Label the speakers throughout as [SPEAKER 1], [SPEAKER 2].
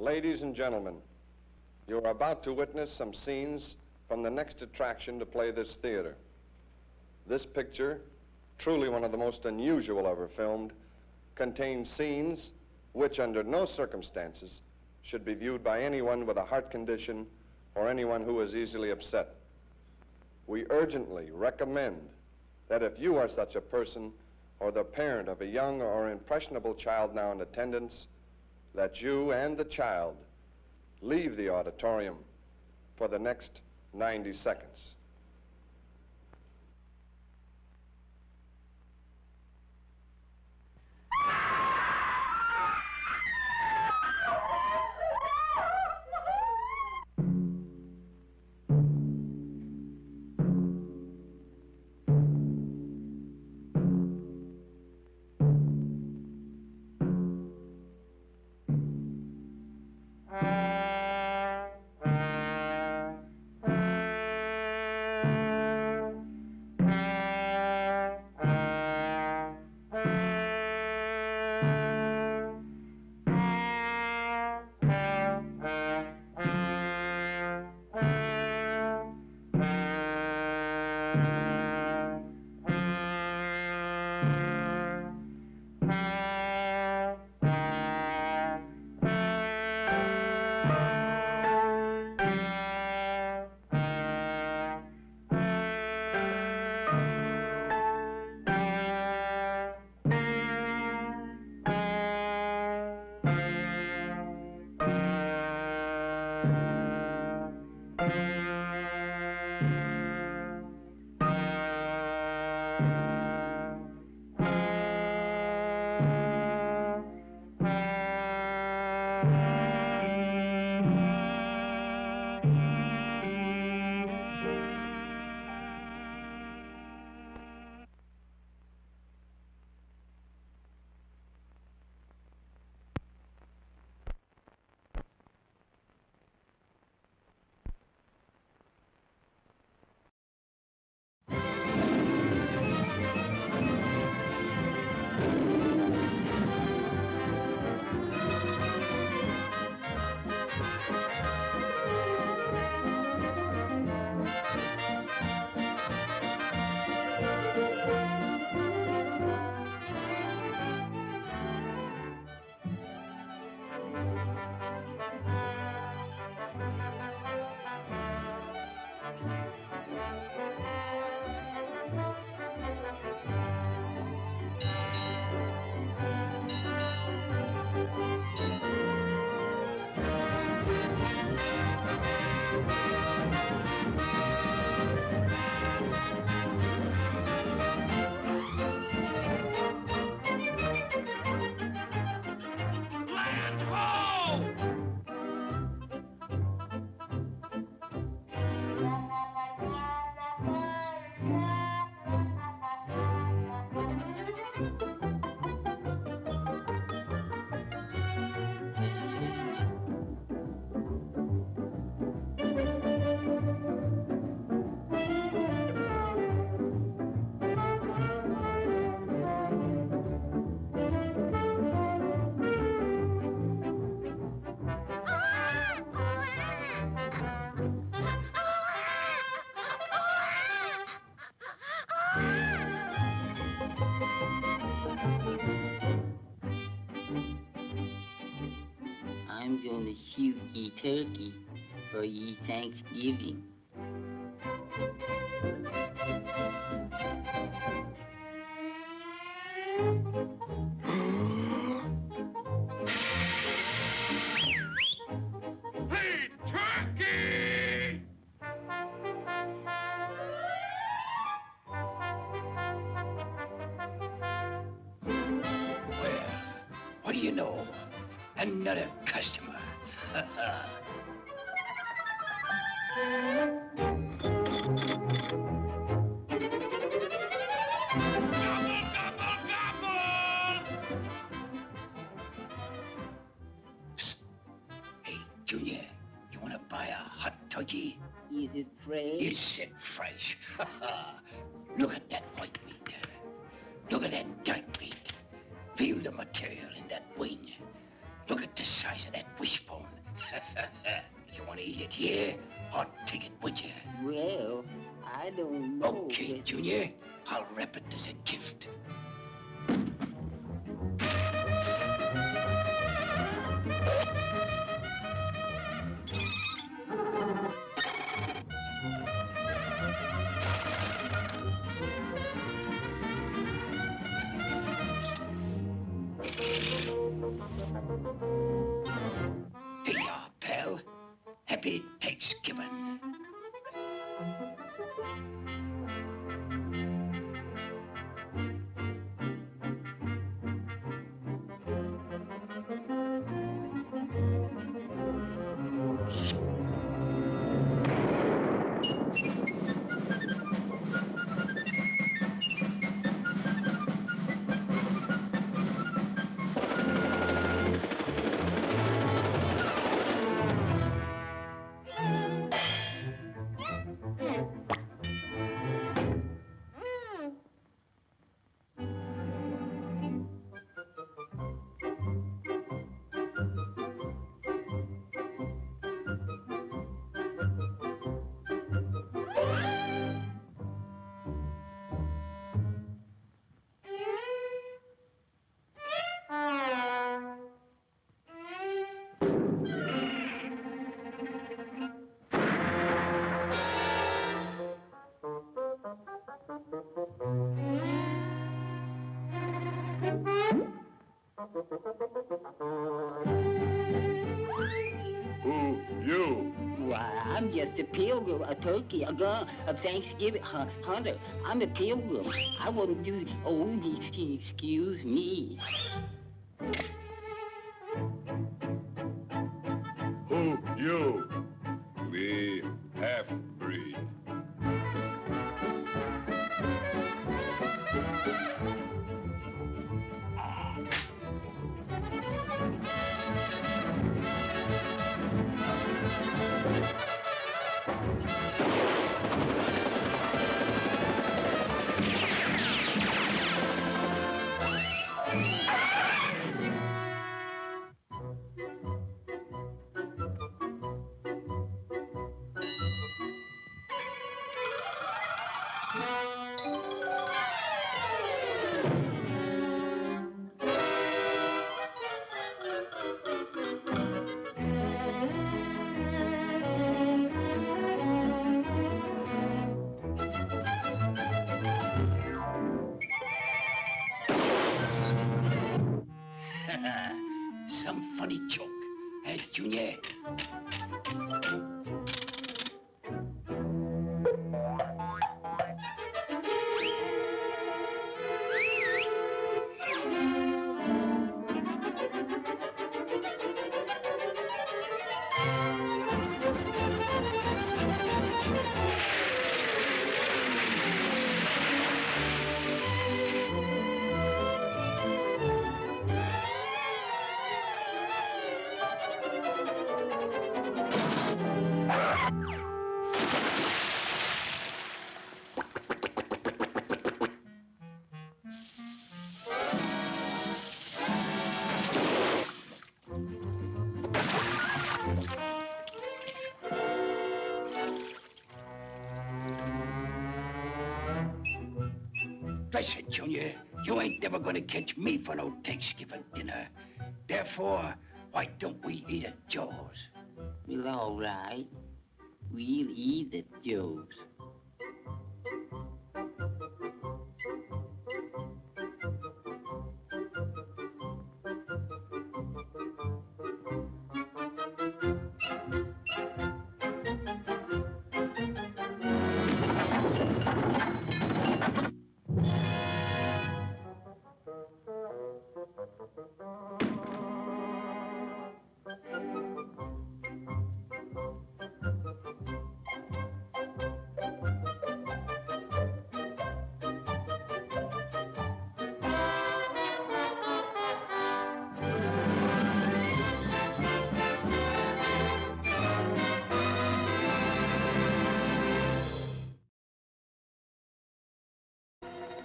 [SPEAKER 1] Ladies and gentlemen, you are about to witness some scenes from the next attraction to play this theater. This picture, truly one of the most unusual ever filmed, contains scenes which, under no circumstances, should be viewed by anyone with a heart condition or anyone who is easily upset. We urgently recommend that if you are such a person or the parent of a young or impressionable child now in attendance, that you and the child leave the auditorium for the next 90 seconds.
[SPEAKER 2] I'm gonna shoot a turkey for ye Thanksgiving.
[SPEAKER 3] Hey, turkey!
[SPEAKER 4] Well, what do you know? Another customer.
[SPEAKER 3] Gobble, gobble, gobble!
[SPEAKER 4] Psst. Hey, Junior, you want to buy a hot turkey?
[SPEAKER 2] Is it fresh?
[SPEAKER 4] Is it fresh? Look at that white meat. Look at that dark meat. Feel the material in that wing. Look at the size of that wishbone. You want to eat it here or take it with you?
[SPEAKER 2] Well, I don't know.
[SPEAKER 4] Okay,
[SPEAKER 2] but-
[SPEAKER 4] Junior. I'll wrap it as a gift. Here you are, pal. Happy Thanksgiving.
[SPEAKER 3] Who you?
[SPEAKER 2] Why, I'm just a pilgrim, a turkey, a gun, a Thanksgiving hunter. I'm a pilgrim. I wouldn't do. Oh, excuse me.
[SPEAKER 3] Who you? We half-breed.
[SPEAKER 4] Some funny joke, eh, Junior? Listen, Junior, you ain't never gonna catch me for no Thanksgiving dinner. Therefore, why don't we eat at Joe's?
[SPEAKER 2] Well, all right. We'll eat at Joe's.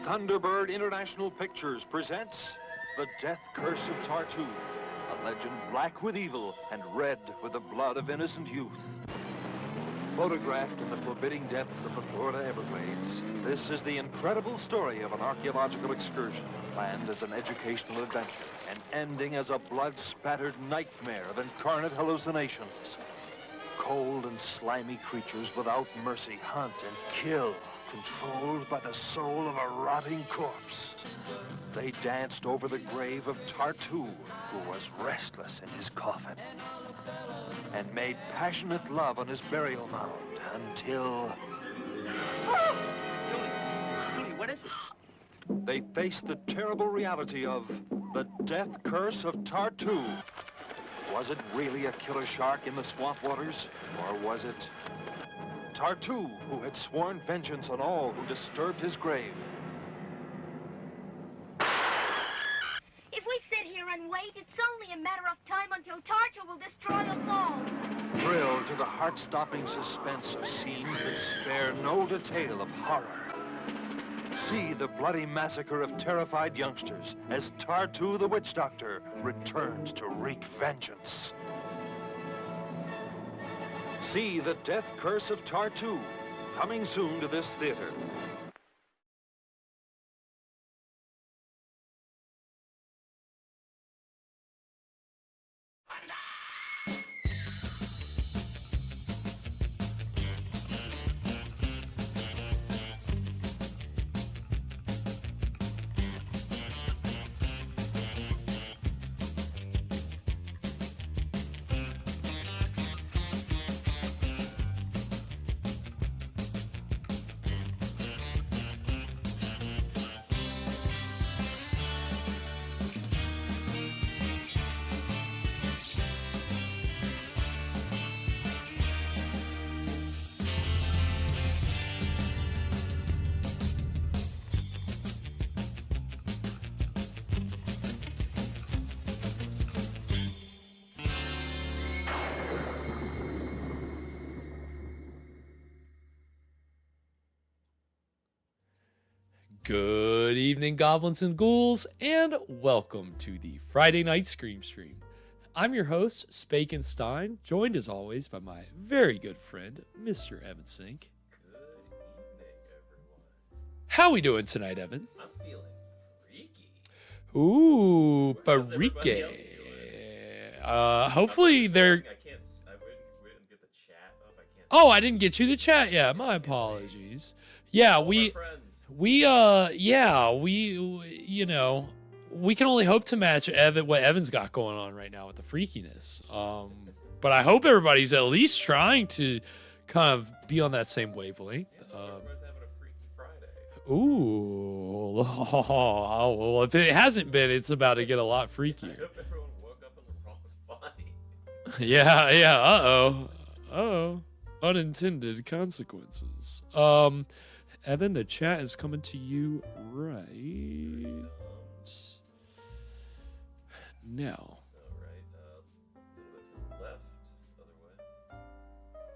[SPEAKER 5] Thunderbird International Pictures presents The Death Curse of Tartu, a legend black with evil and red with the blood of innocent youth. Photographed in the forbidding depths of the Florida Everglades, this is the incredible story of an archaeological excursion planned as an educational adventure and ending as a blood-spattered nightmare of incarnate hallucinations. Cold and slimy creatures without mercy hunt and kill, controlled by the soul of a rotting corpse. They danced over the grave of Tartu, who was restless in his coffin, and made passionate love on his burial mound until...
[SPEAKER 6] Julie, what is it?
[SPEAKER 5] They faced the terrible reality of the death curse of Tartu. Was it really a killer shark in the swamp waters? Or was it Tartu, who had sworn vengeance on all who disturbed his grave?
[SPEAKER 7] If we sit here and wait, it's only a matter of time until Tartu will destroy us all.
[SPEAKER 5] Thrilled to the heart-stopping suspense of scenes that spare no detail of horror. See the bloody massacre of terrified youngsters as Tartu the witch doctor returns to wreak vengeance. See the death curse of Tartu, coming soon to this theater.
[SPEAKER 8] Good evening, goblins and ghouls, and welcome to the Friday Night Scream Stream. I'm your host, Spakenstein, joined as always by my very good friend, Mr. Evan Sink.
[SPEAKER 6] Good evening, everyone.
[SPEAKER 8] How we doing tonight, Evan?
[SPEAKER 6] I'm feeling freaky.
[SPEAKER 8] Ooh,
[SPEAKER 6] How's everybody
[SPEAKER 8] Barike.
[SPEAKER 6] else doing?
[SPEAKER 8] Hopefully they're...
[SPEAKER 6] I can't. We didn't get the chat up. I can't.
[SPEAKER 8] Oh, I didn't get you the chat yet. My apologies. Yeah, we can only hope to match what Evan's got going on right now with the freakiness. But I hope everybody's at least trying to kind of be on that same wavelength.
[SPEAKER 6] Everybody's having a Freaky Friday.
[SPEAKER 8] Ooh, well, if it hasn't been, it's about to get a lot
[SPEAKER 6] I
[SPEAKER 8] freakier.
[SPEAKER 6] hope everyone woke up in the wrong body.
[SPEAKER 8] Yeah, uh-oh, unintended consequences. Evan, the chat is coming to you right now.
[SPEAKER 6] All right. A little bit to the left, other way. A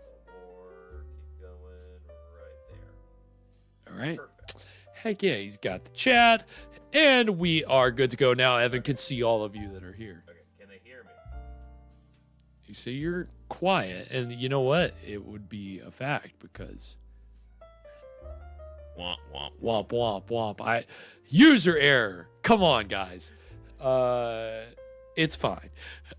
[SPEAKER 6] little more. Keep going. Right there.
[SPEAKER 8] All right.
[SPEAKER 6] Perfect.
[SPEAKER 8] Heck yeah, he's got the chat, and we are good to go now. Evan can see all of you that are here.
[SPEAKER 6] Okay. Can they hear me?
[SPEAKER 8] You see, you're quiet, and you know what? It would be a fact because
[SPEAKER 6] Womp
[SPEAKER 8] womp
[SPEAKER 6] womp.
[SPEAKER 8] womp womp. User error. Come on, guys. It's fine.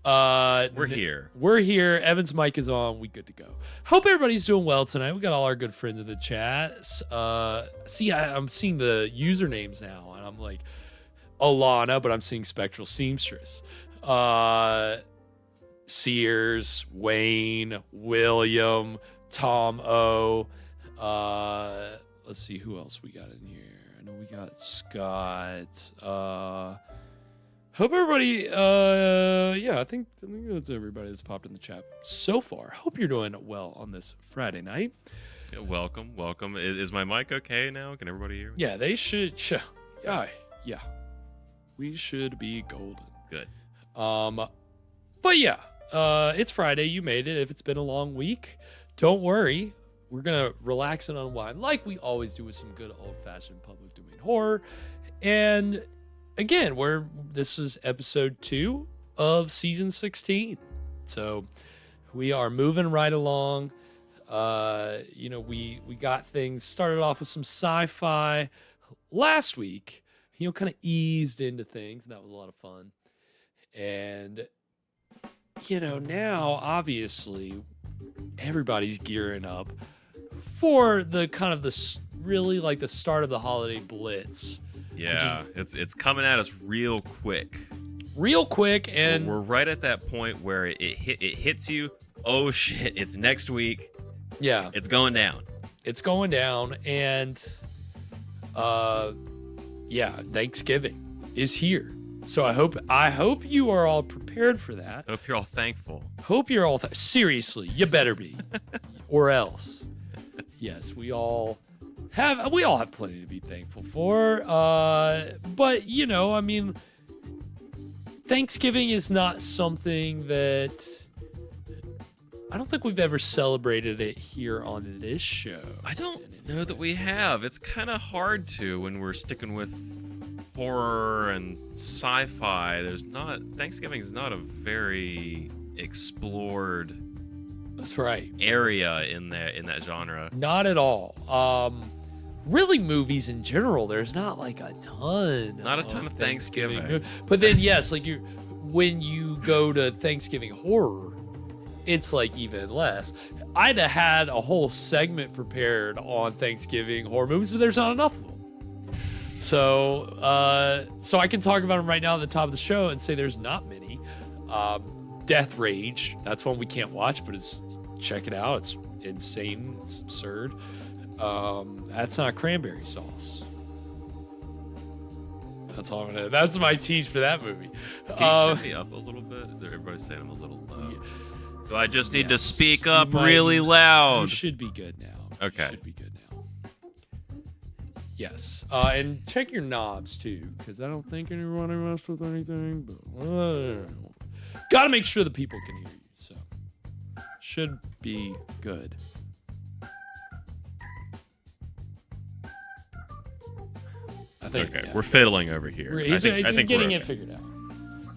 [SPEAKER 6] We're here.
[SPEAKER 8] We're here. Evan's mic is on. We good to go. Hope everybody's doing well tonight. We got all our good friends in the chat. I'm seeing the usernames now, and I'm like Alana, but I'm seeing Spectral Seamstress. Sears, Wayne, William, Tom O. Let's see who else we got in here. I know we got Scott. Hope everybody, I think that's everybody that's popped in the chat so far. Hope you're doing well on this Friday night.
[SPEAKER 9] Yeah, welcome. Is my mic okay now? Can everybody hear me?
[SPEAKER 8] Yeah, they should. Yeah. We should be golden.
[SPEAKER 9] Good.
[SPEAKER 8] But yeah, it's Friday. You made it. If it's been a long week, don't worry. We're going to relax and unwind like we always do with some good old-fashioned public domain horror. And again, this is episode 2 of season 16. So we are moving right along. We got things started off with some sci-fi last week, kind of eased into things, and that was a lot of fun. And, now obviously everybody's gearing up for the kind of really like the start of the holiday blitz.
[SPEAKER 9] Yeah, it's coming at us real quick.
[SPEAKER 8] And
[SPEAKER 9] we're right at that point where it hits you. Oh shit, it's next week.
[SPEAKER 8] Yeah.
[SPEAKER 9] It's going down.
[SPEAKER 8] And Thanksgiving is here. So I hope you are all prepared for that.
[SPEAKER 9] Hope you're all thankful.
[SPEAKER 8] Seriously, you better be. Or else. Yes, we all have plenty to be thankful for. But Thanksgiving is not something that I don't think we've ever celebrated it here on this show.
[SPEAKER 9] I don't know that we have. It's kind of hard to when we're sticking with horror and sci-fi. Thanksgiving is not a very explored
[SPEAKER 8] That's right.
[SPEAKER 9] area in that genre.
[SPEAKER 8] Not at all. Really, movies in general, there's not like a ton.
[SPEAKER 9] Not a ton of Thanksgiving.
[SPEAKER 8] But then, yes, like when you go to Thanksgiving horror, it's like even less. I'd have had a whole segment prepared on Thanksgiving horror movies, but there's not enough of them. So I can talk about them right now at the top of the show and say there's not many. Death Rage, that's one we can't watch, but check it out. It's insane. It's absurd. That's not cranberry sauce. That's my tease for that movie.
[SPEAKER 9] Can you turn me up a little bit? Everybody's saying I'm a little low. Yeah. So I just need to speak up really loud.
[SPEAKER 8] You should be good now.
[SPEAKER 9] Okay.
[SPEAKER 8] You should be good now. Yes. And check your knobs too, because I don't think anybody messed with anything. But gotta make sure the people can hear you. So should be good. I think.
[SPEAKER 9] Okay,
[SPEAKER 8] yeah.
[SPEAKER 9] we're fiddling over here.
[SPEAKER 8] He's
[SPEAKER 9] I think
[SPEAKER 8] getting
[SPEAKER 9] we're
[SPEAKER 8] it figured out.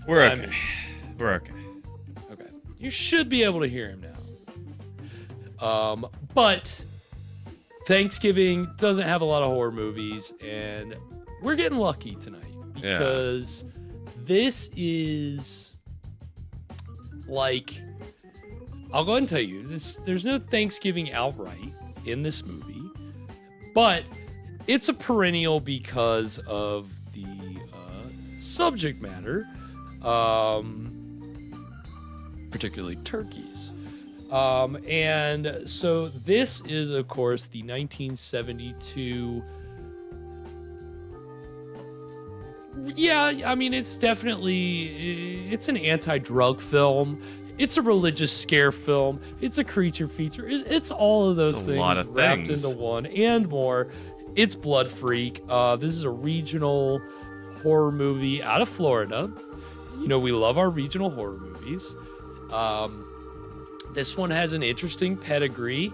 [SPEAKER 9] We're okay. We're okay.
[SPEAKER 8] Okay. You should be able to hear him now. But Thanksgiving doesn't have a lot of horror movies, and we're getting lucky tonight because this is like, I'll go ahead and tell you this. There's no Thanksgiving outright in this movie, but it's a perennial because of the subject matter, particularly turkeys. And so this is, of course, the 1972. Yeah, I mean, it's an anti-drug film. It's a religious scare film. It's a creature feature. It's all of those things wrapped into one and more. It's Blood Freak. This is a regional horror movie out of Florida. We love our regional horror movies. This one has an interesting pedigree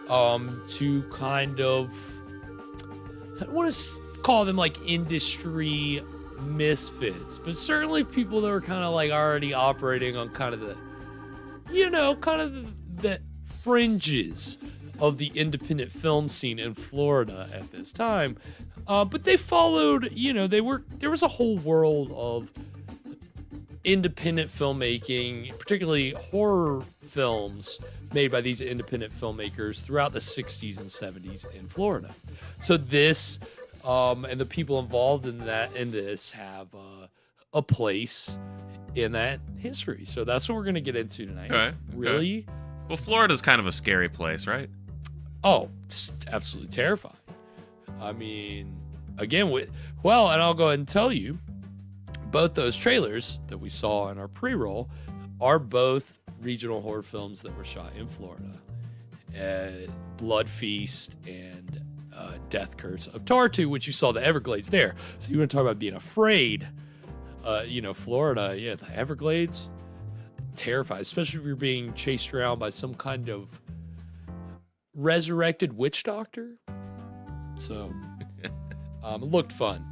[SPEAKER 8] to kind of, I don't want to call them like industry misfits, but certainly people that were kind of like already operating on kind of the fringes of the independent film scene in Florida at this time. But they followed, there was a whole world of independent filmmaking, particularly horror films made by these independent filmmakers throughout the 60s and 70s in Florida. So this, and the people involved in this have a place in that history. So that's what we're going to get into tonight.
[SPEAKER 9] Okay.
[SPEAKER 8] Really?
[SPEAKER 9] Well, Florida's kind of a scary place, right?
[SPEAKER 8] Oh, it's absolutely terrifying. I mean, again, and I'll go ahead and tell you, both those trailers that we saw in our pre-roll are both regional horror films that were shot in Florida. Blood Feast and Death Curse of Tartu, which you saw the Everglades there. So you want to talk about being afraid, Florida, the Everglades, terrified, especially if you're being chased around by some kind of resurrected witch doctor. So it looked fun.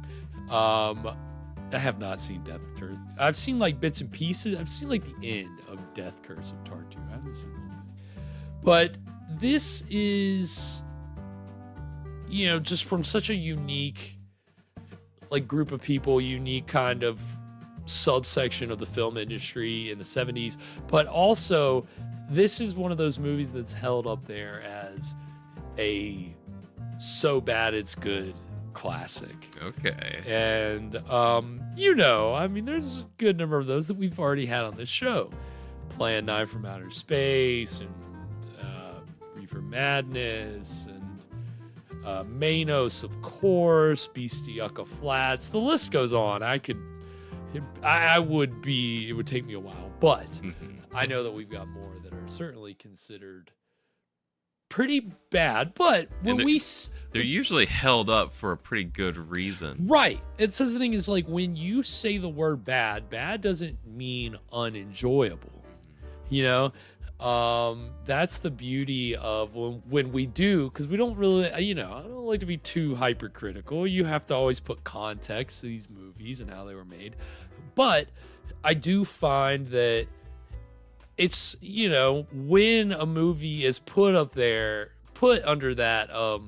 [SPEAKER 8] I have not seen Death Curse. I've seen like bits and pieces. I've seen like the end of Death Curse of Tartu. I haven't seen the whole thing. But this is, you know, just from such a unique like group of people, unique kind of subsection of the film industry in the 70s. But also, this is one of those movies that's held up there as a so bad it's good classic.
[SPEAKER 9] Okay.
[SPEAKER 8] And, you know, I mean, there's a good number of those that we've already had on this show. Plan 9 from Outer Space and Reefer Madness and Manos, of course, Beast Yucca Flats. The list goes on. It would take me a while, but I know that we've got more that are certainly considered pretty bad, but when
[SPEAKER 9] they're usually held up for a pretty good reason.
[SPEAKER 8] Right. It says the thing is, like, when you say the word bad doesn't mean unenjoyable. You know? That's the beauty of when we do, because we don't really, you know, I don't like to be too hypercritical. You have to always put context to these movies and how they were made. But I do find that it's, you know, when a movie is put under that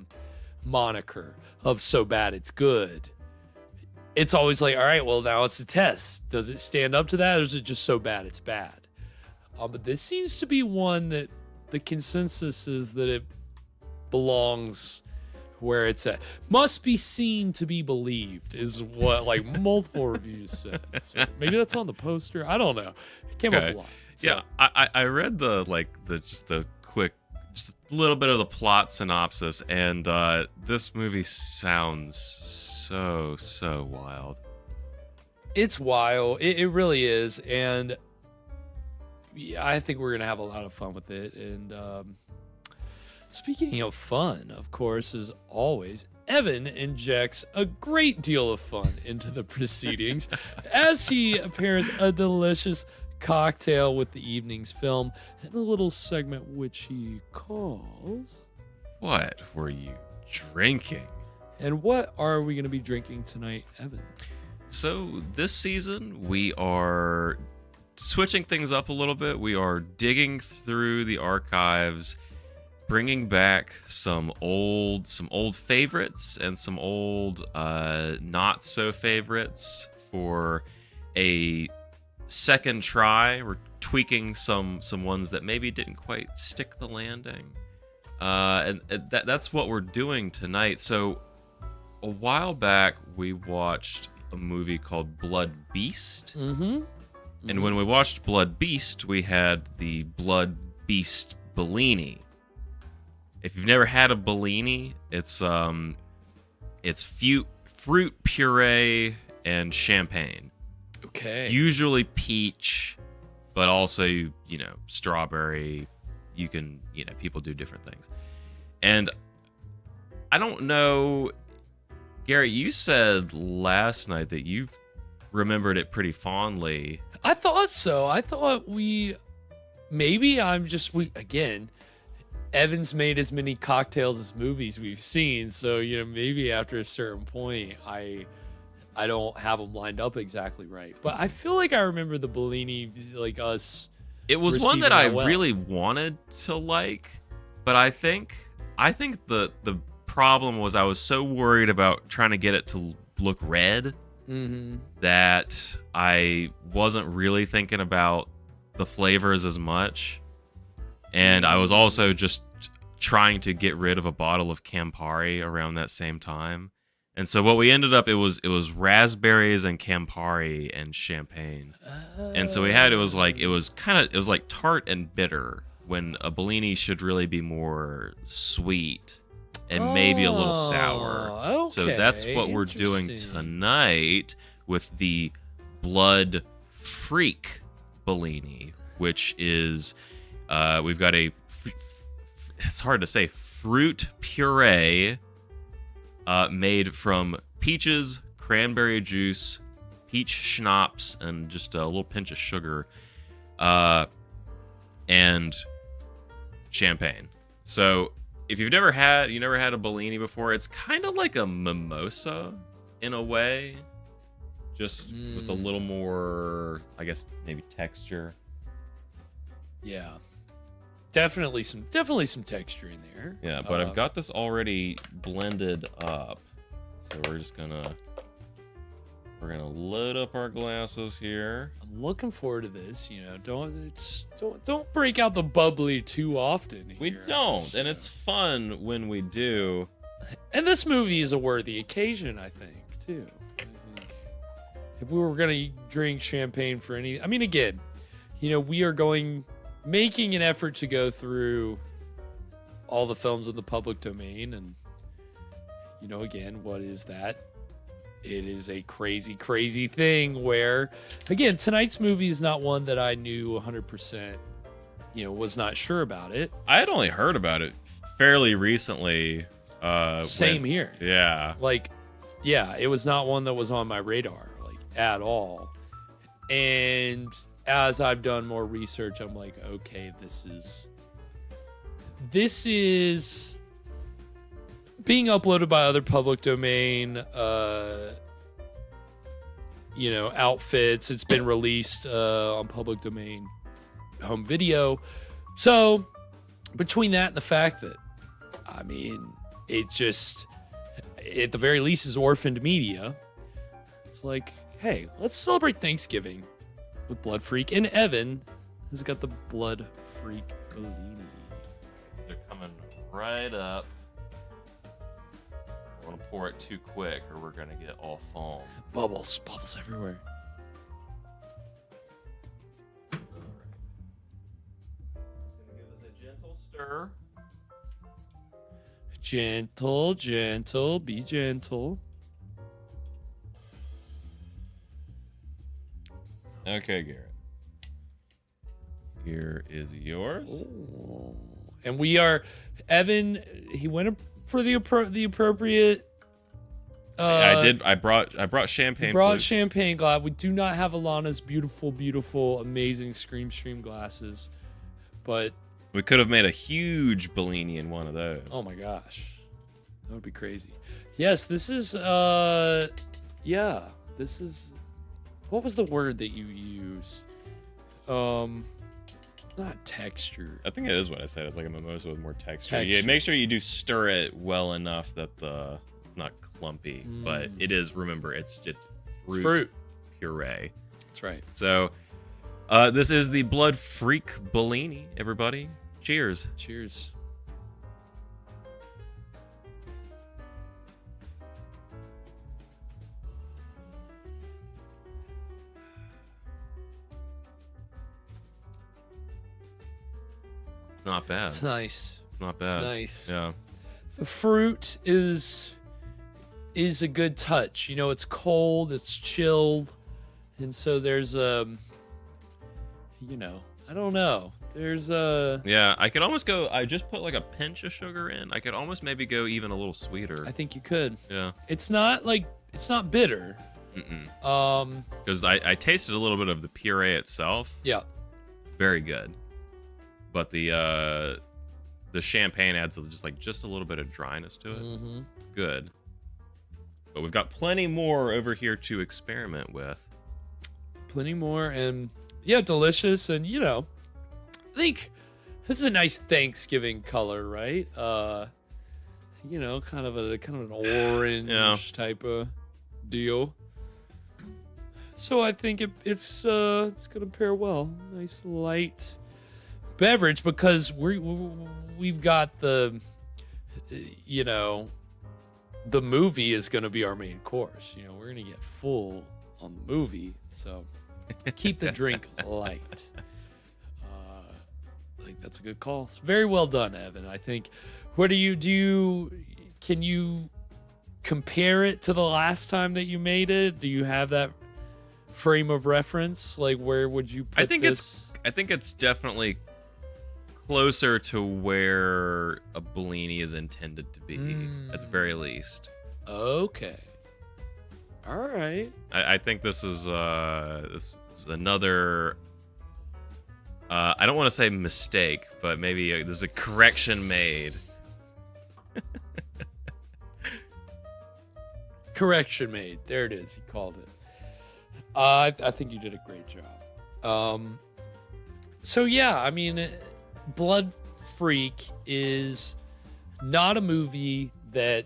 [SPEAKER 8] moniker of so bad it's good, it's always like, all right, well, now it's a test. Does it stand up to that, or is it just so bad it's bad? But this seems to be one that the consensus is that it belongs where it's at. Must be seen to be believed is what like multiple reviews said. So maybe that's on the poster. I don't know. It came up a lot. So.
[SPEAKER 9] Yeah, I read just a little bit of the plot synopsis, and this movie sounds so wild.
[SPEAKER 8] It's wild. It really is, and I think we're gonna have a lot of fun with it. And speaking of fun, of course, as always, Evan injects a great deal of fun into the proceedings as he pairs a delicious cocktail with the evening's film and a little segment which he calls
[SPEAKER 9] What were you drinking?
[SPEAKER 8] And what are we going to be drinking tonight, Evan?
[SPEAKER 9] So this season we are switching things up a little bit. We are digging through the archives, bringing back some old favorites and some old not so favorites for a second try. We're tweaking some ones that maybe didn't quite stick the landing, and that's what we're doing tonight. So a while back we watched a movie called Blood Beast, and when we watched Blood Beast, we had the Blood Beast Bellini. If you've never had a Bellini, it's fruit puree and champagne.
[SPEAKER 8] Okay.
[SPEAKER 9] Usually peach, but also, you know, strawberry. You can, you know, people do different things. And I don't know, Gary, you said last night that you remembered it pretty fondly.
[SPEAKER 8] I thought so. I thought again, Evan's made as many cocktails as movies we've seen. So, you know, maybe after a certain point, I don't have them lined up exactly right, but I feel like I remember the Bellini, like us.
[SPEAKER 9] It was one that I really wanted to like, but I think the problem was I was so worried about trying to get it to look red that I wasn't really thinking about the flavors as much, and I was also just trying to get rid of a bottle of Campari around that same time. And so what we ended up, it was raspberries and Campari and champagne. And so we had, it was like tart and bitter, when a Bellini should really be more sweet and maybe a little sour.
[SPEAKER 8] Okay,
[SPEAKER 9] so that's what we're doing tonight with the Blood Freak Bellini, which is, we've got it's hard to say, fruit puree, made from peaches, cranberry juice, peach schnapps, and just a little pinch of sugar, and champagne. So if you never had a Bellini before, it's kind of like a mimosa in a way, just with a little more, I guess, maybe texture.
[SPEAKER 8] Yeah. Definitely some texture in there.
[SPEAKER 9] Yeah, but I've got this already blended up. So we're gonna load up our glasses here.
[SPEAKER 8] I'm looking forward to this. You know, don't break out the bubbly too often.
[SPEAKER 9] We don't, and it's fun when we do.
[SPEAKER 8] And this movie is a worthy occasion, I think, too. I think if we were gonna drink champagne for any, I mean, again, you know, we are making an effort to go through all the films in the public domain, and you know, again, what is that? It is a crazy, crazy thing where, again, tonight's movie is not one that I knew 100%, you know, was not sure about it.
[SPEAKER 9] I had only heard about it fairly recently.
[SPEAKER 8] Same here.
[SPEAKER 9] Yeah.
[SPEAKER 8] Like, yeah, it was not one that was on my radar, like, at all. And as I've done more research, I'm like, okay, this is being uploaded by other public domain, you know, outfits. It's been released on public domain home video. So between that and the fact that, I mean, it just, at the very least, is orphaned media. It's like, hey, let's celebrate Thanksgiving with Blood Freak. And Evan has got the Blood Freak Bellini.
[SPEAKER 9] They're coming right up. I don't want to pour it too quick or we're going to get all foam.
[SPEAKER 8] Bubbles everywhere.
[SPEAKER 9] All right. Just going to give this a gentle stir.
[SPEAKER 8] Gentle, be gentle.
[SPEAKER 9] Okay, Garrett. Here is yours.
[SPEAKER 8] Ooh. And we are, Evan, he went for the appropriate.
[SPEAKER 9] I did. I brought champagne.
[SPEAKER 8] Champagne glass. We do not have Alana's beautiful, amazing Stream glasses, but
[SPEAKER 9] we could have made a huge Bellini in one of those.
[SPEAKER 8] Oh my gosh, that would be crazy. Yes, this is. Yeah, this is. What was the word that you used? Not texture.
[SPEAKER 9] I think it is what I said. It's like a mimosa with more texture. Yeah, make sure you do stir it well enough that it's not clumpy. But it is. Remember, it's fruit puree.
[SPEAKER 8] That's right.
[SPEAKER 9] So, this is the Blood Freak Bellini. Everybody, cheers.
[SPEAKER 8] Cheers.
[SPEAKER 9] Not bad.
[SPEAKER 8] It's nice.
[SPEAKER 9] It's not bad.
[SPEAKER 8] It's nice.
[SPEAKER 9] Yeah.
[SPEAKER 8] The fruit is a good touch. You know, it's cold, it's chilled, and so there's you know, I don't know. There's
[SPEAKER 9] Yeah, I could almost go. I just put like a pinch of sugar in. I could almost maybe go even a little sweeter.
[SPEAKER 8] I think you could.
[SPEAKER 9] Yeah.
[SPEAKER 8] It's not bitter.
[SPEAKER 9] Because I tasted a little bit of the puree itself.
[SPEAKER 8] Yeah.
[SPEAKER 9] Very good. But the champagne adds just a little bit of dryness to it.
[SPEAKER 8] Mm-hmm.
[SPEAKER 9] It's good. But we've got plenty more over here to experiment with.
[SPEAKER 8] Plenty more, and yeah, delicious. And you know, I think this is a nice Thanksgiving color, right? You know, kind of an orange type of deal. So I think it's gonna pair well. Nice light beverage, because we've got the, you know, the movie is going to be our main course. You know, we're going to get full on the movie, so keep the drink light. I think that's a good call. It's very well done, Evan. I think. What can you compare it to the last time that you made it? Do you have that frame of reference? Like, where would you put this?
[SPEAKER 9] I think it's definitely closer to where a Bellini is intended to be, at the very least.
[SPEAKER 8] Okay. All right.
[SPEAKER 9] I think this is another. I don't want to say mistake, but maybe there's a correction made.
[SPEAKER 8] Correction made. There it is. He called it. I think you did a great job. So yeah, I mean, Blood Freak is not a movie that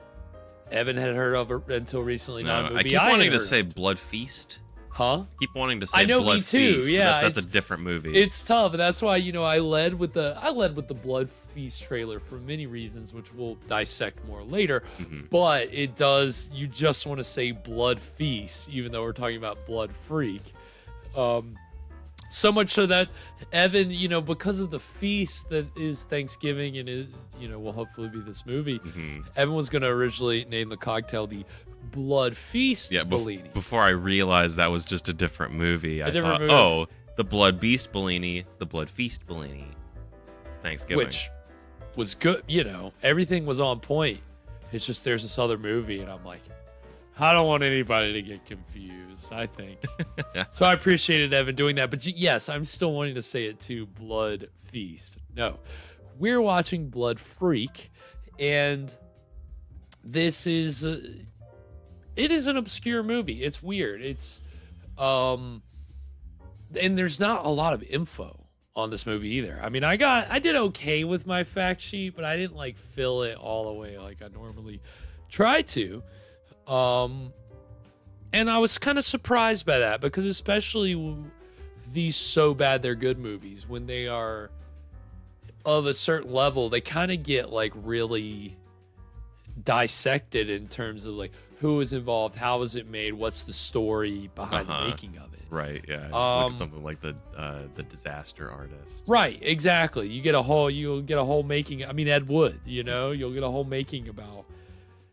[SPEAKER 8] Evan had heard of until recently.
[SPEAKER 9] No,
[SPEAKER 8] not a movie
[SPEAKER 9] I keep wanting to
[SPEAKER 8] had
[SPEAKER 9] say
[SPEAKER 8] heard of.
[SPEAKER 9] Blood Feast.
[SPEAKER 8] Huh?
[SPEAKER 9] Keep wanting to say
[SPEAKER 8] I know,
[SPEAKER 9] Blood
[SPEAKER 8] me too.
[SPEAKER 9] Feast.
[SPEAKER 8] Yeah,
[SPEAKER 9] That's a different movie.
[SPEAKER 8] It's tough, and that's why I led with the Blood Feast trailer for many reasons, which we'll dissect more later.
[SPEAKER 9] Mhm.
[SPEAKER 8] But it does. You just want to say Blood Feast, even though we're talking about Blood Freak. So much so that Evan, because of the feast that is Thanksgiving and is, will hopefully be this movie, Evan was going to originally name the cocktail the Blood Feast Bellini.
[SPEAKER 9] Before I realized that was just a different movie, I
[SPEAKER 8] different
[SPEAKER 9] thought,
[SPEAKER 8] movie.
[SPEAKER 9] oh, the Blood Beast Bellini, the Blood Feast Bellini. It's Thanksgiving.
[SPEAKER 8] Which was good, everything was on point. It's just there's this other movie, and I'm like, I don't want anybody to get confused, I think. So I appreciated Evan doing that. But yes, I'm still wanting to say it too, Blood Feast. No, we're watching Blood Freak, and this is... it is an obscure movie. It's weird. It's... and there's not a lot of info on this movie either. I mean, I did okay with my fact sheet, but I didn't, fill it all the way like I normally try to. And I was kind of surprised by that because especially these So Bad They're Good movies, when they are of a certain level, they kind of get really dissected in terms of who is involved, how is it made, what's the story behind the making of it.
[SPEAKER 9] Right, yeah. Look at something like the Disaster Artist.
[SPEAKER 8] Right, exactly. You'll get a whole making. I mean, Ed Wood, you'll get a whole making about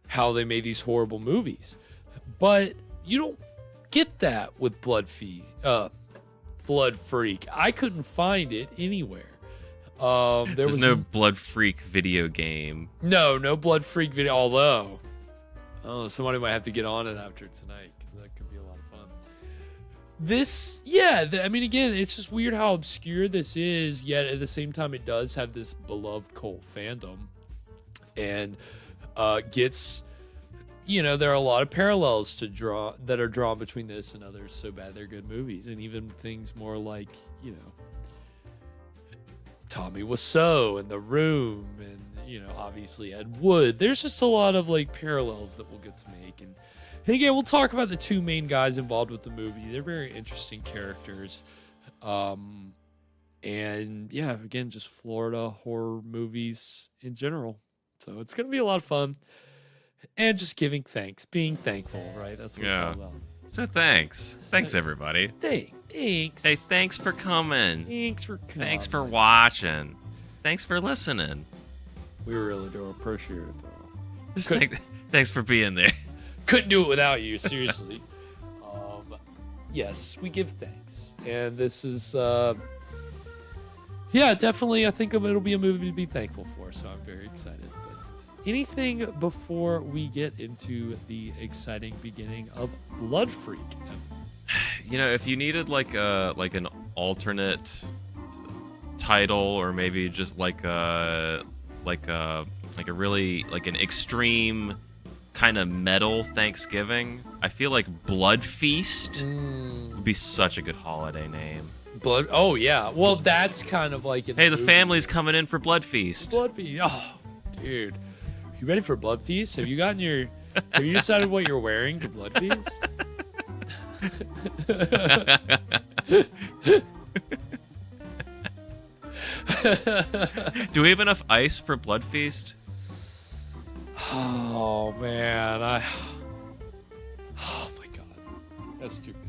[SPEAKER 8] how they made these horrible movies. But you don't get that with Blood Freak. I couldn't find it anywhere. There's
[SPEAKER 9] no Blood Freak video game.
[SPEAKER 8] No Blood Freak video, although somebody might have to get on it after tonight, because that could be a lot of fun. Again, it's just weird how obscure this is, yet at the same time it does have this beloved cult fandom, and gets, there are a lot of parallels that are drawn between this and other So Bad They're Good movies, and even things more like, Tommy Wiseau and The Room, and obviously Ed Wood. There's just a lot of parallels that we'll get to make, and again, we'll talk about the two main guys involved with the movie. They're very interesting characters, and yeah, again, just Florida horror movies in general. So it's gonna be a lot of fun, and just giving thanks, being thankful, right? That's what it's all about.
[SPEAKER 9] So thanks everybody.
[SPEAKER 8] Thanks.
[SPEAKER 9] Hey, thanks for coming.
[SPEAKER 8] Thanks for coming.
[SPEAKER 9] Thanks for watching. Thanks for listening.
[SPEAKER 8] We really do appreciate it, though.
[SPEAKER 9] Just thanks for being there.
[SPEAKER 8] Couldn't do it without you, seriously. Yes, we give thanks. And this is, definitely, I think it'll be a movie to be thankful for, so I'm very excited. But anything before we get into the exciting beginning of Blood Freak?
[SPEAKER 9] If you needed an alternate title, or maybe just a really an extreme kind of metal Thanksgiving, I feel like Blood Feast would be such a good holiday name.
[SPEAKER 8] Blood. Oh yeah. Well, that's kind of like.
[SPEAKER 9] Hey, the family's coming in for Blood Feast.
[SPEAKER 8] Blood Feast. Oh, dude, you ready for Blood Feast? Have you decided what you're wearing to Blood Feast?
[SPEAKER 9] Do we have enough ice for Blood Feast?
[SPEAKER 8] Oh man, oh my god, that's stupid.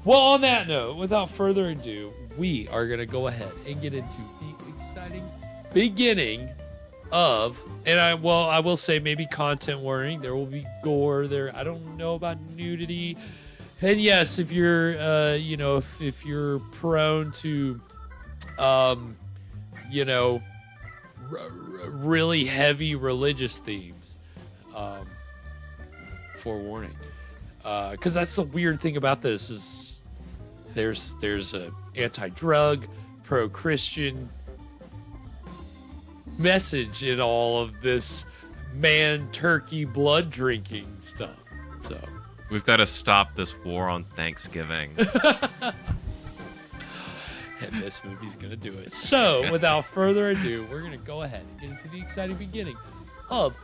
[SPEAKER 8] Well, on that note, without further ado, we are gonna go ahead and get into the exciting beginning of, and I will say maybe content warning. There will be gore there. I don't know about nudity, and yes, if you're if you're prone to really heavy religious themes, forewarning, because that's the weird thing about this is there's a anti-drug, pro-Christian message in all of this man turkey blood drinking stuff. So
[SPEAKER 9] We've got to stop this war on Thanksgiving.
[SPEAKER 8] And this movie's gonna do it. So, without further ado, we're gonna go ahead and get into the exciting beginning of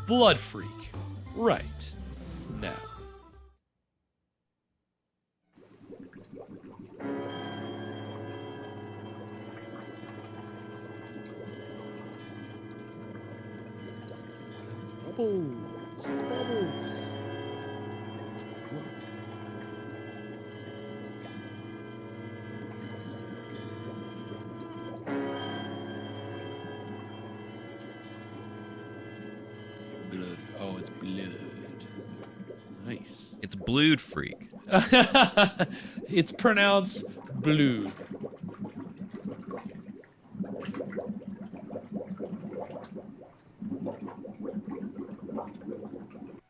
[SPEAKER 8] Blood Freak right now. Bubbles, bubbles. Blood. Oh, it's blood. Nice.
[SPEAKER 9] It's Blood Freak.
[SPEAKER 8] It's pronounced blue.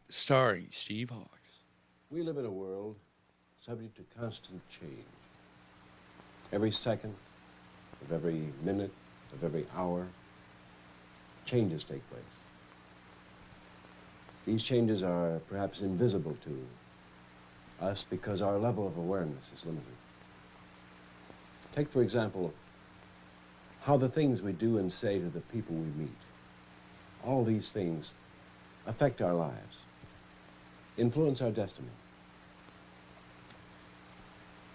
[SPEAKER 8] Starring Steve Hawks.
[SPEAKER 10] We live in a world subject to constant change. Every second of every minute of every hour, changes take place. These changes are perhaps invisible to us because our level of awareness is limited. Take, for example, how the things we do and say to the people we meet. All these things affect our lives, influence our destiny.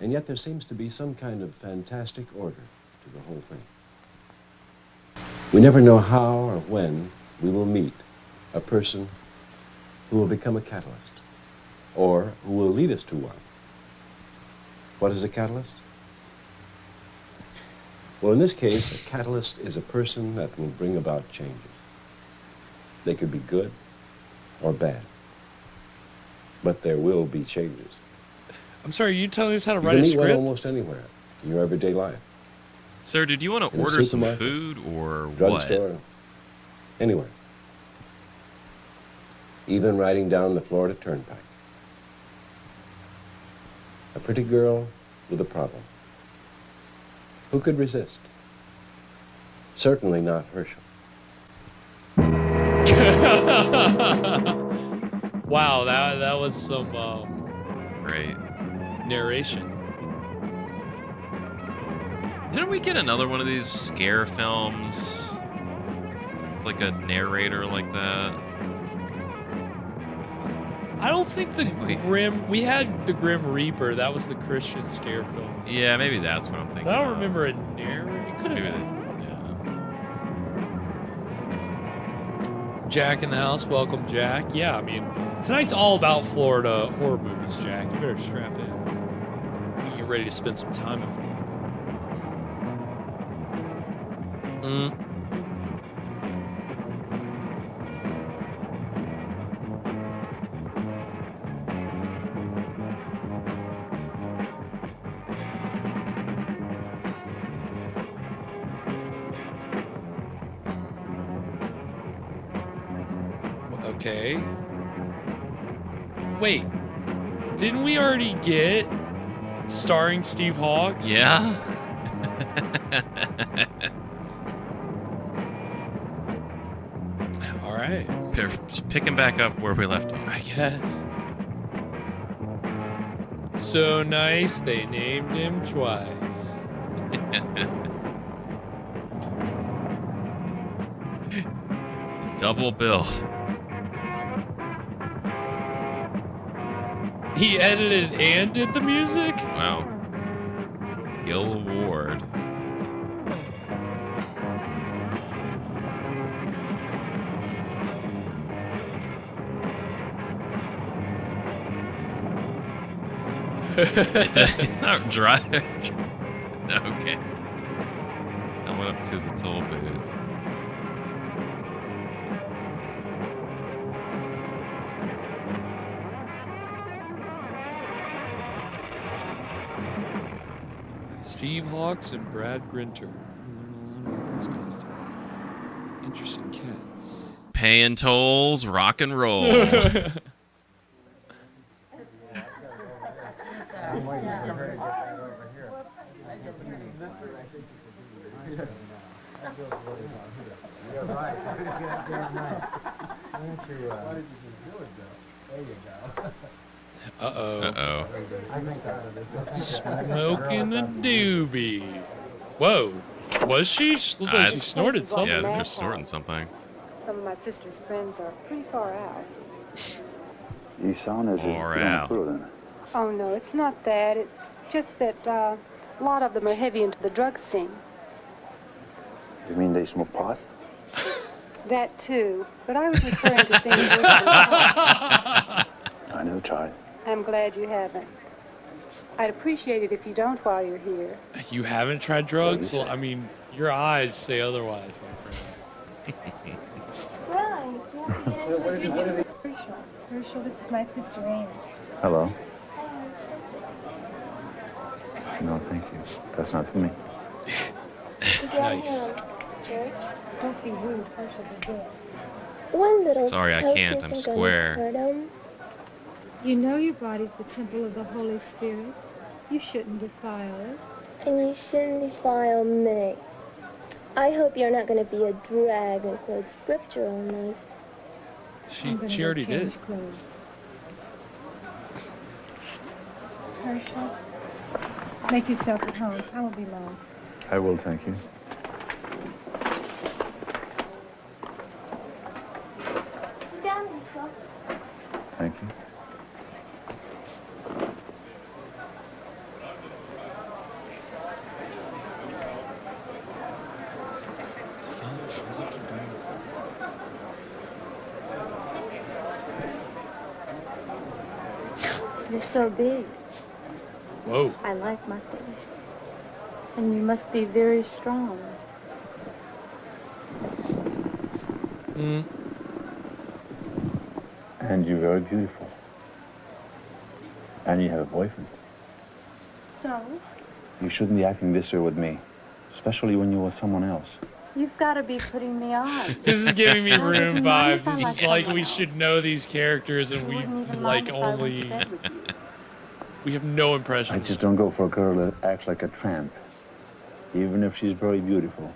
[SPEAKER 10] And yet there seems to be some kind of fantastic order to the whole thing. We never know how or when we will meet a person who will become a catalyst, or who will lead us to one. What is a catalyst? Well, in this case, a catalyst is a person that will bring about changes. They could be good or bad, but there will be changes.
[SPEAKER 8] I'm sorry, are you telling us how to
[SPEAKER 10] You
[SPEAKER 8] write a
[SPEAKER 10] can meet one
[SPEAKER 8] script?
[SPEAKER 10] almost anywhere in your everyday life.
[SPEAKER 9] Sir, did you want to
[SPEAKER 10] In a
[SPEAKER 9] order some
[SPEAKER 10] supermarket,
[SPEAKER 9] food or what?
[SPEAKER 10] Drugstore, anywhere. Even riding down the Florida Turnpike. A pretty girl with a problem. Who could resist? Certainly not Herschel.
[SPEAKER 8] Wow, that was some
[SPEAKER 9] Great.
[SPEAKER 8] narration.
[SPEAKER 9] Didn't we get another one of these scare films? Like a narrator like that?
[SPEAKER 8] I don't think the Grim... We had the Grim Reaper. That was the Christian scare film.
[SPEAKER 9] Yeah, maybe that's what I'm thinking.
[SPEAKER 8] I don't
[SPEAKER 9] of.
[SPEAKER 8] remember a narrator. It could have
[SPEAKER 9] Maybe
[SPEAKER 8] been.
[SPEAKER 9] yeah.
[SPEAKER 8] Jack in the house. Welcome, Jack. Yeah, I mean, tonight's all about Florida horror movies, Jack. You better strap in. You get ready to spend some time in Florida. Okay. Wait. Didn't we already get starring Steve Hawks?
[SPEAKER 9] Yeah.
[SPEAKER 8] All right.
[SPEAKER 9] Just picking back up where we left off.
[SPEAKER 8] I guess. So nice, they named him twice.
[SPEAKER 9] Double build.
[SPEAKER 8] He edited and did the music?
[SPEAKER 9] Wow. Gil Award. It's not dry. Okay. I went up to the toll booth.
[SPEAKER 8] Steve Hawks and Brad Grinter. Learn a lot about those guys today. Interesting cats.
[SPEAKER 9] Paying tolls, rock and roll.
[SPEAKER 8] Uh-oh.
[SPEAKER 9] Uh-oh.
[SPEAKER 8] Smoking a doobie. Whoa. Was she? Looks like she snorted something.
[SPEAKER 9] Yeah, I think they're snorting something.
[SPEAKER 11] Some of my sister's friends are pretty far out.
[SPEAKER 12] You sound as if you
[SPEAKER 9] Far
[SPEAKER 12] don't
[SPEAKER 9] out.
[SPEAKER 12] approve then.
[SPEAKER 11] Oh, no, it's not that. It's just that a lot of them are heavy into the drug scene.
[SPEAKER 12] You mean they smoke pot?
[SPEAKER 11] That, too. But I was referring to things worse than
[SPEAKER 12] I never tried.
[SPEAKER 11] I'm glad you haven't. I'd appreciate it if you don't while you're here.
[SPEAKER 8] You haven't tried drugs? Well, I mean, your eyes say otherwise, my friend.
[SPEAKER 11] Herschel, this is my sister Amy.
[SPEAKER 12] Hello. No, thank you. That's not for me.
[SPEAKER 8] Nice.
[SPEAKER 11] Church? Don't be rude. Herschel's a guest.
[SPEAKER 13] One little
[SPEAKER 9] Sorry, I
[SPEAKER 13] token
[SPEAKER 9] can't.
[SPEAKER 13] isn't
[SPEAKER 9] I'm
[SPEAKER 13] gonna
[SPEAKER 9] square.
[SPEAKER 13] hurt 'em.
[SPEAKER 11] You know your body's the temple of the Holy Spirit. You shouldn't defile it.
[SPEAKER 13] And you shouldn't defile me. I hope you're not going to be a drag and quote scripture all night.
[SPEAKER 8] She already did.
[SPEAKER 11] Clothes. Herschel, make yourself at home. I won't be long.
[SPEAKER 12] I will, thank you.
[SPEAKER 13] Down, Herschel.
[SPEAKER 12] Thank you.
[SPEAKER 11] You're so big.
[SPEAKER 8] Whoa.
[SPEAKER 11] I like my face. And you must be very strong.
[SPEAKER 8] Mm.
[SPEAKER 12] And you're very beautiful. And you have a boyfriend.
[SPEAKER 11] So?
[SPEAKER 12] You shouldn't be acting this way with me, especially when you're with someone else.
[SPEAKER 11] You've got to be putting me on.
[SPEAKER 8] This is giving me Room vibes.
[SPEAKER 11] if I
[SPEAKER 8] It's
[SPEAKER 11] like
[SPEAKER 8] just like
[SPEAKER 11] someone
[SPEAKER 8] we should know these characters and we
[SPEAKER 11] wouldn't even
[SPEAKER 8] like
[SPEAKER 11] mind if I went to
[SPEAKER 8] only...
[SPEAKER 11] bed with you.
[SPEAKER 8] We have no
[SPEAKER 12] I
[SPEAKER 8] impression.
[SPEAKER 12] just don't go for a girl that acts like a tramp, even if she's very beautiful.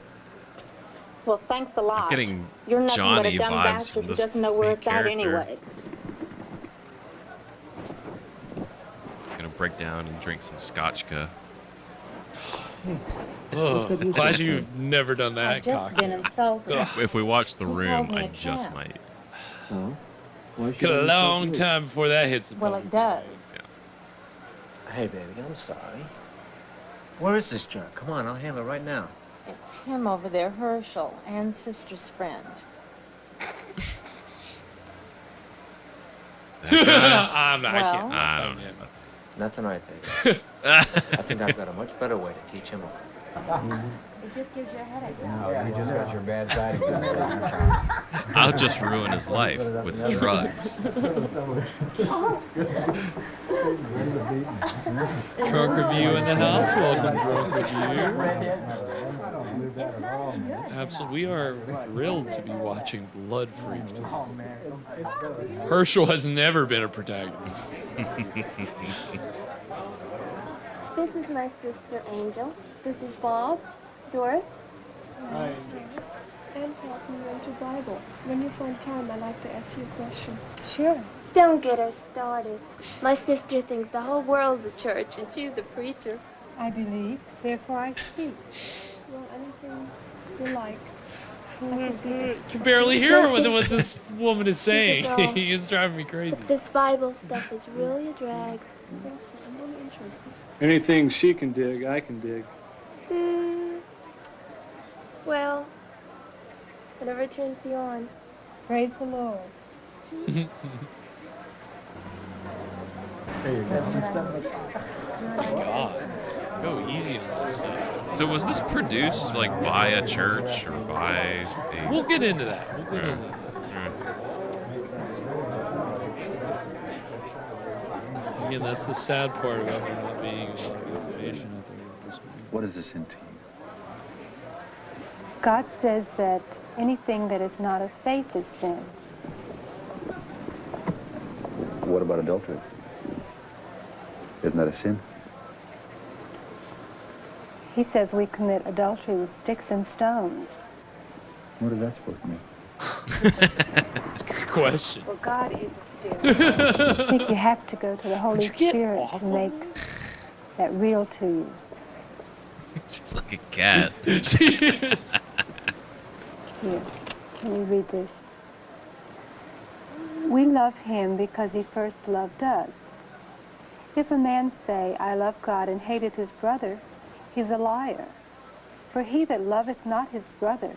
[SPEAKER 11] Well, thanks a lot.
[SPEAKER 9] I'm getting
[SPEAKER 11] You're nothing but
[SPEAKER 9] Johnny
[SPEAKER 11] a dumb
[SPEAKER 9] vibes
[SPEAKER 11] bastard
[SPEAKER 9] from
[SPEAKER 11] who
[SPEAKER 9] this
[SPEAKER 11] doesn't know where
[SPEAKER 9] main
[SPEAKER 11] it's at
[SPEAKER 9] character.
[SPEAKER 11] anyway.
[SPEAKER 9] Gonna break down and drink some scotchka.
[SPEAKER 8] Ugh, glad you've never done that,
[SPEAKER 11] I've just
[SPEAKER 8] cocktail.
[SPEAKER 11] been insulted.
[SPEAKER 9] If we watch The
[SPEAKER 11] You
[SPEAKER 9] Room,
[SPEAKER 11] called me
[SPEAKER 9] I
[SPEAKER 11] a
[SPEAKER 9] just
[SPEAKER 11] tramp.
[SPEAKER 9] might.
[SPEAKER 8] Got a long time before that hits the
[SPEAKER 11] Well,
[SPEAKER 8] public
[SPEAKER 11] it does.
[SPEAKER 14] Hey, baby, I'm sorry. Where is this junk? Come on, I'll handle it right now.
[SPEAKER 11] It's him over there, Herschel, Ann's sister's friend.
[SPEAKER 8] I'm not, I
[SPEAKER 11] Well-
[SPEAKER 8] can't.
[SPEAKER 9] I don't know.
[SPEAKER 14] Not tonight, baby. I think I've got a much better way to teach him.
[SPEAKER 11] It just gives you a headache.
[SPEAKER 14] You just got your bad side
[SPEAKER 9] I'll just ruin his life with drugs.
[SPEAKER 8] Drunk review in the house. Welcome, drunk review. Absolutely, we are thrilled to be watching Blood Freak tonight. Herschel has never been a protagonist.
[SPEAKER 13] This is my sister Angel. This is Bob. Doris.
[SPEAKER 15] Anne tells me you read your Bible. When you find time, I'd like to ask you a question.
[SPEAKER 11] Sure.
[SPEAKER 13] Don't get her started. My sister thinks the whole world's a church, and she's a preacher.
[SPEAKER 11] I believe, therefore I speak.
[SPEAKER 15] Well, anything you like.
[SPEAKER 8] I can barely hear what this woman is saying. It's driving me crazy.
[SPEAKER 13] This Bible stuff is really a drag.
[SPEAKER 15] Thanks, I'm really interested.
[SPEAKER 16] Anything she can dig, I can dig.
[SPEAKER 13] Well, whatever turns you on.
[SPEAKER 11] Praise the Lord.
[SPEAKER 8] God, go easy on that stuff.
[SPEAKER 9] So was this produced like by a church or by a...
[SPEAKER 8] We'll get into that. We'll get into that. Again, that's the sad part about there not being a lot of information out there about this movie.
[SPEAKER 12] What does this hint to you?
[SPEAKER 11] God says that anything that is not of faith is sin.
[SPEAKER 12] What about adultery? Isn't that a sin?
[SPEAKER 11] He says we commit adultery with sticks and stones.
[SPEAKER 12] What is that supposed to mean?
[SPEAKER 8] That's a good question.
[SPEAKER 11] Well, God is a spirit. I think you have to go to the Holy Spirit to make that real to you.
[SPEAKER 9] She's like a cat.
[SPEAKER 8] She is.
[SPEAKER 11] Here, let me read this. We love him because he first loved us. If a man say, I love God, and hateth his brother, he's a liar. For he that loveth not his brother,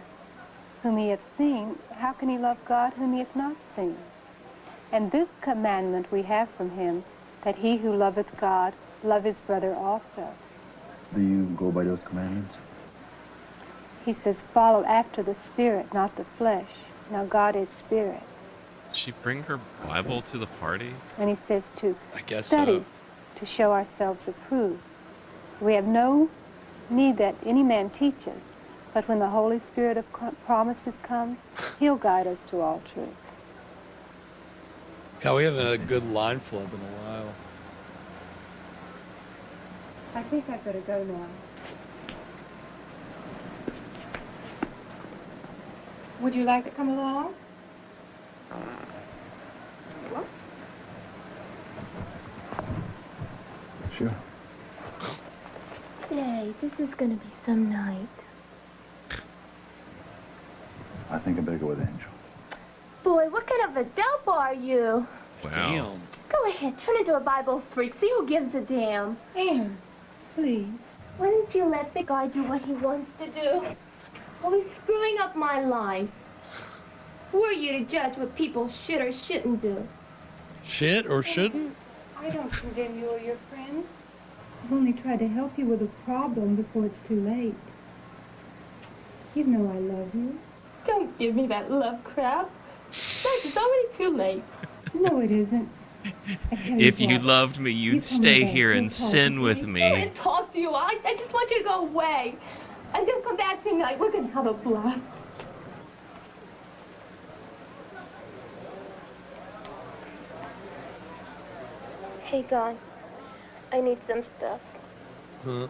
[SPEAKER 11] whom he hath seen, how can he love God whom he hath not seen? And this commandment we have from him, that he who loveth God love his brother also.
[SPEAKER 12] Do you go by those commandments?
[SPEAKER 11] He says, follow after the Spirit, not the flesh. Now God is Spirit.
[SPEAKER 9] Did she bring her Bible to the party?
[SPEAKER 11] And he says to
[SPEAKER 8] I guess
[SPEAKER 11] study, to show ourselves approved. We have no need that any man teach us, but when the Holy Spirit of promises comes, he'll guide us to all truth.
[SPEAKER 8] God, we haven't had a good line flub in a while.
[SPEAKER 11] I think I better go now. Would you like to come along?
[SPEAKER 12] Sure.
[SPEAKER 13] Say, this is gonna be some night.
[SPEAKER 12] I think I better go with Angel.
[SPEAKER 13] Boy, what kind of a dope are you?
[SPEAKER 9] Wow.
[SPEAKER 8] Damn.
[SPEAKER 13] Go ahead, turn into a Bible freak. See who gives a damn.
[SPEAKER 11] Anne, please.
[SPEAKER 13] Why don't you let the guy do what he wants to do? Oh, he's screwing up my life. Who are you to judge what people should or shouldn't do?
[SPEAKER 8] Shit or shouldn't?
[SPEAKER 11] I don't condemn you or your friends. I've only tried to help you with a problem before it's too late. You know I love you.
[SPEAKER 13] Don't give me that love crap. Besides, it's already too late.
[SPEAKER 11] No, it isn't.
[SPEAKER 9] If you loved me, you'd stay here and sin with
[SPEAKER 13] I
[SPEAKER 9] me.
[SPEAKER 13] want to talk to you. I just want you to go away. And then come back tonight. We're going to have a blast. Hey, Guy. I need some stuff.
[SPEAKER 8] Huh?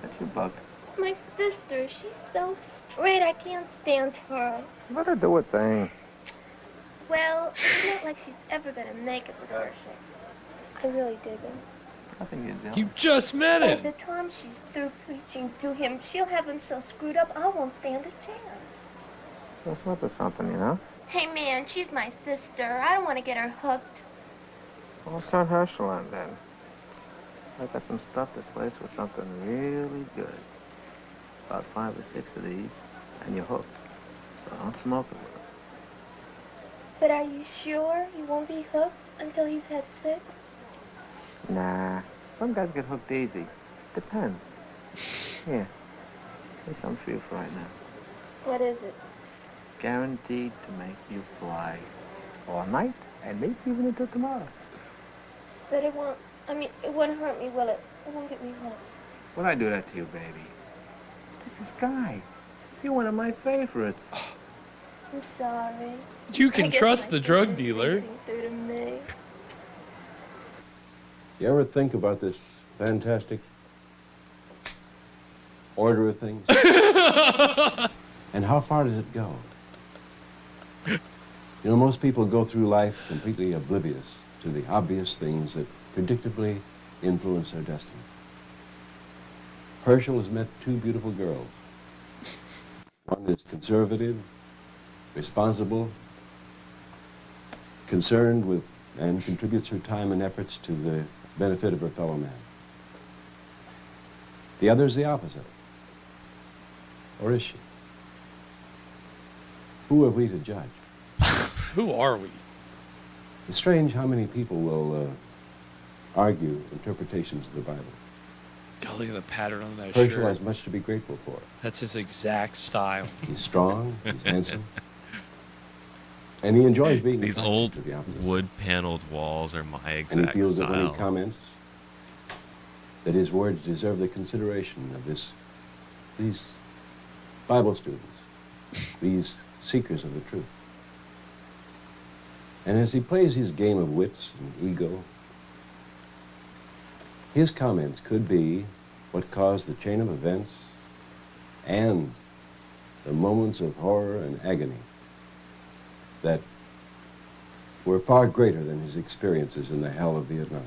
[SPEAKER 12] That's your bug.
[SPEAKER 13] My sister, she's so straight. I can't stand her.
[SPEAKER 14] Let her do a thing.
[SPEAKER 13] Well, it's not like she's ever going to make it with her. I really dig her.
[SPEAKER 12] I think you do.
[SPEAKER 8] You just met
[SPEAKER 13] By
[SPEAKER 8] him.
[SPEAKER 13] the time she's through preaching to him, she'll have him so screwed up, I won't stand a chance.
[SPEAKER 14] Let's look at something, you know?
[SPEAKER 13] Hey, man, she's my sister. I don't want to get her hooked.
[SPEAKER 14] Well, turn Herschel on then. I got some stuff that's laced with something really good. About 5 or 6 of these, and you're hooked. So don't smoke it with her.
[SPEAKER 13] But are you sure you won't be hooked until he's had sex?
[SPEAKER 14] Nah, some guys get hooked easy. Depends. Here, here's something for you for right now.
[SPEAKER 13] What is it?
[SPEAKER 14] Guaranteed to make you fly all night, and maybe even until tomorrow.
[SPEAKER 13] But it won't, it won't hurt me, will it? It won't get me hooked.
[SPEAKER 14] Would I do that to you, baby? This is Guy. You're one of my favorites.
[SPEAKER 13] I'm sorry.
[SPEAKER 8] You can trust the drug dealer.
[SPEAKER 13] Through to me.
[SPEAKER 10] You ever think about this fantastic order of things? And how far does it go? You know, most people go through life completely oblivious to the obvious things that predictably influence their destiny. Herschel has met 2 beautiful girls. One is conservative, responsible, concerned with, and contributes her time and efforts to the benefit of her fellow man. The other is the opposite. Or is she? Who are we to judge?
[SPEAKER 8] Who are we?
[SPEAKER 10] It's strange how many people will argue interpretations of the Bible.
[SPEAKER 8] God, look at the pattern on that
[SPEAKER 10] Herschel
[SPEAKER 8] shirt.
[SPEAKER 10] has much to be grateful for.
[SPEAKER 8] That's his exact style.
[SPEAKER 10] He's strong, he's handsome, and he enjoys being
[SPEAKER 9] These
[SPEAKER 10] attracted
[SPEAKER 9] old
[SPEAKER 10] to the opposite.
[SPEAKER 9] wood-paneled walls are my
[SPEAKER 10] And
[SPEAKER 9] exact
[SPEAKER 10] he feels that when
[SPEAKER 9] style.
[SPEAKER 10] he comments that his words deserve the consideration of these Bible students, these seekers of the truth. And as he plays his game of wits and ego, his comments could be what caused the chain of events and the moments of horror and agony that were far greater than his experiences in the hell of Vietnam.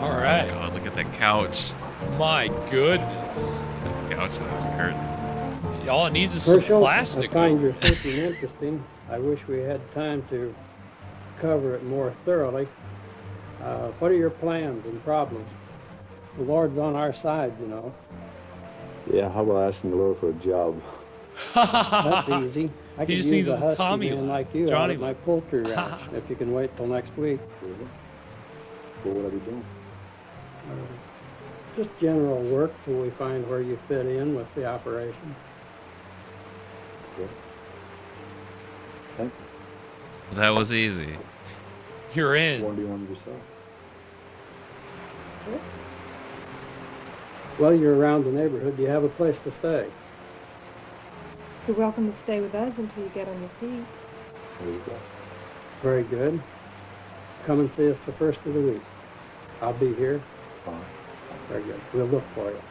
[SPEAKER 8] All right.
[SPEAKER 9] Oh God, look at that couch.
[SPEAKER 8] My goodness.
[SPEAKER 9] That couch and those curtains.
[SPEAKER 8] All it needs is some
[SPEAKER 17] Herschel,
[SPEAKER 8] plastic.
[SPEAKER 17] I find your thinking interesting. I wish we had time to cover it more thoroughly. What are your plans and problems? The Lord's on our side, you know.
[SPEAKER 12] Yeah, how about asking the Lord for a job?
[SPEAKER 17] That's easy. I
[SPEAKER 8] He
[SPEAKER 17] could
[SPEAKER 8] just
[SPEAKER 17] use
[SPEAKER 8] needs
[SPEAKER 17] a
[SPEAKER 8] a
[SPEAKER 17] husky
[SPEAKER 8] Tommy
[SPEAKER 17] man
[SPEAKER 8] line.
[SPEAKER 17] like you
[SPEAKER 8] Johnny
[SPEAKER 17] out at my
[SPEAKER 8] line.
[SPEAKER 17] poultry ranch, if you can wait till next week.
[SPEAKER 12] What would I be doing?
[SPEAKER 17] Just general work till we find where you fit in with the operation.
[SPEAKER 12] Okay. Thank you.
[SPEAKER 9] That was easy.
[SPEAKER 8] You're in.
[SPEAKER 12] What do you want me to say?
[SPEAKER 17] Well, you're around the neighborhood. Do you have a place to stay?
[SPEAKER 11] You're welcome to stay with us until you get on your feet.
[SPEAKER 12] There you go.
[SPEAKER 17] Very good. Come and see us the first of the week. I'll be here.
[SPEAKER 12] Fine.
[SPEAKER 17] Very good. We'll look for you.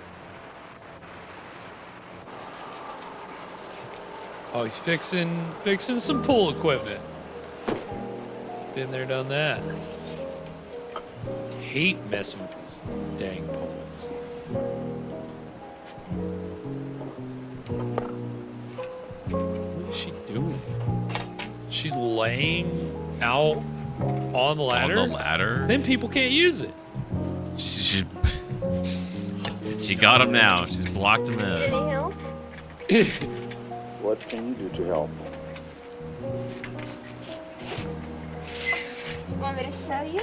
[SPEAKER 8] Oh, he's fixing some pool equipment. Been there, done that. Hate messing with those dang poles. What is she doing? She's laying out on the ladder?
[SPEAKER 9] On the ladder?
[SPEAKER 8] Then people can't use it.
[SPEAKER 9] She got him now. She's blocked him in.
[SPEAKER 13] Any help?
[SPEAKER 12] What can you do to help?
[SPEAKER 13] Want me to show you?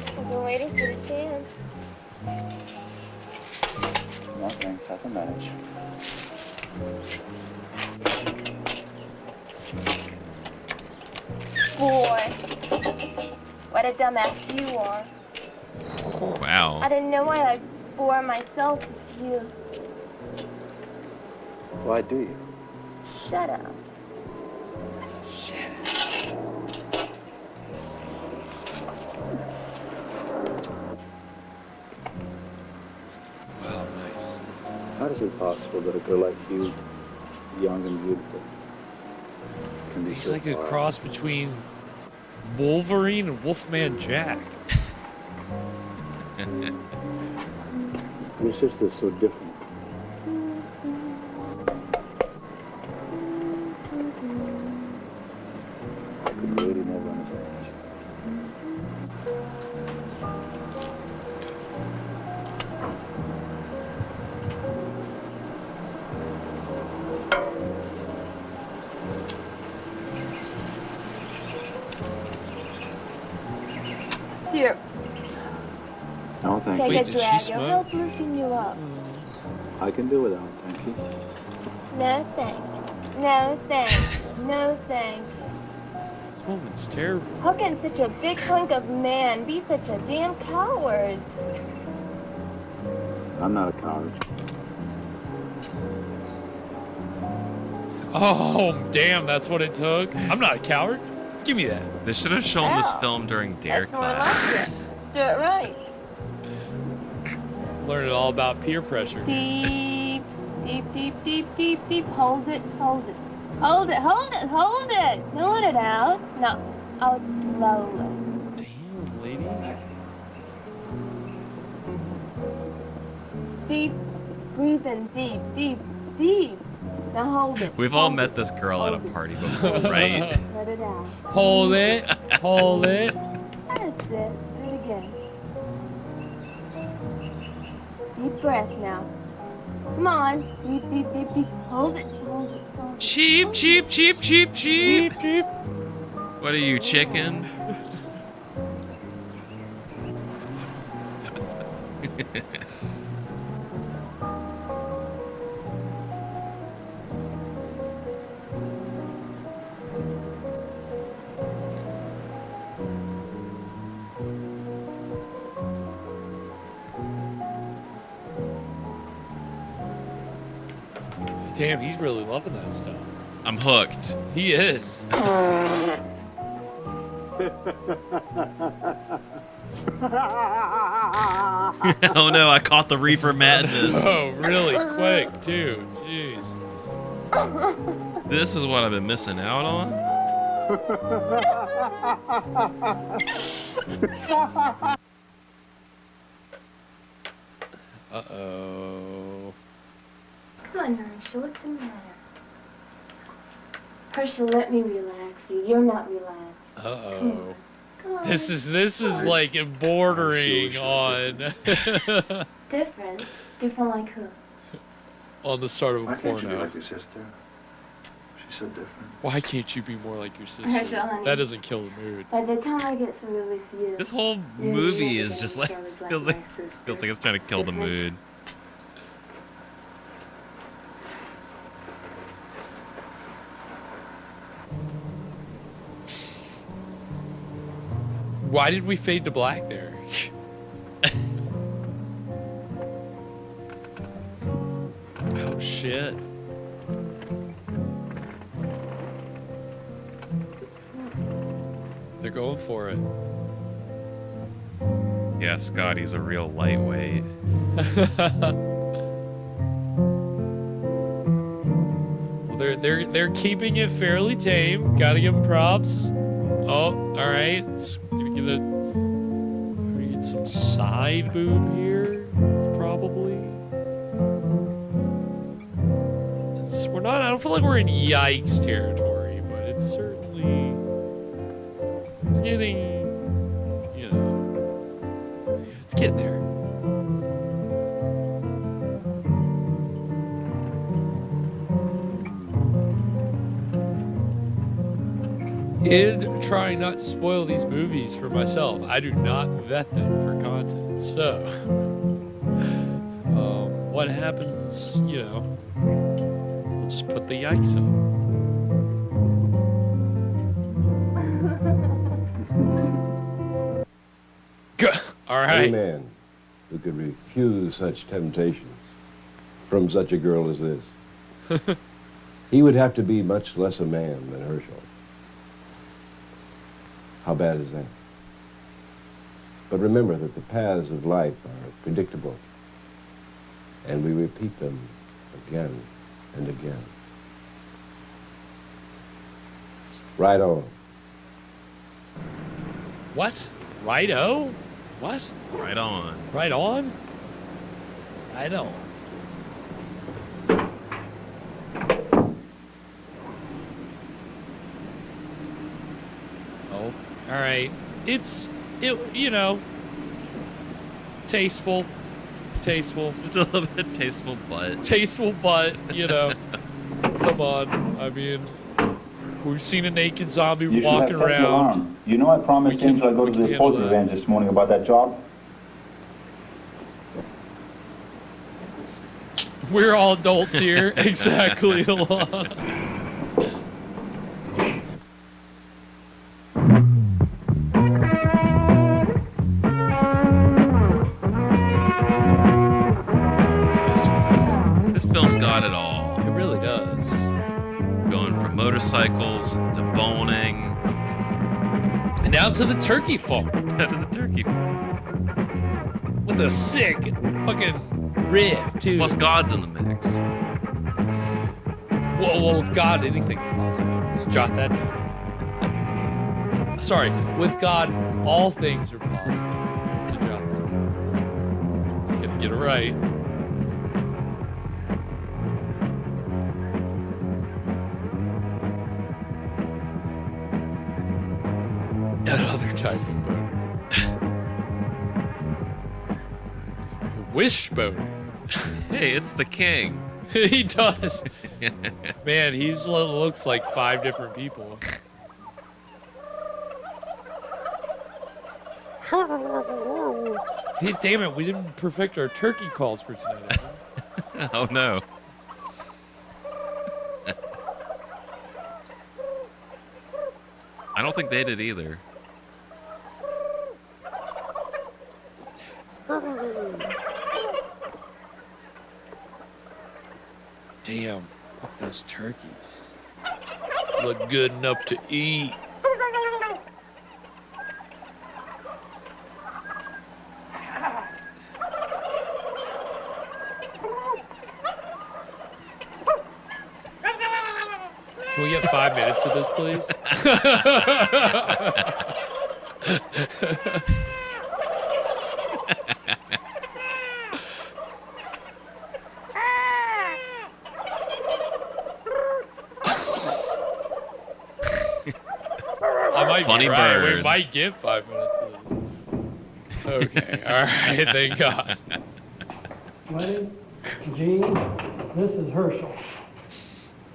[SPEAKER 13] I've been waiting for the chance.
[SPEAKER 12] No, thanks. I can manage.
[SPEAKER 13] Boy, what a dumbass you are.
[SPEAKER 9] Wow.
[SPEAKER 13] I didn't know why I bore myself with you.
[SPEAKER 12] Why do you?
[SPEAKER 13] Shut up.
[SPEAKER 8] Wow, nice.
[SPEAKER 12] How is it possible that a girl like you, young and beautiful, can be
[SPEAKER 8] He's
[SPEAKER 12] so
[SPEAKER 8] like a
[SPEAKER 12] far?
[SPEAKER 8] cross between Wolverine and Wolfman Jack.
[SPEAKER 12] Your sister's so different. I could really never understand.
[SPEAKER 13] Here,
[SPEAKER 12] No, thank
[SPEAKER 13] take
[SPEAKER 12] you.
[SPEAKER 13] a drag. It'll help loosen you up.
[SPEAKER 12] I can do without, thank you.
[SPEAKER 13] No thanks. No thanks. No thanks.
[SPEAKER 8] This woman's terrible.
[SPEAKER 13] How can such a big hunk of man be such a damn coward?
[SPEAKER 12] I'm not a coward.
[SPEAKER 8] Oh, damn, that's what it took. I'm not a coward. Give me that.
[SPEAKER 9] They should have shown this film during dare class.
[SPEAKER 13] Do it right.
[SPEAKER 8] Learning all about peer pressure.
[SPEAKER 13] Deep, deep, deep, deep, deep, deep. Hold it, hold it. Hold it, hold it, hold it. Don't let it out. No, out slowly.
[SPEAKER 8] Damn, lady.
[SPEAKER 13] Deep, breathe in deep, deep, deep. Now hold it.
[SPEAKER 9] We've all met this girl at a party before, right?
[SPEAKER 13] Let it out.
[SPEAKER 8] Hold it. Hold it.
[SPEAKER 13] That's it. Do it again. Deep breath now. Come on. Deep, deep, deep, deep. Hold it, hold it, hold it.
[SPEAKER 9] Cheap, cheap, cheap, cheap, cheap.
[SPEAKER 8] Cheap, cheap.
[SPEAKER 9] What are you, chicken?
[SPEAKER 8] Damn, he's really loving that stuff.
[SPEAKER 9] I'm hooked.
[SPEAKER 8] He is.
[SPEAKER 9] Oh no, I caught the reefer madness.
[SPEAKER 8] Oh, really quick, too. Jeez.
[SPEAKER 9] This is what I've been missing out on?
[SPEAKER 8] Uh-oh.
[SPEAKER 13] Come on, Herschel, what's the matter? Herschel, let me relax you. You're not relaxed.
[SPEAKER 8] Uh-oh.
[SPEAKER 13] Come on.
[SPEAKER 8] This is like bordering on
[SPEAKER 13] Different? Different like who?
[SPEAKER 8] on the start of a
[SPEAKER 12] Why can't you be
[SPEAKER 8] porno.
[SPEAKER 12] like your sister? She's so different.
[SPEAKER 8] Why can't you be more like your sister?
[SPEAKER 13] Herschel, honey.
[SPEAKER 8] That doesn't kill the mood.
[SPEAKER 13] By the time I get through with you...
[SPEAKER 9] This whole
[SPEAKER 13] you're
[SPEAKER 9] movie
[SPEAKER 13] never
[SPEAKER 9] is
[SPEAKER 13] gonna
[SPEAKER 9] just
[SPEAKER 13] show
[SPEAKER 9] like
[SPEAKER 13] us
[SPEAKER 9] feels
[SPEAKER 13] my
[SPEAKER 9] like
[SPEAKER 13] sister.
[SPEAKER 9] it's trying to kill the mood.
[SPEAKER 8] Why did we fade to black there? Oh shit. They're going for it.
[SPEAKER 9] Yeah, Scotty's a real lightweight.
[SPEAKER 8] Well, they're keeping it fairly tame. Gotta give them props. Oh, all right. We're gonna get some side boob here, probably. We're not. I don't feel like we're in yikes territory, but it's certainly. It's getting. You know. It's getting there. In trying not to spoil these movies for myself, I do not vet them for content. So, what happens, you know, we'll just put the yikes up. All right.
[SPEAKER 10] Any man who could refuse such temptations from such a girl as this, he would have to be much less a man than Herschel. How bad is that? But remember that the paths of life are predictable, and we repeat them again and again. Right on.
[SPEAKER 8] What? Righto? What?
[SPEAKER 9] Right on.
[SPEAKER 8] Right on? Right on. Oh, all right. It, you know, tasteful. Tasteful.
[SPEAKER 9] Just a little bit tasteful butt.
[SPEAKER 8] Tasteful butt, you know. Come on. I mean, we've seen a naked zombie
[SPEAKER 12] You should
[SPEAKER 8] walking
[SPEAKER 12] have set the
[SPEAKER 8] around.
[SPEAKER 12] alarm. You know I promised Angel I'd go to the
[SPEAKER 8] handle
[SPEAKER 12] poultry
[SPEAKER 8] that.
[SPEAKER 12] ranch this morning about that job?
[SPEAKER 8] We're all adults here. Exactly. Alon.
[SPEAKER 9] This film's got it all.
[SPEAKER 8] It really does.
[SPEAKER 9] Going from motorcycles to boning.
[SPEAKER 8] And now to the turkey farm.
[SPEAKER 9] Down to the turkey farm.
[SPEAKER 8] With a sick fucking riff, too.
[SPEAKER 9] Plus God's in the mix.
[SPEAKER 8] Well, with God, anything's possible. Just jot that down. Sorry, with God, all things are possible. So jot that down. You gotta get it right. Another type of boner. Wishbone.
[SPEAKER 9] Hey, it's the king.
[SPEAKER 8] He does. Man, he's looks like 5 different people. Hey, damn it, we didn't perfect our turkey calls for tonight.
[SPEAKER 9] Oh no. I don't think they did either.
[SPEAKER 8] Damn, look at those turkeys. Look good enough to eat. Can we get 5 minutes of this, please? I might
[SPEAKER 9] Funny
[SPEAKER 8] be right.
[SPEAKER 9] birds.
[SPEAKER 8] We might get 5 minutes of this. Okay. All right. Thank God.
[SPEAKER 17] Lenny, Gene, this is Herschel.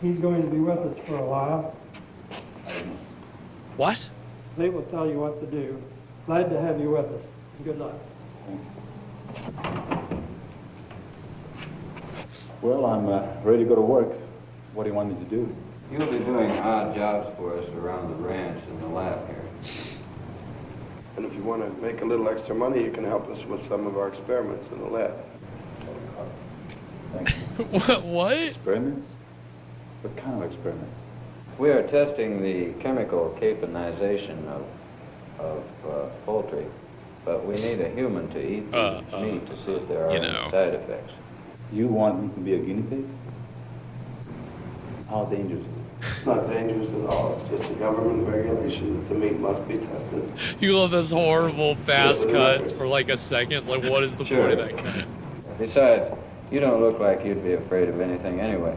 [SPEAKER 17] He's going to be with us for a while.
[SPEAKER 8] What?
[SPEAKER 17] They will tell you what to do. Glad to have you with us. Good luck.
[SPEAKER 12] Well, I'm ready to go to work. What do you want me to do?
[SPEAKER 18] You'll be doing odd jobs for us around the ranch and the lab here.
[SPEAKER 19] And if you want to make a little extra money, you can help us with some of our experiments in the lab.
[SPEAKER 8] What?
[SPEAKER 12] Experiments? What kind of experiments?
[SPEAKER 18] We are testing the chemical caponization of poultry, but we need a human to eat the meat to see if there are any side effects.
[SPEAKER 12] You want me to be a guinea pig? How dangerous is it?
[SPEAKER 19] It's not dangerous at all. It's just a government regulation that the meat must be tested.
[SPEAKER 8] You love those horrible fast cuts for like a second. It's like, what is the point of that cut?
[SPEAKER 18] Besides, you don't look like you'd be afraid of anything anyway.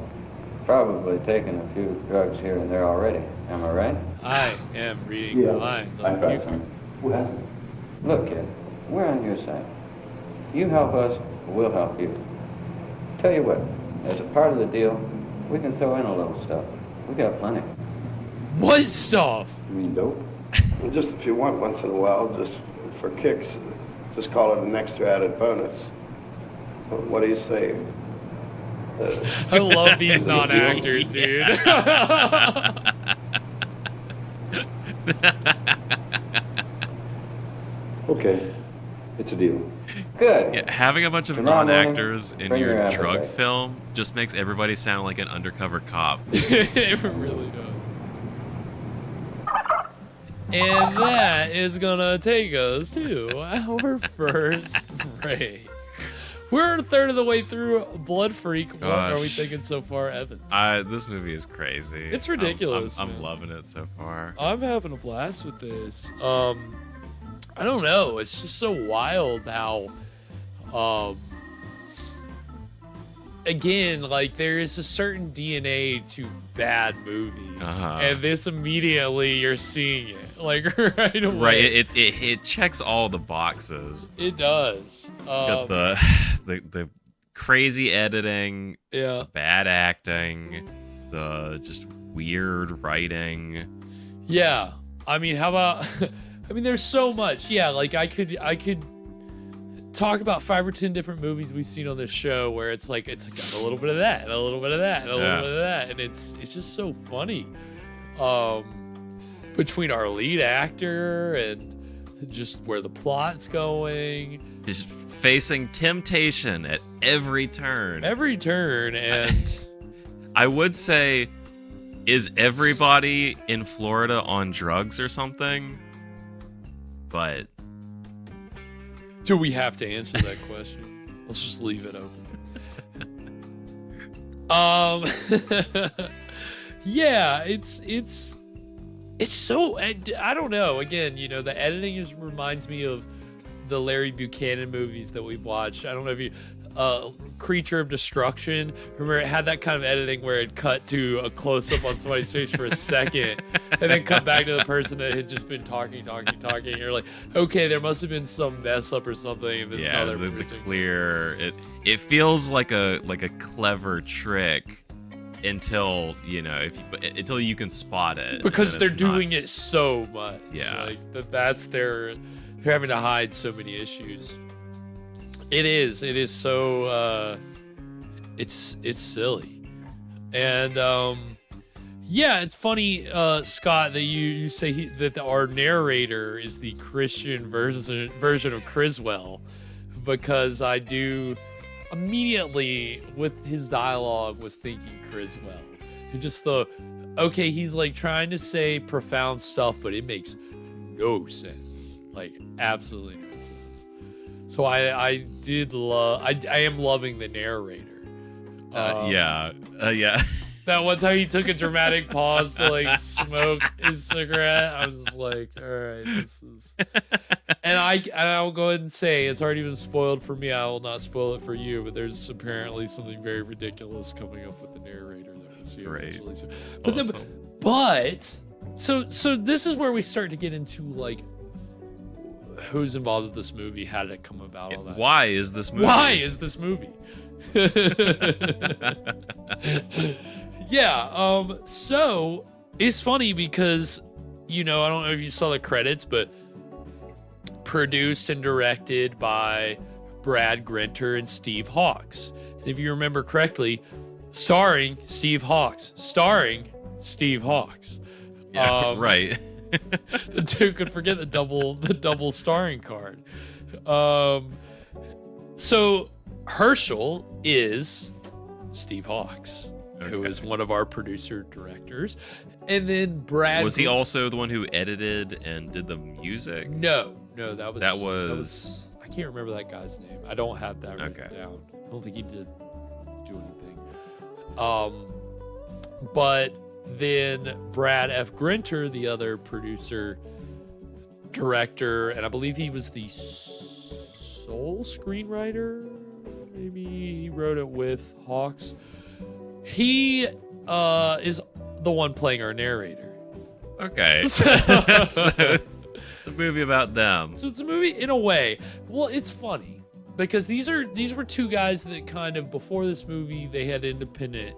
[SPEAKER 18] Probably taken a few drugs here and there already. Am I right?
[SPEAKER 8] I am reading the lines.
[SPEAKER 12] I got some. Who hasn't?
[SPEAKER 18] Look, kid, we're on your side. You help us, we'll help you. Tell you what, as a part of the deal, we can throw in a little stuff. We got plenty.
[SPEAKER 8] What stuff?
[SPEAKER 12] You mean dope?
[SPEAKER 19] Well, just if you want once in a while, just for kicks, just call it an extra added bonus. What do you say?
[SPEAKER 8] I love these non-actors, dude.
[SPEAKER 12] Okay, it's a deal.
[SPEAKER 18] Good.
[SPEAKER 9] Yeah, having a bunch of
[SPEAKER 18] Tomorrow morning,
[SPEAKER 9] non-actors in
[SPEAKER 18] bring
[SPEAKER 9] your
[SPEAKER 18] your
[SPEAKER 9] drug
[SPEAKER 18] appetite.
[SPEAKER 9] film just makes everybody sound like an undercover cop.
[SPEAKER 8] It really does. And that is gonna take us to our first break. We're a third of the way through Blood Freak. What are we
[SPEAKER 9] Gosh.
[SPEAKER 8] thinking so far, Evan?
[SPEAKER 9] This movie is crazy.
[SPEAKER 8] It's ridiculous,
[SPEAKER 9] I'm
[SPEAKER 8] man.
[SPEAKER 9] loving it so far.
[SPEAKER 8] I'm having a blast with this. I don't know. It's just so wild how, again, like there is a certain DNA to bad movies, and this immediately you're seeing it like right away.
[SPEAKER 9] Right, it checks all the boxes.
[SPEAKER 8] It does.
[SPEAKER 9] Got the crazy editing, the bad acting, the just weird writing.
[SPEAKER 8] Yeah, I mean, how about? I mean, there's so much. Yeah, like I could talk about 5 or 10 different movies we've seen on this show where it's like it's got a little bit of that, and a little bit of that, and a little bit of that, and it's just so funny. Between our lead actor and just where the plot's going,
[SPEAKER 9] Just facing temptation at every turn.
[SPEAKER 8] And
[SPEAKER 9] I would say, is everybody in Florida on drugs or something? But
[SPEAKER 8] do we have to answer that question? Let's just leave it open. Yeah, it's so, I don't know. Again, you know, the editing reminds me of the Larry Buchanan movies that we've watched. I don't know if you, Creature of Destruction. Remember, it had that kind of editing where it cut to a close up on somebody's face for a second, and then cut back to the person that had just been talking. You're like, okay, there must have been some mess up or something. And this is how
[SPEAKER 9] yeah,
[SPEAKER 8] they're
[SPEAKER 9] the clear. It feels like a clever trick until until you can spot it,
[SPEAKER 8] because they're doing it so much.
[SPEAKER 9] Yeah,
[SPEAKER 8] like that's they're having to hide so many issues. It is so it's silly. And yeah, it's funny, Scott, that you say that our narrator is the Christian version of Criswell, because I do immediately with his dialogue was thinking Criswell. And just okay, he's like trying to say profound stuff, but it makes no sense. Like absolutely no sense. So I am loving the narrator.
[SPEAKER 9] Yeah.
[SPEAKER 8] That one time he took a dramatic pause to like smoke his cigarette. I was just like, all right, this is. And I'll go ahead and say it's already been spoiled for me. I will not spoil it for you, but there's apparently something very ridiculous coming up with the narrator that we'll see eventually. So, so this is where we start to get into like who's involved with this movie, how did it come about, all that.
[SPEAKER 9] Why is this movie?
[SPEAKER 8] Why is this movie? Yeah, so it's funny because, you know, I don't know if you saw the credits, but produced and directed by Brad Grinter and Steve Hawkes. And if you remember correctly, starring Steve Hawkes.
[SPEAKER 9] Yeah, right.
[SPEAKER 8] The dude could forget the double starring card. So Herschel is Steve Hawkes, who is one of our producer directors, and then Brad.
[SPEAKER 9] Was he also the one who edited and did the music?
[SPEAKER 8] No, that was. I can't remember that guy's name. I don't have that written down. I don't think he did do anything. But then Brad F. Grinter, the other producer, director, and I believe he was the sole screenwriter. Maybe he wrote it with Hawks. He is the one playing our narrator.
[SPEAKER 9] Okay. So, the movie about them.
[SPEAKER 8] So it's a movie in a way. Well, it's funny because these were two guys that kind of before this movie they had independent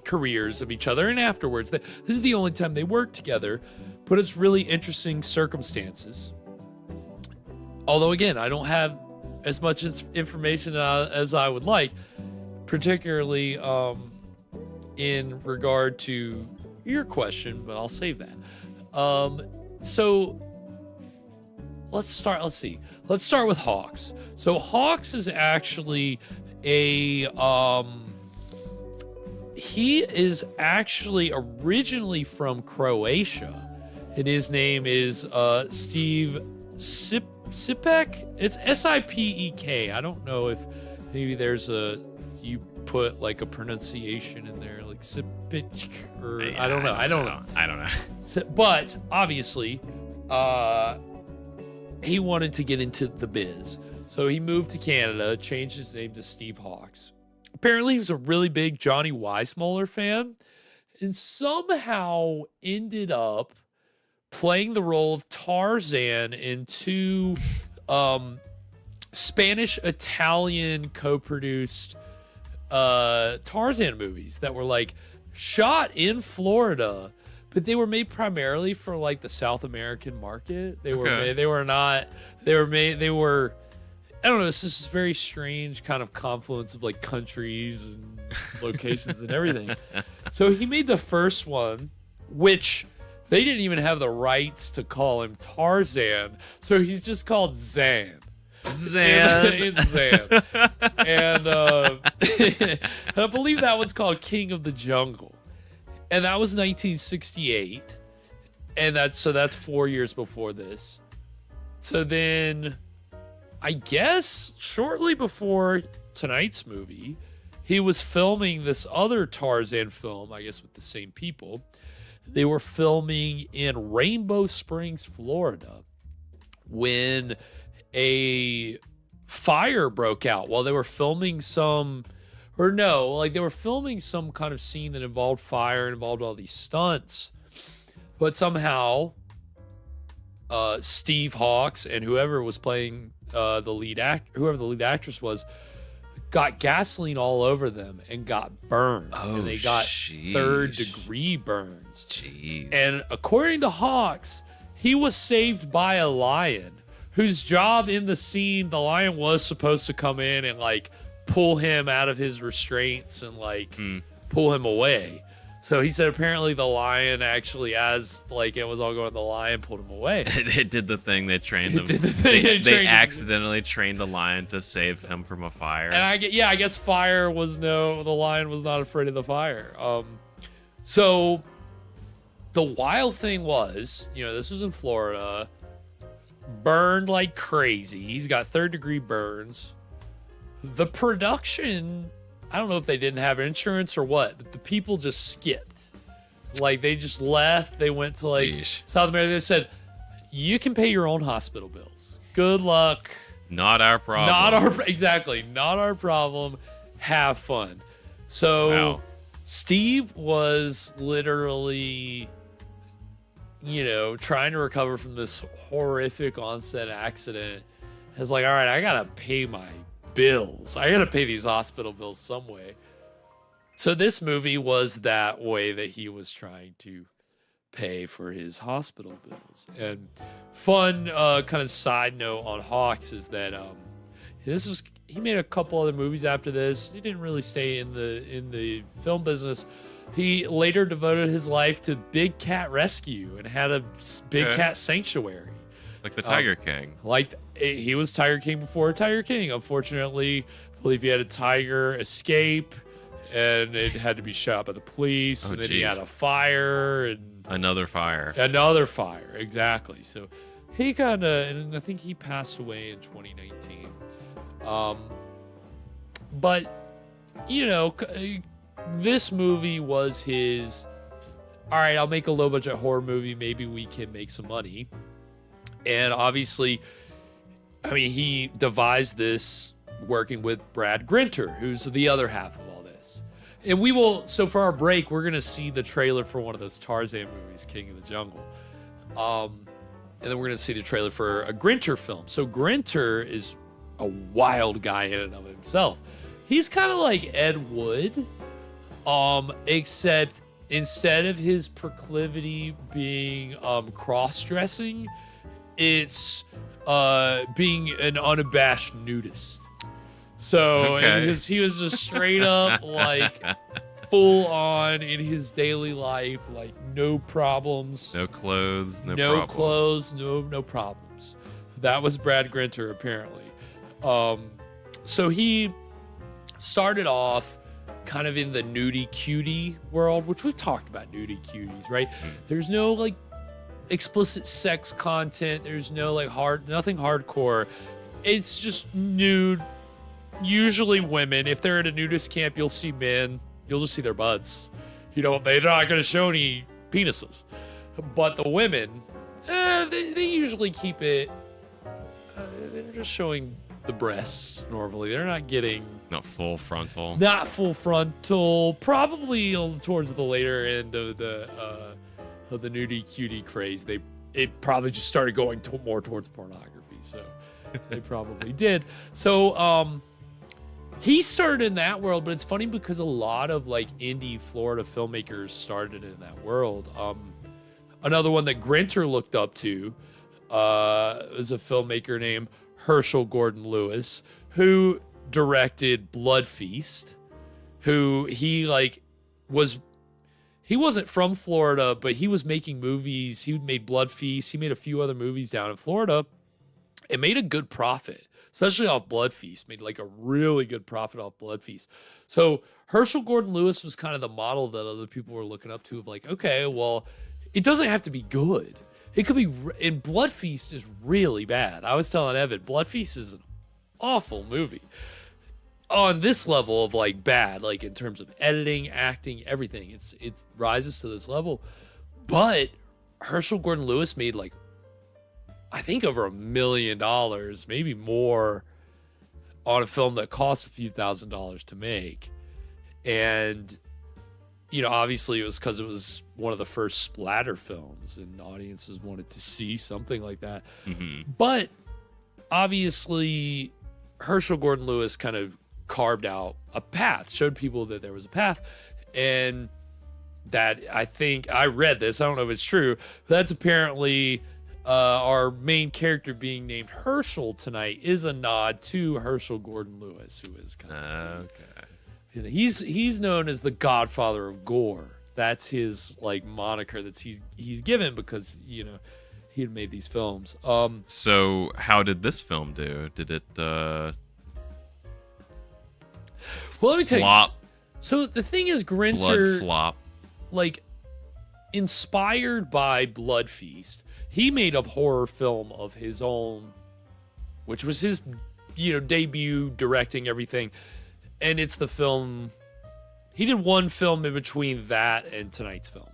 [SPEAKER 8] careers of each other, and afterwards this is the only time they worked together. But it's really interesting circumstances. Although again, I don't have as much information as I would like, particularly in regard to your question, but I'll save that. So let's start with Hawks. So Hawks is actually he is actually originally from Croatia, and his name is Steve Sipek. It's Sipek. I don't know if maybe you put like a pronunciation in there like Sipek or I don't know. But obviously, he wanted to get into the biz, so he moved to Canada, changed his name to Steve Hawks. Apparently, he was a really big Johnny Weissmuller fan, and somehow ended up playing the role of Tarzan in two Spanish-Italian co-produced Tarzan movies that were like shot in Florida, but they were made primarily for like the South American market. They were I don't know, it's just this very strange kind of confluence of like countries and locations and everything. So he made the first one, which they didn't even have the rights to call him Tarzan, so he's just called Zan.
[SPEAKER 9] Zan.
[SPEAKER 8] Zan. And I believe that one's called King of the Jungle. And that was 1968. And that's 4 years before this. So then, I guess, shortly before tonight's movie, he was filming this other Tarzan film, I guess with the same people. They were filming in Rainbow Springs, Florida, when a fire broke out while they were filming some kind of scene that involved fire and involved all these stunts. But somehow, Steve Hawks and whoever was playing whoever the lead actress was, got gasoline all over them and got burned. And they got third-degree burns.
[SPEAKER 9] Jeez.
[SPEAKER 8] And according to Hawks, he was saved by a lion, whose job in the scene, the lion was supposed to come in and like pull him out of his restraints and like pull him away. So he said apparently the lion actually, as like it was all going, the lion pulled him away.
[SPEAKER 9] It did the thing they trained them. They accidentally trained the lion to save him from a fire.
[SPEAKER 8] And I guess the lion was not afraid of the fire. So the wild thing was, this was in Florida, burned like crazy. He's got third-degree burns. The production I don't know if they didn't have insurance or what, but the people just skipped. Like, they just left. They went to, like, South America. They said, you can pay your own hospital bills. Good luck.
[SPEAKER 9] Not our problem.
[SPEAKER 8] Exactly. Not our problem. Have fun. So Steve was literally, trying to recover from this horrific onset accident. It's like, all right, I got to pay my bills. I got to pay these hospital bills some way. So this movie was that way that he was trying to pay for his hospital bills. And fun kind of side note on Hawks is that he made a couple other movies after this. He didn't really stay in the film business. He later devoted his life to big cat rescue and had a big cat sanctuary.
[SPEAKER 9] Like the Tiger King.
[SPEAKER 8] He was Tiger King before Tiger King. Unfortunately, I believe he had a tiger escape and it had to be shot by the police. And then he had a fire and
[SPEAKER 9] Another fire,
[SPEAKER 8] exactly. So he and I think he passed away in 2019. But this movie was his, all right, I'll make a low budget horror movie, maybe we can make some money. And obviously, I mean, he devised this working with Brad Grinter, who's the other half of all this. And we will, so for our break, we're going to see the trailer for one of those Tarzan movies, King of the Jungle. And then we're going to see the trailer for a Grinter film. So Grinter is a wild guy in and of himself. He's kind of like Ed Wood, except instead of his proclivity being cross-dressing, it's being an unabashed nudist. So he was just straight up like full on in his daily life, like no problems,
[SPEAKER 9] no clothes,
[SPEAKER 8] no problems. That was Brad Grinter apparently. So he started off kind of in the nudie cutie world, which we've talked about nudie cuties, right? There's no like explicit sex content. There's no like nothing hardcore. It's just nude. Usually women. If they're at a nudist camp, you'll see men. You'll just see their butts. They're not going to show any penises. But the women, they usually keep it. They're just showing the breasts normally. They're not getting.
[SPEAKER 9] Not full frontal.
[SPEAKER 8] Probably towards the later end of the nudie cutie craze. It probably just started going more towards pornography. So they probably did. So he started in that world, but it's funny because a lot of like indie Florida filmmakers started in that world. Another one that Grinter looked up to is a filmmaker named Herschel Gordon Lewis, who directed Blood Feast, who he wasn't from Florida, but he was making movies. He made Blood Feast. He made a few other movies down in Florida. It made a good profit, especially off Blood Feast. Made like a really good profit off Blood Feast. So Herschel Gordon Lewis was kind of the model that other people were looking up to of like, okay, well, it doesn't have to be good. It could be, and Blood Feast is really bad. I was telling Evan, Blood Feast is an awful movie. On this level of like bad, like in terms of editing, acting, everything, it rises to this level. But Herschel Gordon Lewis made like, I think over $1 million, maybe more, on a film that cost a few $1,000s to make. And obviously it was because it was one of the first splatter films and audiences wanted to see something like that.
[SPEAKER 9] Mm-hmm.
[SPEAKER 8] But obviously Herschel Gordon Lewis kind of carved out a path, showed people that there was a path. And that, I think, I read this, I don't know if it's true, but that's apparently our main character being named Herschel tonight is a nod to Herschel Gordon Lewis, who is kind of he's known as the Godfather of Gore. That's his like moniker that he's given because he had made these films.
[SPEAKER 9] So how did this film do? Did it
[SPEAKER 8] well, let me tell you. So the thing is, Grinter,
[SPEAKER 9] blood flop,
[SPEAKER 8] like inspired by Blood Feast, he made a horror film of his own, which was his debut directing everything. And it's the film. He did one film in between that and tonight's film.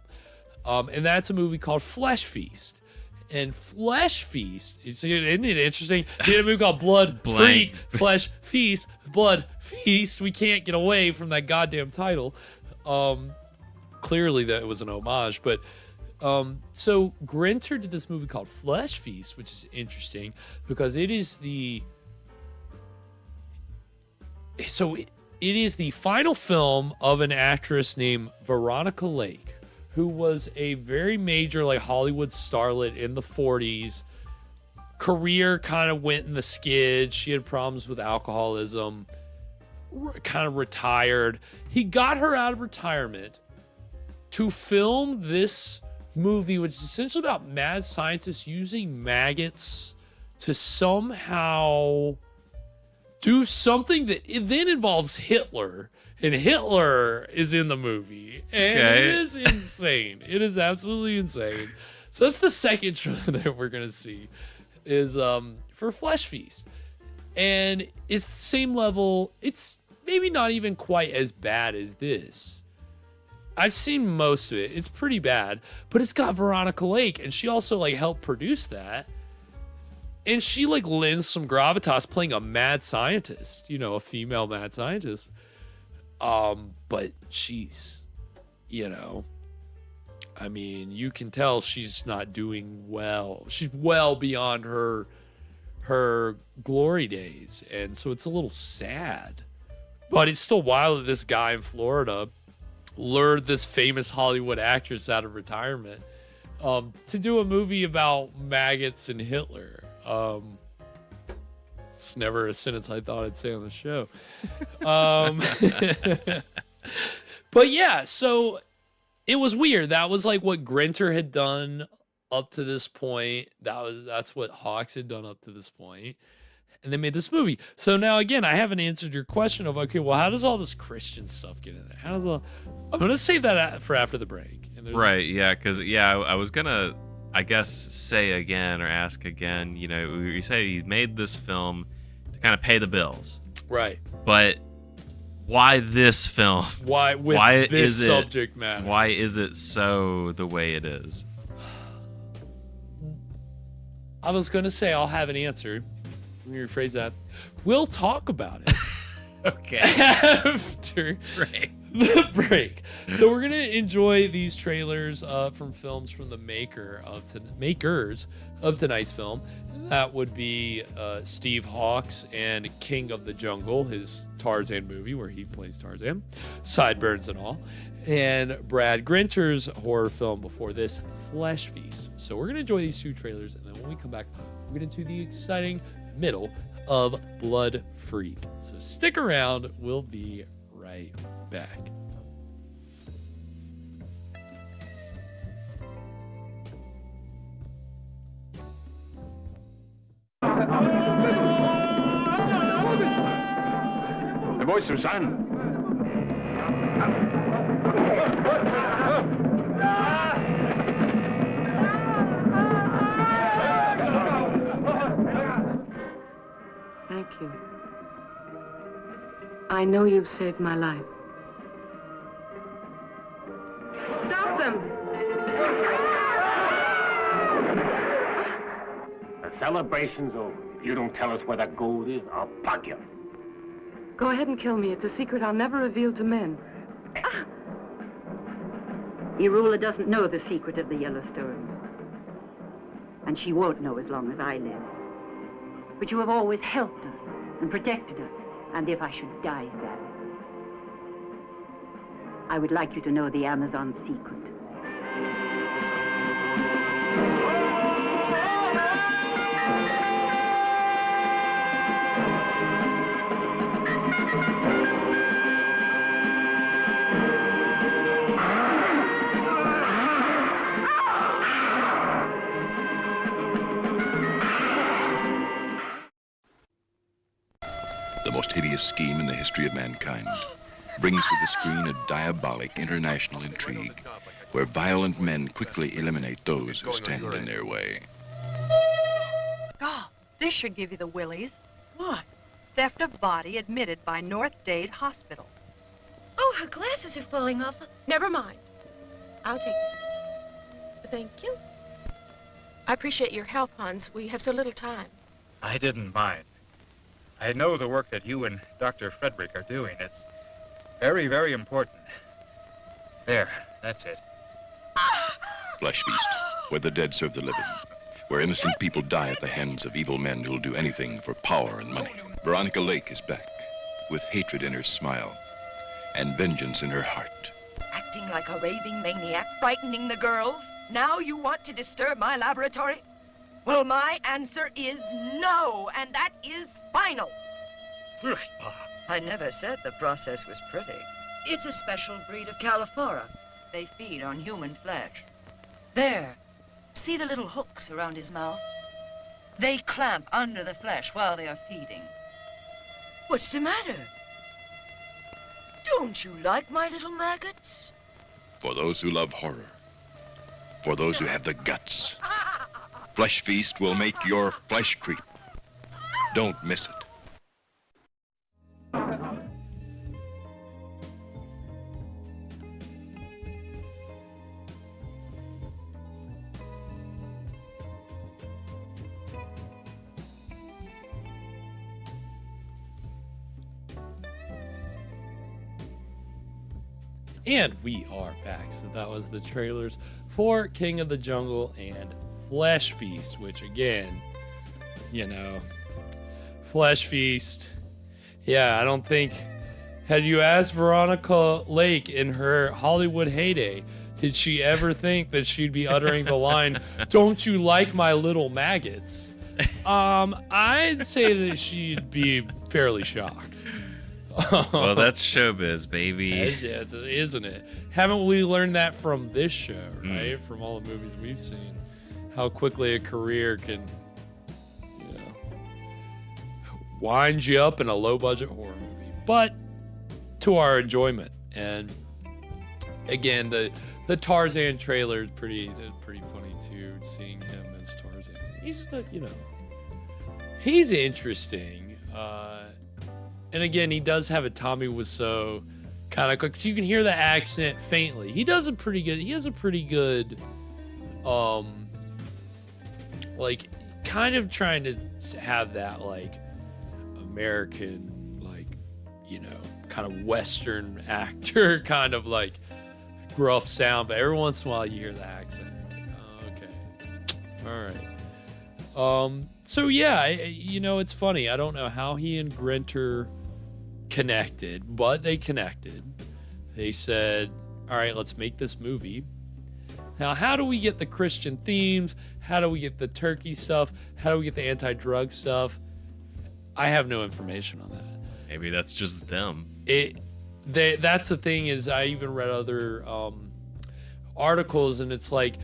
[SPEAKER 8] And that's a movie called Flesh Feast. And Flesh Feast, isn't it interesting? He did a movie called Blood Freak, Flesh Feast, Blood Feast. We can't get away from that goddamn title. Clearly that was an homage, but so Grinter did this movie called Flesh Feast, which is interesting because it is the final film of an actress named Veronica Lake, who was a very major like Hollywood starlet in the 40s. Career kind of went in the skids. She had problems with alcoholism, kind of retired. He got her out of retirement to film this movie, which is essentially about mad scientists using maggots to somehow do something that it then involves Hitler. And Hitler is in the movie. And it is insane. It is absolutely insane. So that's the second trailer that we're going to see is for Flesh Feast. And it's the same level. It's maybe not even quite as bad as this. I've seen most of it. It's pretty bad. But it's got Veronica Lake. And she also like helped produce that. And she like lends some gravitas playing a mad scientist. You know, a female mad scientist. But she's, you know, I mean, you can tell she's not doing well. She's well beyond her glory days. And so it's a little sad. But it's still wild that this guy in Florida lured this famous Hollywood actress out of retirement to do a movie about maggots and Hitler. It's never a sentence I thought I'd say on the show. But yeah, so it was weird. That was like what Grinter had done up to this point. That's what Hawks had done up to this point. And they made this movie. So now again, I haven't answered your question of okay, well, how does all this Christian stuff get in there? I'm gonna save that for after the break.
[SPEAKER 9] Right, yeah, because I was gonna, I guess, say again or ask again. You know, you say he made this film to kind of pay the bills,
[SPEAKER 8] right?
[SPEAKER 9] But why this film?
[SPEAKER 8] Why this subject matter?
[SPEAKER 9] Why is it so the way it is?
[SPEAKER 8] I was gonna say I'll have an answer. Let me rephrase that. We'll talk about it.
[SPEAKER 9] Okay.
[SPEAKER 8] After the break. So we're gonna enjoy these trailers from films from the makers of tonight's film. That would be Steve Hawks and King of the Jungle, his Tarzan movie where he plays Tarzan, sideburns and all, and Brad Grinter's horror film before this, Flesh Feast. So we're gonna enjoy these two trailers, and then when we come back, we'll get into the exciting middle of Blood Freak. So stick around. We'll be right back.
[SPEAKER 3] The boy, Susan.
[SPEAKER 20] Thank you. I know you've saved my life. Stop them!
[SPEAKER 21] The celebration's over. If you don't tell us where that gold is, I'll plug you.
[SPEAKER 20] Go ahead and kill me. It's a secret I'll never reveal to men.
[SPEAKER 22] Irula doesn't know the secret of the Yellowstones. And she won't know as long as I live. But you have always helped us and protected us. And if I should die, Sally, I would like you to know the Amazon secret.
[SPEAKER 23] The most hideous scheme in the history of mankind brings to the screen a diabolic international intrigue where violent men quickly eliminate those who stand in their way.
[SPEAKER 24] God, this should give you the willies. What?
[SPEAKER 1] theft of body admitted by North Dade Hospital.
[SPEAKER 2] Oh, her glasses are falling off.
[SPEAKER 4] Never mind. I'll take it. Thank you. I appreciate your help, Hans. We have so little time.
[SPEAKER 24] I didn't mind. I know the work that you and Dr. Frederick are doing. It's very, very important. There, that's it.
[SPEAKER 23] Flesh Feast, where the dead serve the living, where innocent people die at the hands of evil men who'll do anything for power and money. Veronica Lake is back, with hatred in her smile and vengeance in her heart.
[SPEAKER 2] Acting like a raving maniac, frightening the girls. Now you want to disturb my laboratory? Well, my answer is no, and that is final. I never said the process was pretty. It's a special breed of Califora. They feed on human flesh. There, see the little hooks around his mouth? They clamp under the flesh while they are feeding. What's the matter? Don't you like my little maggots?
[SPEAKER 23] For those who love horror, for those who have the guts, Flesh Feast will make your flesh creep. Don't miss it.
[SPEAKER 8] And we are back. So that was the trailers for King of the Jungle and Flesh Feast, which again, you know, Flesh Feast. Yeah, I don't think, had you asked Veronica Lake in her Hollywood heyday, did she ever think that she'd be uttering the line, "Don't you like my little maggots?" I'd say that she'd be fairly shocked.
[SPEAKER 9] Well, that's showbiz, baby.
[SPEAKER 8] Yeah, isn't it? Haven't we learned that from this show, right? From all the movies we've seen, how quickly a career can, you know, wind you up in a low-budget horror movie, but to our enjoyment. And again, the Tarzan trailer is pretty funny too. Seeing him as Tarzan, he's you know, he's interesting. And again, he does have a Tommy Wiseau kind of, because you can hear the accent faintly. He has a pretty good, like, kind of trying to have that, like, American, like, you know, kind of Western actor, kind of, like, gruff sound. But every once in a while you hear the accent. Like, oh, okay. All right. So, yeah, you know, it's funny. I don't know how he and Grinter connected, but they connected. They said, all right, let's make this movie. Now, how do we get the Christian themes? How do we get the turkey stuff? How do we get the anti-drug stuff? I have no information on that.
[SPEAKER 9] Maybe that's just them.
[SPEAKER 8] That's the thing, is I even read other articles, and it's like,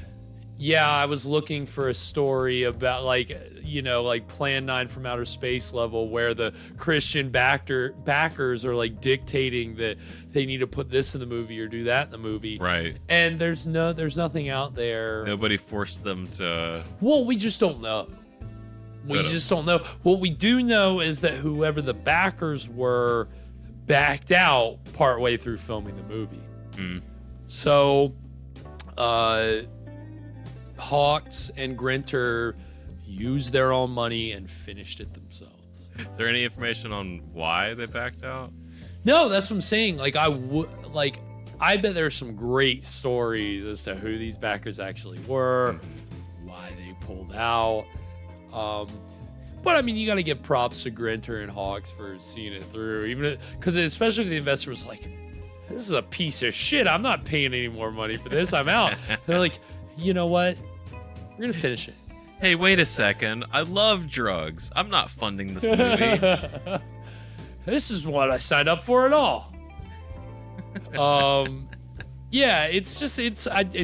[SPEAKER 8] yeah, I was looking for a story about, like, you know, like Plan 9 from Outer Space level, where the Christian backers are like dictating that they need to put this in the movie or do that in the movie.
[SPEAKER 9] Right.
[SPEAKER 8] And there's nothing out there.
[SPEAKER 9] Nobody forced them to.
[SPEAKER 8] Well, we just don't know. We just don't know. What we do know is that whoever the backers were backed out partway through filming the movie. So, Hawks and Grinter used their own money and finished it themselves.
[SPEAKER 9] Is there any information on why they backed out?
[SPEAKER 8] No, that's what I'm saying. Like, I bet there's some great stories as to who these backers actually were, why they pulled out. But I mean, you got to give props to Grinter and Hawks for seeing it through, even because especially if the investor was like, "This is a piece of shit. I'm not paying any more money for this. I'm out." They're like, "You know what? We're gonna finish it."
[SPEAKER 9] Hey, wait a second. I love drugs. I'm not funding this movie.
[SPEAKER 8] This is what I signed up for at all. Yeah, it's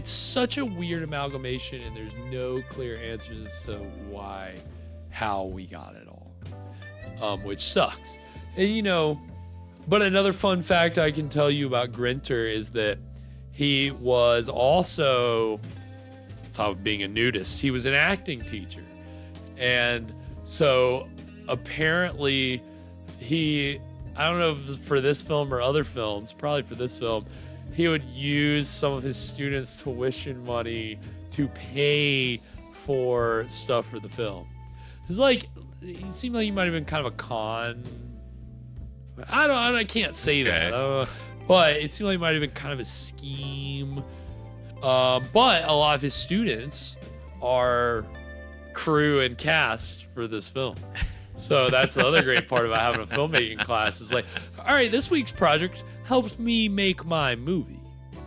[SPEAKER 8] such a weird amalgamation, and there's no clear answers as to why, how we got it all, which sucks. And you know, but another fun fact I can tell you about Grinter is that he was also, on top of being a nudist, he was an acting teacher. And so apparently I don't know if for this film or other films, probably for this film, he would use some of his students' tuition money to pay for stuff for the film. It's like, it seemed like he might have been kind of a con. I can't say that. But it seemed like it might have been kind of a scheme. But a lot of his students are crew and cast for this film. So that's the other great part about having a filmmaking class is like, all right, this week's project helps me make my movie.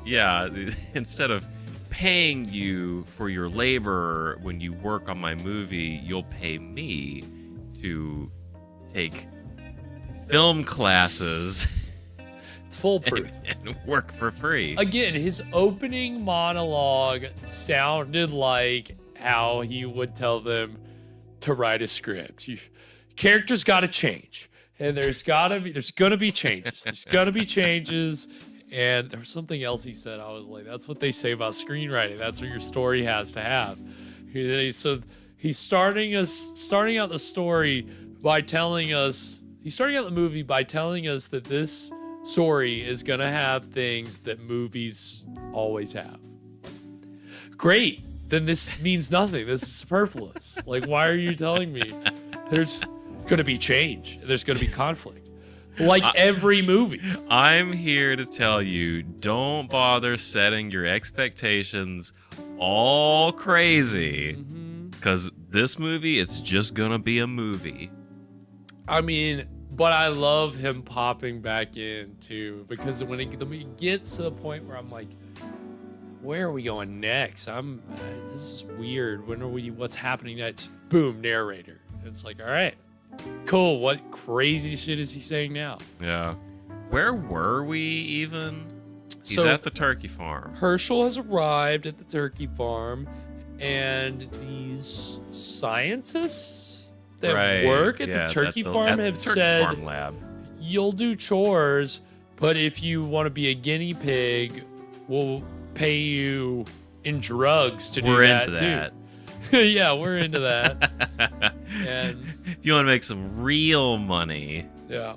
[SPEAKER 9] Yeah, instead of paying you for your labor when you work on my movie, you'll pay me to take film classes.
[SPEAKER 8] It's foolproof.
[SPEAKER 9] And work for free.
[SPEAKER 8] Again, his opening monologue sounded like how he would tell them to write a script. Characters got to change, and there's gonna be changes. There's gonna be changes, and there was something else he said. I was like, that's what they say about screenwriting. That's what your story has to have. So he's starting out the story by telling us. He's starting out the movie by telling us that this story is gonna have things that movies always have. Great. Then this means nothing. This is superfluous. Like, why are you telling me there's going to be change? There's going to be conflict. Like every movie.
[SPEAKER 9] I'm here to tell you, don't bother setting your expectations all crazy. Because this movie, it's just going to be a movie.
[SPEAKER 8] I mean, but I love him popping back in, too. Because when it gets to the point where I'm like, where are we going next? This is weird. What's happening next? Boom, narrator. It's like, all right, cool. What crazy shit is he saying now?
[SPEAKER 9] Yeah. Where were we even? He's at the turkey farm.
[SPEAKER 8] Herschel has arrived at the turkey farm, and these scientists that work at the turkey farm have said,
[SPEAKER 9] farm lab.
[SPEAKER 8] You'll do chores, but if you want to be a guinea pig, we'll pay you in drugs to do that too. We're into that. Yeah, we're into that. And
[SPEAKER 9] if you want to make some real money.
[SPEAKER 8] Yeah.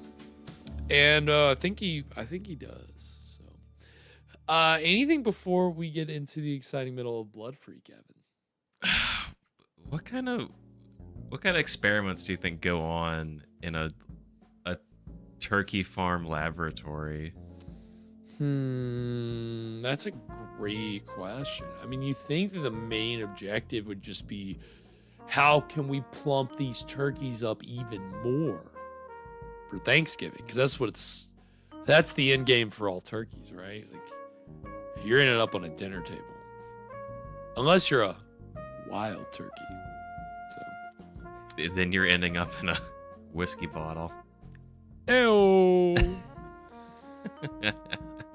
[SPEAKER 8] And I think he does. So anything before we get into the exciting middle of Blood Freak, Evan?
[SPEAKER 9] What kind of experiments do you think go on in a turkey farm laboratory?
[SPEAKER 8] That's a great question. I mean, you think that the main objective would just be, how can we plump these turkeys up even more for Thanksgiving? Because that's the end game for all turkeys, right? Like, you're ending up on a dinner table, unless you're a wild turkey. So
[SPEAKER 9] then you're ending up in a whiskey bottle.
[SPEAKER 8] Ew.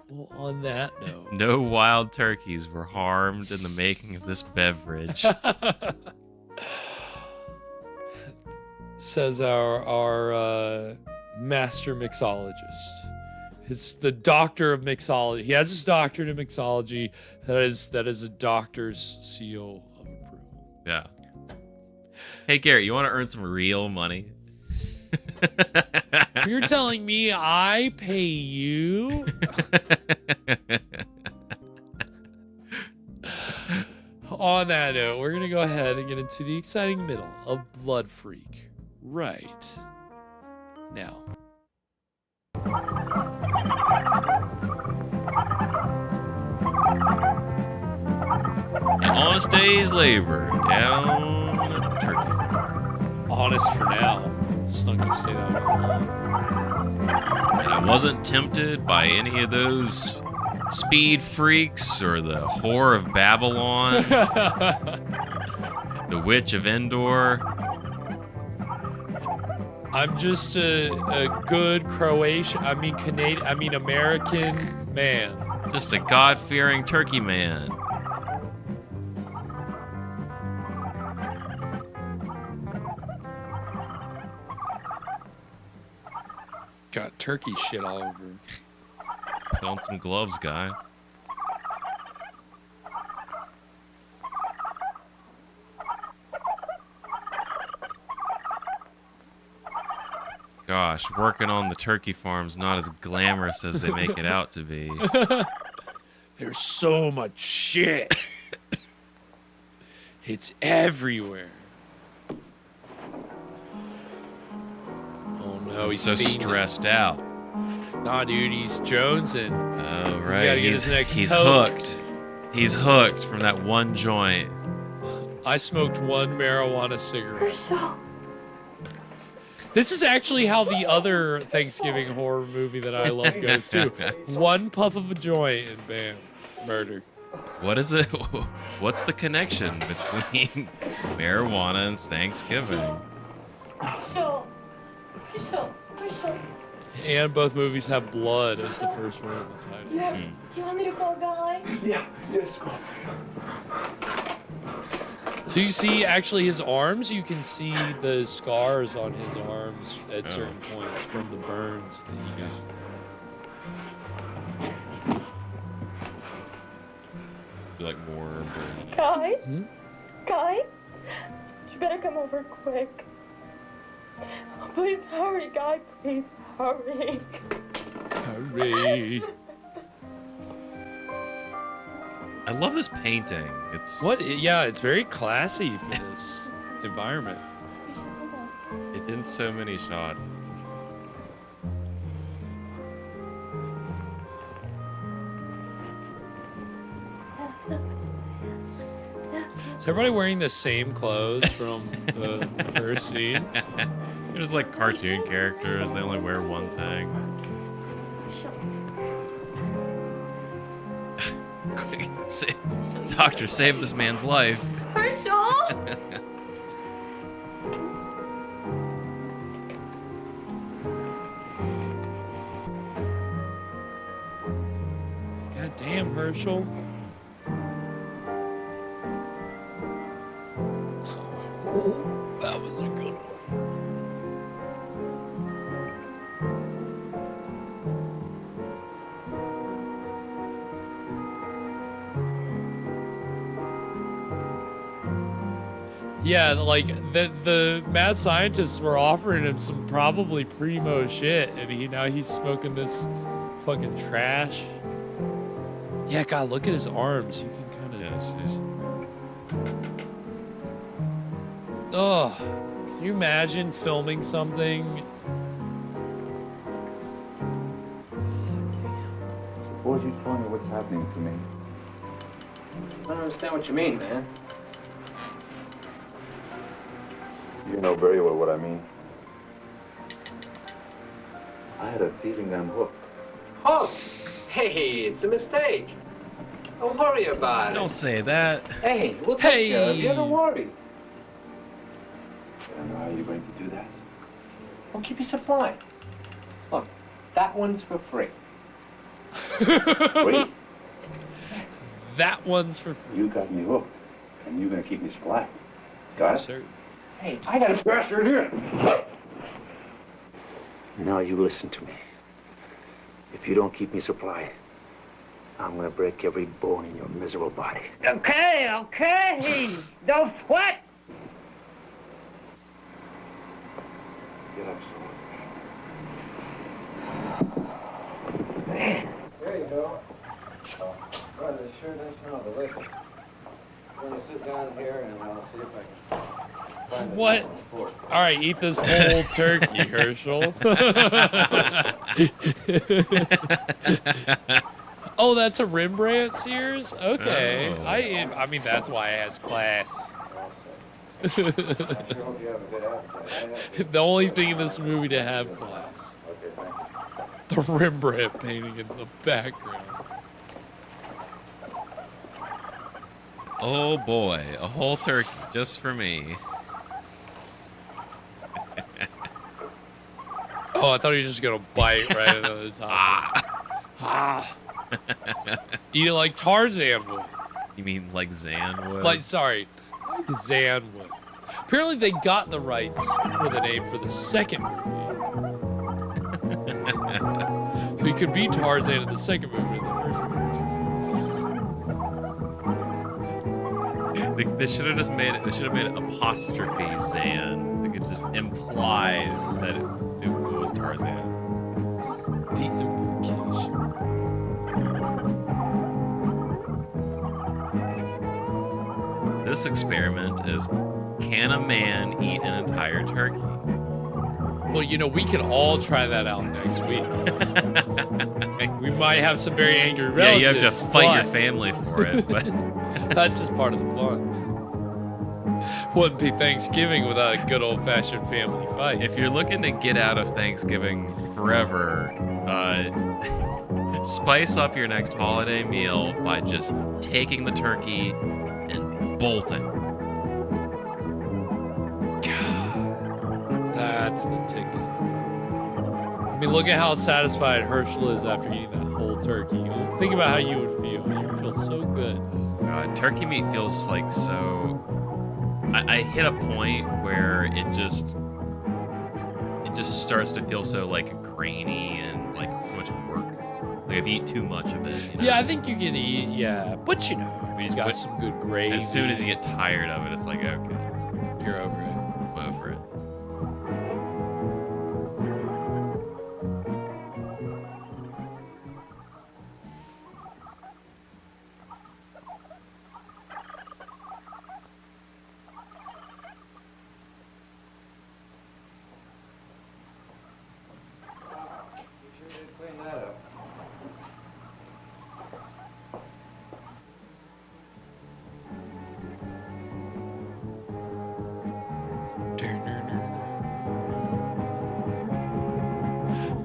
[SPEAKER 8] Well, on that note,
[SPEAKER 9] no wild turkeys were harmed in the making of this beverage.
[SPEAKER 8] Says our master mixologist. It's the doctor of mixology. He has his doctorate in mixology. That is a doctor's seal of approval.
[SPEAKER 9] Yeah. Hey, Garrett, you want to earn some real money?
[SPEAKER 8] You're telling me I pay you? On that note, we're going to go ahead and get into the exciting middle of Blood Freak right now.
[SPEAKER 9] An honest day's labor down at the turkey farm.
[SPEAKER 8] Honest for now. It's not going to stay that way long.
[SPEAKER 9] And I wasn't tempted by any of those speed freaks or the whore of Babylon, the witch of Endor.
[SPEAKER 8] I'm just a good American man.
[SPEAKER 9] Just a God-fearing turkey man.
[SPEAKER 8] Got turkey shit all over him.
[SPEAKER 9] Put on some gloves, guy. gosh, working on the turkey farm's not as glamorous as they make it out to be.
[SPEAKER 8] There's so much shit. It's everywhere. Oh no, he's
[SPEAKER 9] so
[SPEAKER 8] fainting.
[SPEAKER 9] stressed out.
[SPEAKER 8] Nah, dude, he's jonesing.
[SPEAKER 9] Oh, right.
[SPEAKER 8] He's
[SPEAKER 9] He's hooked. He's hooked from that one joint.
[SPEAKER 8] I smoked one marijuana cigarette.
[SPEAKER 13] Herschel.
[SPEAKER 8] This is actually how the other Thanksgiving horror movie that I love goes too. One puff of a joint and bam, murder.
[SPEAKER 9] What is it? What's the connection between marijuana and Thanksgiving?
[SPEAKER 13] Herschel. Herschel. Herschel.
[SPEAKER 8] And both movies have blood as the first one in the title.
[SPEAKER 13] Do you want me to call Guy?
[SPEAKER 19] Yeah, yes, go.
[SPEAKER 8] So you see, actually, his arms, you can see the scars on his arms at certain points from the burns that he got.
[SPEAKER 9] Like more burns.
[SPEAKER 13] Guy? Guy? You better come over quick. Oh, please hurry, Guy. Please hurry.
[SPEAKER 8] Hurry.
[SPEAKER 9] I love this painting. It's
[SPEAKER 8] Yeah, it's very classy for this environment.
[SPEAKER 9] It's in so many shots.
[SPEAKER 8] Is everybody wearing the same clothes from the first scene?
[SPEAKER 9] They're just like cartoon characters. They only wear one thing. Quick, doctor, save this man's life.
[SPEAKER 13] Herschel!
[SPEAKER 8] God damn, Herschel. That was a good one. Yeah, like the mad scientists were offering him some probably primo shit, and now he's smoking this fucking trash. Yeah, God, look at his arms. You can kind of. Oh, can you imagine filming something?
[SPEAKER 12] Suppose you tell me what's happening to me.
[SPEAKER 14] I don't understand what you mean, man.
[SPEAKER 12] You know very well what I mean. I had a feeling I'm hooked.
[SPEAKER 14] Oh, hey, it's a mistake. Don't worry about it.
[SPEAKER 9] Don't say that.
[SPEAKER 14] Hey, we'll take care of you. Don't worry.
[SPEAKER 12] I don't know how you're going to do that.
[SPEAKER 14] We'll keep you supplied. Look, that one's for free.
[SPEAKER 12] Free?
[SPEAKER 8] That one's for free.
[SPEAKER 12] You got me hooked, and you're going to keep me supplied. Got it?
[SPEAKER 8] Sir.
[SPEAKER 14] Hey, I got a bastard here.
[SPEAKER 12] Now you listen to me. If you don't keep me supplied, I'm going to break every bone in your miserable body.
[SPEAKER 5] Okay, okay. Don't sweat.
[SPEAKER 12] Get up, son.
[SPEAKER 14] There you go. Brother, sure does smell delicious. I'm going to sit down here and I'll see if I can find
[SPEAKER 8] What? All right, eat this whole turkey, Herschel. Oh, that's a Rembrandt Sears? Okay.
[SPEAKER 9] Oh.
[SPEAKER 8] I mean, that's why it has class. The only thing in this movie to have class. The Rembrandt painting in the background.
[SPEAKER 9] Oh boy, a whole turkey just for me.
[SPEAKER 8] Oh, I thought he was just gonna bite right into the top. Eat it like Tarzan would.
[SPEAKER 9] You mean like Zan would?
[SPEAKER 8] Like, sorry, like Zan would. Apparently, they got the rights for the name for the second movie. So he could be Tarzan in the second movie, in the first movie, just as Zan.
[SPEAKER 9] They should have just made it. They should have made it apostrophe Zan. They could just imply that it was was Tarzan.
[SPEAKER 8] The implication.
[SPEAKER 9] This experiment is, can a man eat an entire turkey?
[SPEAKER 8] Well, you know, we can all try that out next week. We might have some very angry relatives.
[SPEAKER 9] Yeah, you have to fight your family for it, but
[SPEAKER 8] that's just part of the fun. Wouldn't be Thanksgiving without a good old-fashioned family fight.
[SPEAKER 9] If you're looking to get out of Thanksgiving forever, spice up your next holiday meal by just taking the turkey and bolting.
[SPEAKER 8] That's the ticket. I mean, look at how satisfied Herschel is after eating that whole turkey. Think about how you would feel. You would feel so good.
[SPEAKER 9] Turkey meat feels like so... I hit a point where it just starts to feel so like grainy and like so much work. Like if you eat too much of it. You know?
[SPEAKER 8] Yeah, I think you can eat. Yeah, but you know, he's got some good gravy.
[SPEAKER 9] As soon as you get tired of it, it's like okay,
[SPEAKER 8] you're over it.
[SPEAKER 9] I'm over it.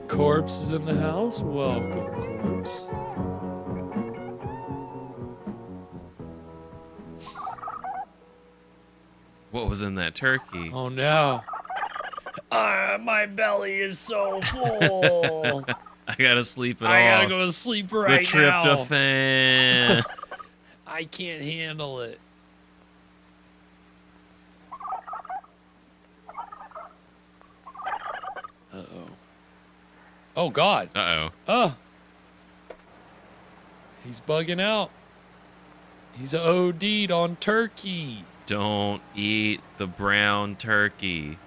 [SPEAKER 8] Corpse is in the house. Welcome, Corpse.
[SPEAKER 9] What was in that turkey?
[SPEAKER 8] Oh no. My belly is so full.
[SPEAKER 9] I gotta sleep it off.
[SPEAKER 8] I gotta go to sleep right
[SPEAKER 9] the tryptophan.
[SPEAKER 8] I can't handle it. Uh-oh. Oh, God.
[SPEAKER 9] Uh-oh.
[SPEAKER 8] Oh. He's bugging out. He's OD'd on turkey.
[SPEAKER 9] Don't eat the brown turkey.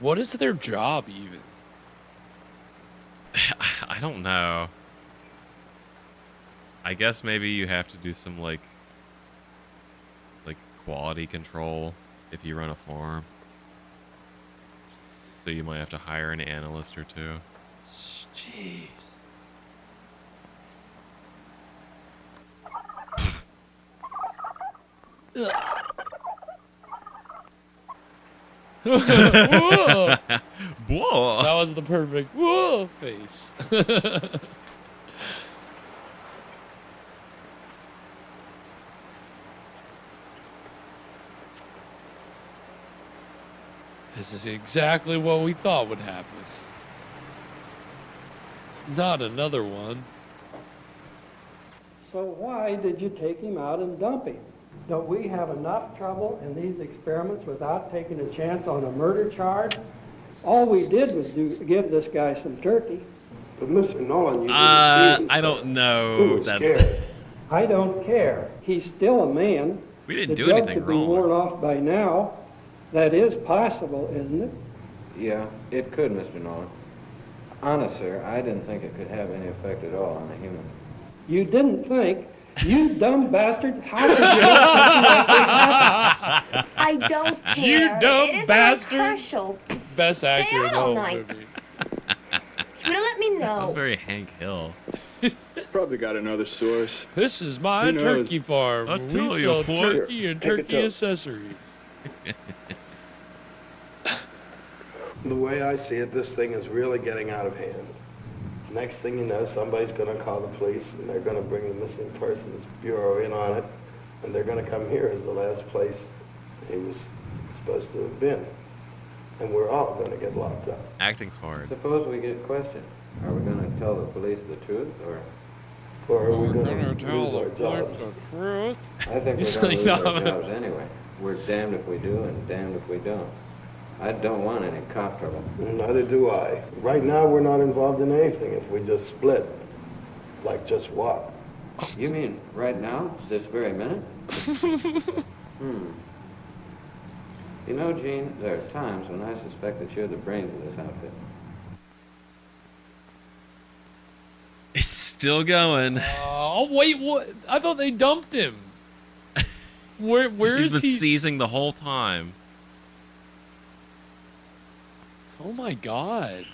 [SPEAKER 8] What is their job, even?
[SPEAKER 9] I don't know. I guess maybe you have to do some like quality control if you run a farm. So you might have to hire an analyst or two.
[SPEAKER 8] Jeez. Whoa.
[SPEAKER 9] Whoa.
[SPEAKER 8] That was the perfect whoa face. This is exactly what we thought would happen. Not another one.
[SPEAKER 17] So why did you take him out and dump him? Don't we have enough trouble in these experiments without taking a chance on a murder charge? All we did was give this guy some turkey.
[SPEAKER 19] But Mr. Nolan, you
[SPEAKER 9] I don't know that.
[SPEAKER 17] I don't care. He's still a man.
[SPEAKER 9] We didn't do anything
[SPEAKER 17] wrong. The drug could be worn off by now. That is possible, isn't it?
[SPEAKER 18] Yeah, it could, Mr. Nolan. Honest, sir, I didn't think it could have any effect at all on a human.
[SPEAKER 17] You didn't think? You dumb bastards! How could you let something like this happen?
[SPEAKER 13] I don't care.
[SPEAKER 8] You dumb
[SPEAKER 13] It is
[SPEAKER 8] bastards!
[SPEAKER 13] Herschel.
[SPEAKER 8] Best actor in the
[SPEAKER 13] all
[SPEAKER 8] whole
[SPEAKER 13] night.
[SPEAKER 8] movie.
[SPEAKER 13] Should have let me know.
[SPEAKER 9] That's very Hank Hill.
[SPEAKER 3] Probably got another source.
[SPEAKER 8] This is my
[SPEAKER 3] Who knows?
[SPEAKER 8] turkey farm.
[SPEAKER 9] I'll
[SPEAKER 8] We
[SPEAKER 9] tell you
[SPEAKER 8] sell
[SPEAKER 9] what.
[SPEAKER 8] turkey and
[SPEAKER 19] Take a
[SPEAKER 8] turkey
[SPEAKER 19] toke.
[SPEAKER 8] accessories.
[SPEAKER 19] The way I see it, this thing is really getting out of hand. Next thing you know, somebody's going to call the police, and they're going to bring the missing persons bureau in on it, and they're going to come here as the last place he was supposed to have been. And we're all going to get locked up.
[SPEAKER 9] Acting's hard.
[SPEAKER 18] Suppose we get questioned. Are we going to tell the police the truth, or
[SPEAKER 19] are we going
[SPEAKER 8] gonna
[SPEAKER 19] to
[SPEAKER 8] tell
[SPEAKER 19] lose our
[SPEAKER 8] the police
[SPEAKER 19] jobs?
[SPEAKER 8] the truth?
[SPEAKER 18] I think
[SPEAKER 8] He's
[SPEAKER 18] we're going to
[SPEAKER 8] like,
[SPEAKER 18] lose our
[SPEAKER 8] no.
[SPEAKER 18] jobs anyway. We're damned if we do and damned if we don't. I don't want any cop trouble.
[SPEAKER 19] Neither do I. Right now, we're not involved in anything if we just split. Like just what?
[SPEAKER 18] You mean right now, this very minute? You know, Gene, there are times when I suspect that you're the brains of this outfit.
[SPEAKER 9] It's still going.
[SPEAKER 8] Oh wait, what? I thought they dumped him. Where
[SPEAKER 9] He's
[SPEAKER 8] is
[SPEAKER 9] been
[SPEAKER 8] he?
[SPEAKER 9] seizing the whole time.
[SPEAKER 8] Oh my god.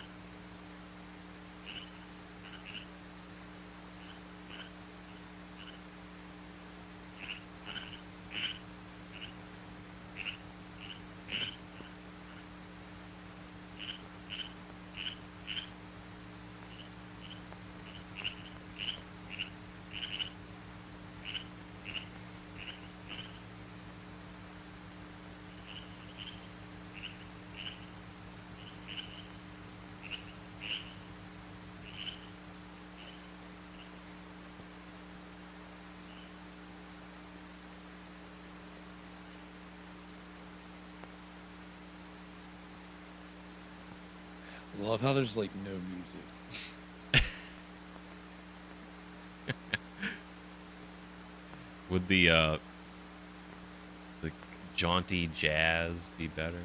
[SPEAKER 8] I love how there's like no music.
[SPEAKER 9] Would the jaunty jazz be better?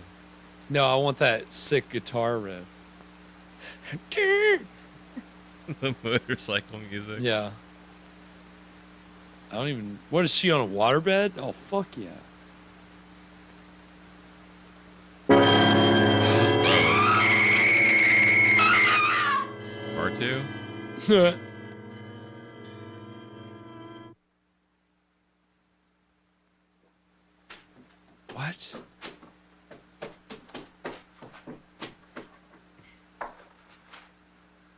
[SPEAKER 8] No, I want that sick guitar riff.
[SPEAKER 9] The motorcycle music.
[SPEAKER 8] Yeah. I don't even. What is she on a waterbed? Oh fuck yeah.
[SPEAKER 9] R2?
[SPEAKER 8] What?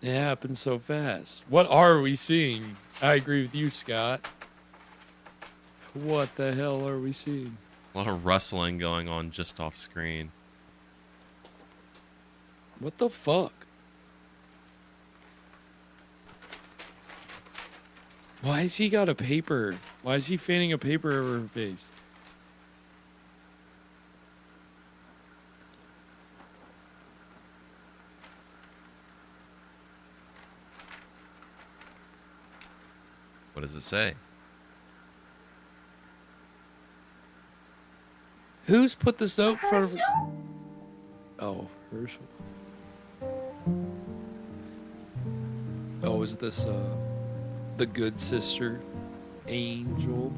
[SPEAKER 8] It happened so fast. What are we seeing? I agree with you, Scott. What the hell are we seeing?
[SPEAKER 9] A lot of rustling going on just off screen.
[SPEAKER 8] What the fuck? Why has he got a paper? Why is he fanning a paper over her face?
[SPEAKER 9] What does it say?
[SPEAKER 8] Who's put this note for? Oh, Herschel. Oh, is this the good sister, Angel?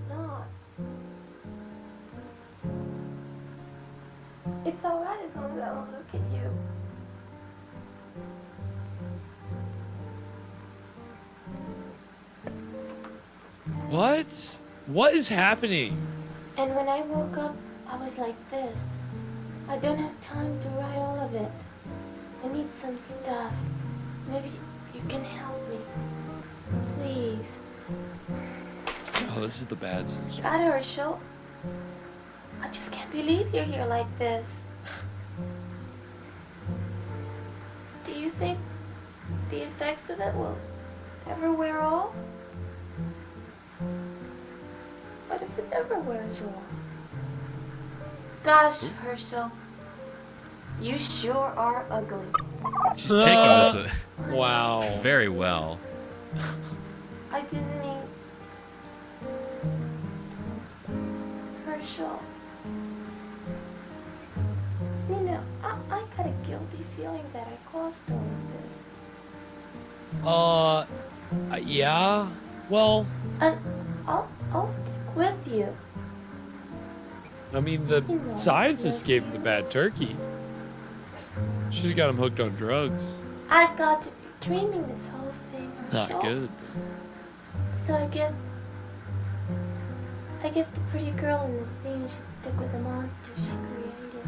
[SPEAKER 13] Not. It's alright as long as I don't look at you.
[SPEAKER 8] What? What is happening?
[SPEAKER 13] And when I woke up, I was like this. I don't have time to write all of it. I need some stuff. Maybe you can help me. Please.
[SPEAKER 8] Oh, this is the bad sister.
[SPEAKER 13] God, Herschel. I just can't believe you're here like this. Do you think the effects of it will ever wear off? What if it never wears off? Gosh, Herschel. You sure are ugly.
[SPEAKER 9] She's taking this
[SPEAKER 8] wow.
[SPEAKER 9] very well.
[SPEAKER 13] I didn't mean... Herschel. You know, I got a guilty feeling that I caused all of this.
[SPEAKER 8] Yeah. Well,
[SPEAKER 13] And I'll stick with you.
[SPEAKER 8] I mean, the scientists gave him the bad turkey. She's got him hooked on drugs.
[SPEAKER 13] I've got to be dreaming this whole thing.
[SPEAKER 8] Not
[SPEAKER 13] Herschel.
[SPEAKER 8] good.
[SPEAKER 13] So I guess the pretty girl in the scene should stick with the monster she created.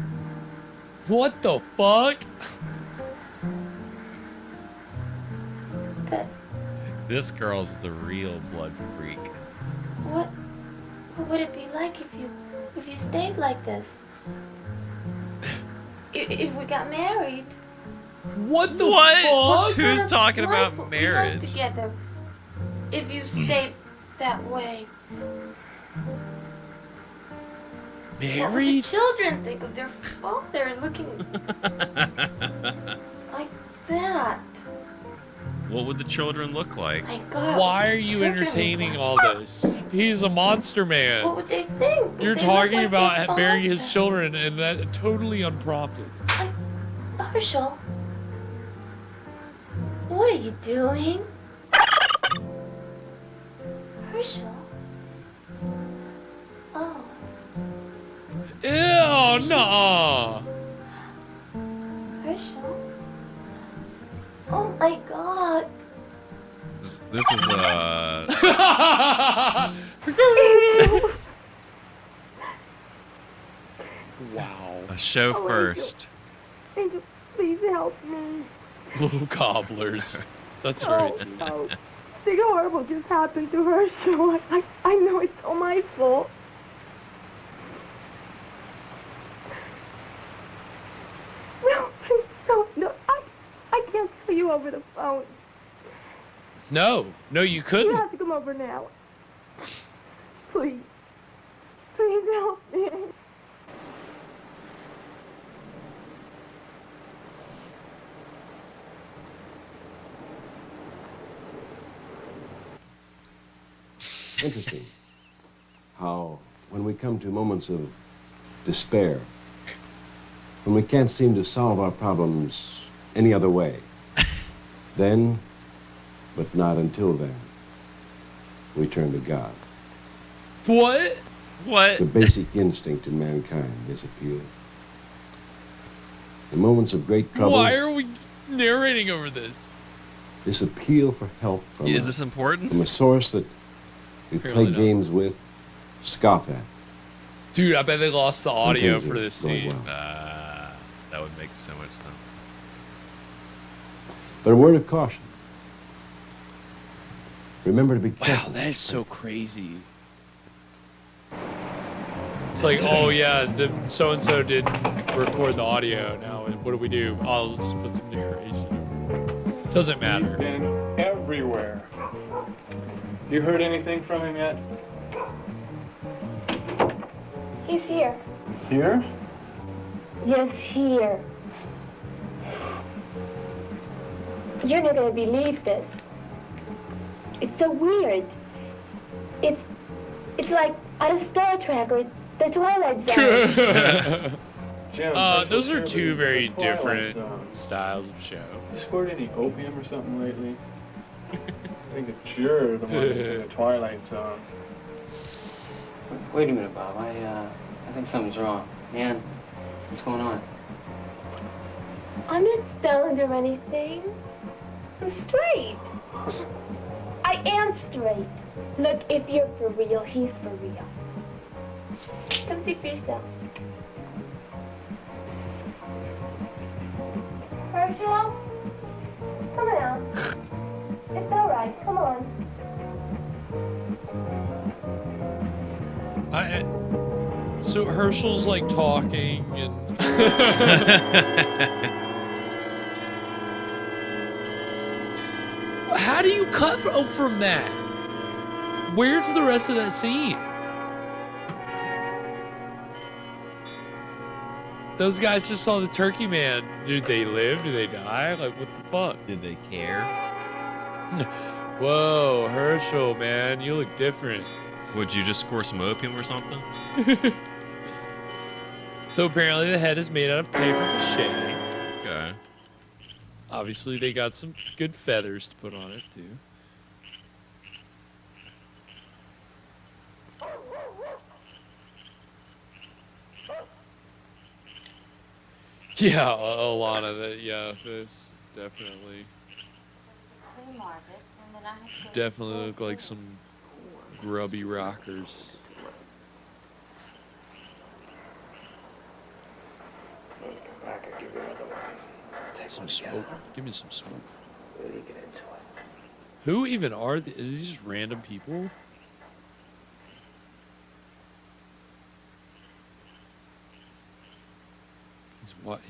[SPEAKER 8] What the fuck?
[SPEAKER 13] But
[SPEAKER 9] This girl's the real blood freak.
[SPEAKER 13] what would it be like if you stayed like this? If we got married?
[SPEAKER 8] What the
[SPEAKER 9] What?
[SPEAKER 8] fuck?
[SPEAKER 9] Who's talking
[SPEAKER 13] Life
[SPEAKER 9] about
[SPEAKER 13] would we have
[SPEAKER 9] marriage?
[SPEAKER 13] together if you stayed that way. What would the children think of their father looking like that?
[SPEAKER 9] What would the children look like?
[SPEAKER 13] My God.
[SPEAKER 8] Why are you entertaining all this? He's a monster man.
[SPEAKER 13] What would they think?
[SPEAKER 8] You're
[SPEAKER 13] Would they look
[SPEAKER 8] talking
[SPEAKER 13] like
[SPEAKER 8] about
[SPEAKER 13] their
[SPEAKER 8] burying
[SPEAKER 13] father?
[SPEAKER 8] his children, and that totally unprompted.
[SPEAKER 13] Herschel, what are you doing? Herschel? Oh.
[SPEAKER 8] Ew, no.
[SPEAKER 13] Herschel? Oh my God.
[SPEAKER 9] This is
[SPEAKER 8] Wow.
[SPEAKER 9] a show
[SPEAKER 13] Oh,
[SPEAKER 9] first.
[SPEAKER 13] Angel, please help me.
[SPEAKER 8] Little gobblers. That's right.
[SPEAKER 13] Oh, something horrible just happened to Herschel. I know it's all my fault. No, please, no, I can't tell you over the phone.
[SPEAKER 8] No, you
[SPEAKER 13] You
[SPEAKER 8] couldn't.
[SPEAKER 13] have to come over now. Please. Please help me.
[SPEAKER 10] Interesting how when we come to moments of despair, when we can't seem to solve our problems any other way, then, but not until then, we turn to God.
[SPEAKER 8] What?
[SPEAKER 9] What?
[SPEAKER 10] The basic instinct in mankind is appeal. In moments of great trouble,
[SPEAKER 8] Why are we narrating over this?
[SPEAKER 10] this appeal for help from,
[SPEAKER 9] Is this important?
[SPEAKER 10] from a source that we play
[SPEAKER 8] Apparently not.
[SPEAKER 10] games with, scoff at.
[SPEAKER 8] Dude, I bet they lost the audio
[SPEAKER 10] things
[SPEAKER 8] for
[SPEAKER 10] are
[SPEAKER 8] this
[SPEAKER 10] going
[SPEAKER 8] scene.
[SPEAKER 10] well.
[SPEAKER 9] That would make so much sense.
[SPEAKER 10] But a word of caution. Remember to be
[SPEAKER 8] Wow,
[SPEAKER 10] careful.
[SPEAKER 8] that is so crazy. It's like, oh yeah, the so-and-so didn't record the audio. Now, what do we do? Oh, let's just put some narration. Doesn't matter.
[SPEAKER 3] He's been everywhere. You heard anything from him yet?
[SPEAKER 13] He's here.
[SPEAKER 3] Here?
[SPEAKER 13] Yes, here. You're not gonna believe this. It's so weird. It's like out of Star Trek or the Twilight Zone.
[SPEAKER 3] Jim,
[SPEAKER 8] Those are two very
[SPEAKER 3] Twilight
[SPEAKER 8] different
[SPEAKER 3] Zone.
[SPEAKER 8] styles of show.
[SPEAKER 3] You scored any opium or something lately? I think that you're the one that's in the Twilight Zone.
[SPEAKER 6] Wait a minute, Bob. I think something's wrong. Ann, what's going on?
[SPEAKER 13] I'm not stoned or anything. I'm straight. I am straight. Look, if you're for real, he's for real. Come see for yourself. Herschel? Come on. It's all right. Come on.
[SPEAKER 8] So Herschel's like talking and how do you cut from that? Where's the rest of that scene? Those guys just saw the turkey man. Did they live? Did they die? Like, what the fuck?
[SPEAKER 9] Did they care?
[SPEAKER 8] Whoa, Herschel, man, you look different.
[SPEAKER 9] Would you just score some opium or something?
[SPEAKER 8] So apparently the head is made out of paper mache.
[SPEAKER 9] Okay.
[SPEAKER 8] Obviously they got some good feathers to put on it too. Yeah, Alana, this definitely look like some grubby rockers. Some smoke. Give me some smoke. Who even are these? Are these just random people?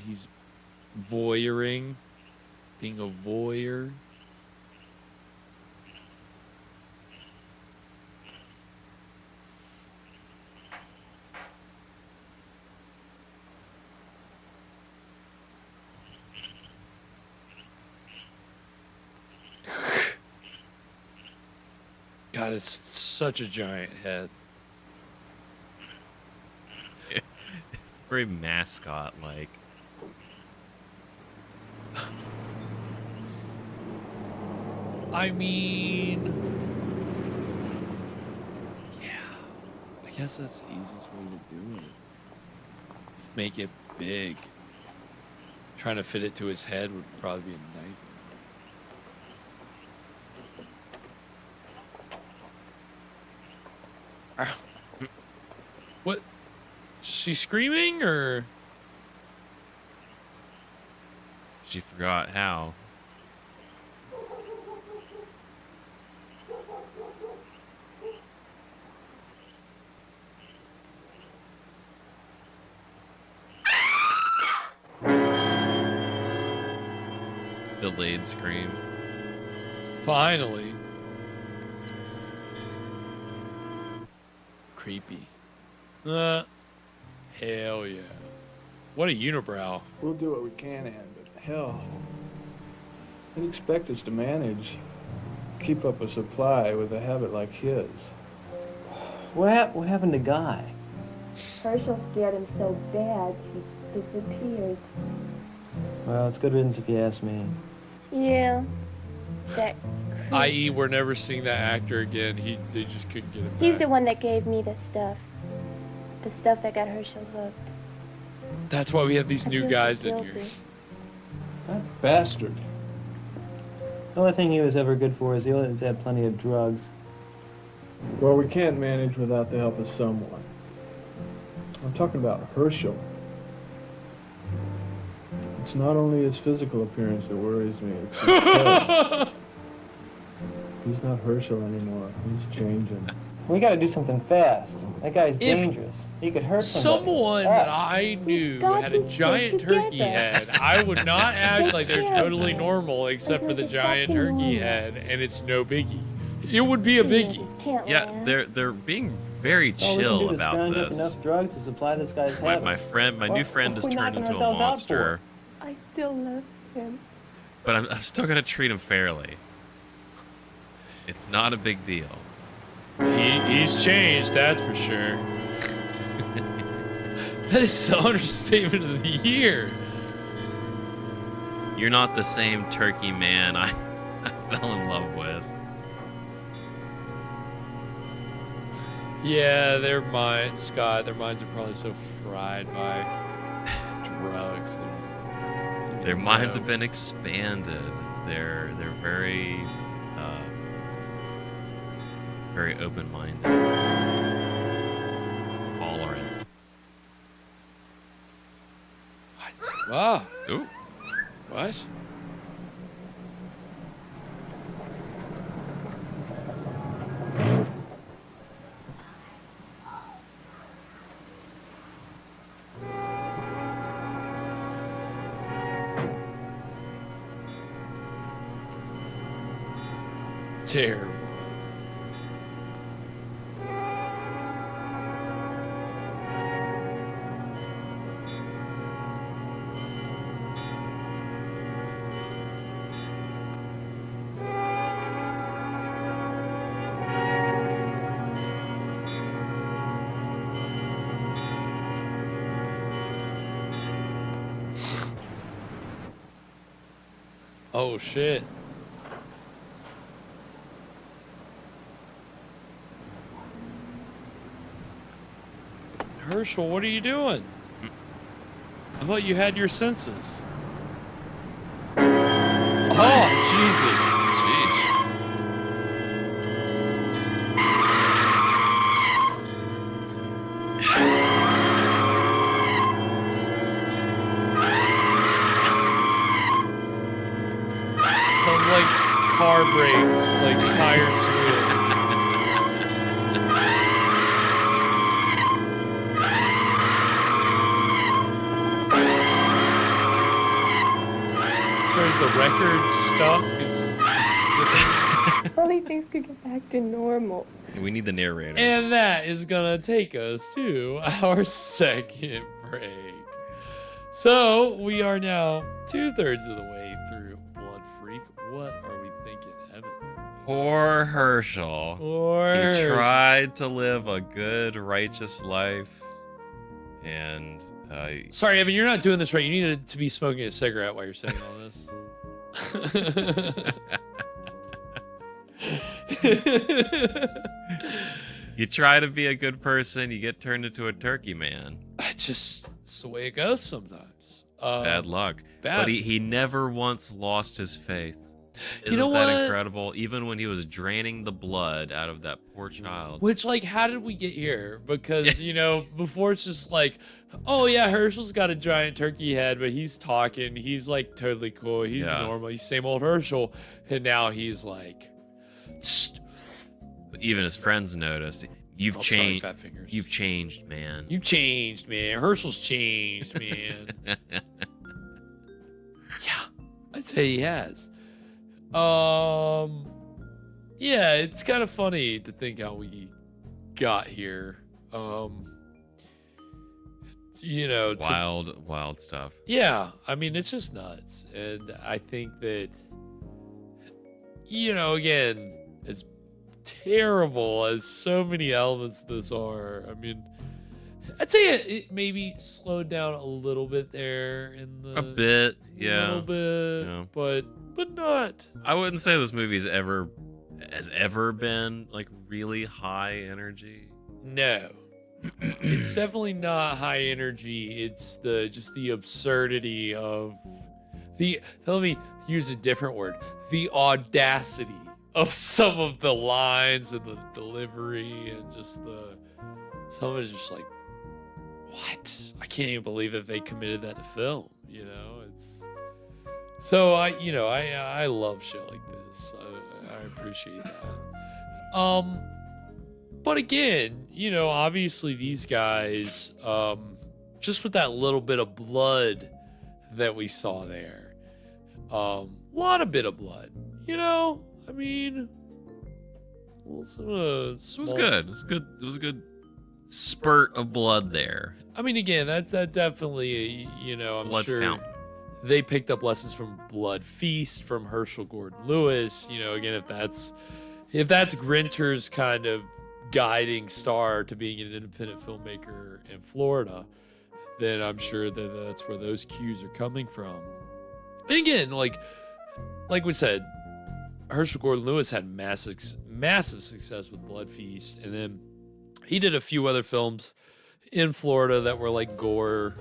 [SPEAKER 8] He's voyeuring, being a voyeur. God, it's such a giant head.
[SPEAKER 9] It's very mascot-like.
[SPEAKER 8] I mean, yeah, I guess that's the easiest way to do it. Just make it big. Trying to fit it to his head would probably be a nightmare. What? She screaming or?
[SPEAKER 9] She forgot how. Delayed scream.
[SPEAKER 8] Finally. Creepy. Hell yeah. What a unibrow.
[SPEAKER 3] We'll do what we can, Ann, but hell, I'd expect us to manage, keep up a supply with a habit like his.
[SPEAKER 6] What happened to Guy?
[SPEAKER 13] Herschel scared him so bad, he disappeared.
[SPEAKER 6] Well, it's good riddance if you ask me.
[SPEAKER 13] Yeah. That
[SPEAKER 8] I.e., we're never seeing that actor again. They just couldn't get him back.
[SPEAKER 13] he's the one that gave me the stuff. The stuff that got Herschel hooked.
[SPEAKER 8] That's why we have these new guys in here.
[SPEAKER 3] That bastard.
[SPEAKER 6] The only thing he was ever good for is he always had plenty of drugs.
[SPEAKER 3] Well, we can't manage without the help of someone. I'm talking about Herschel. It's not only his physical appearance that worries me. It's his head. He's not Herschel anymore. He's changing.
[SPEAKER 6] We gotta do something fast. That guy's dangerous. He could hurt somebody.
[SPEAKER 8] Someone that I knew had a giant turkey head, I would not act like they're totally normal except for the giant turkey head, and it's no biggie. It would be a biggie.
[SPEAKER 9] Yeah, they're being very chill about this.
[SPEAKER 6] Enough drugs to supply this guy's habit.
[SPEAKER 9] My new friend has turned into a monster,
[SPEAKER 13] I still love him.
[SPEAKER 9] but I'm still gonna treat him fairly. It's not a big deal.
[SPEAKER 8] He's changed, that's for sure. That is the understatement of the year.
[SPEAKER 9] You're not the same turkey man I fell in love with.
[SPEAKER 8] Yeah, their minds are probably so fried by drugs.
[SPEAKER 9] Their minds have been expanded. They're very very open-minded, tolerant.
[SPEAKER 8] What? Wow.
[SPEAKER 9] Ooh.
[SPEAKER 8] What? Terrible. Oh shit. Herschel, what are you doing? I thought you had your senses. Oh, Jesus. Sounds like car brakes, like tires squealing. Is the record stuck? Is skipping?
[SPEAKER 13] Only things could get back to normal.
[SPEAKER 9] We need the narrator.
[SPEAKER 8] And that is gonna take us to our second break. So we are now 2/3 of the way through Blood Freak. What are we thinking, Evan?
[SPEAKER 9] Poor Herschel. He tried to live a good, righteous life, and
[SPEAKER 8] sorry, Evan, you're not doing this right. You need to be smoking a cigarette while you're saying all this.
[SPEAKER 9] You try to be a good person, you get turned into a turkey man.
[SPEAKER 8] It's the way it goes sometimes.
[SPEAKER 9] Bad luck. But he never once lost his faith. Isn't that incredible? Even when he was draining the blood out of that poor child.
[SPEAKER 8] Which, like, how did we get here? Because, you know, before it's just like, oh yeah, Herschel's got a giant turkey head, but he's talking. He's like totally cool. He's normal. He's same old Herschel. And now he's like,
[SPEAKER 9] even his friends noticed. You've changed.
[SPEAKER 8] Sorry, fat fingers.
[SPEAKER 9] You've changed, man.
[SPEAKER 8] You've changed, man. Herschel's changed, man. Yeah, I'd say he has. Yeah, it's kind of funny to think how we got here. You know,
[SPEAKER 9] wild stuff.
[SPEAKER 8] Yeah, I mean, it's just nuts. And I think that, you know, again, as terrible as so many elements of this are, I mean, I'd say it maybe slowed down a little bit there in the...
[SPEAKER 9] A bit, yeah.
[SPEAKER 8] A little bit,
[SPEAKER 9] yeah.
[SPEAKER 8] But not.
[SPEAKER 9] I wouldn't say this movie has ever been, like, really high energy.
[SPEAKER 8] No. It's definitely not high energy. It's just the absurdity of let me use a different word. The audacity of some of the lines and the delivery and just some of it is just like, what? I can't even believe that they committed that to film, you know? So I love shit like this. I appreciate that. But again, you know, obviously these guys, just with that little bit of blood that we saw there, lot of bit of blood, you know? I mean,
[SPEAKER 9] it was good. It was a good spurt of blood there.
[SPEAKER 8] I mean, again, that definitely, you know, I'm
[SPEAKER 9] blood
[SPEAKER 8] sure
[SPEAKER 9] fountain.
[SPEAKER 8] They picked up lessons from Blood Feast, from Herschel Gordon Lewis. You know, again, if that's Grinter's kind of guiding star to being an independent filmmaker in Florida, then I'm sure that that's where those cues are coming from. And again, like we said, Herschel Gordon Lewis had massive success with Blood Feast, and then he did a few other films in Florida that were like gore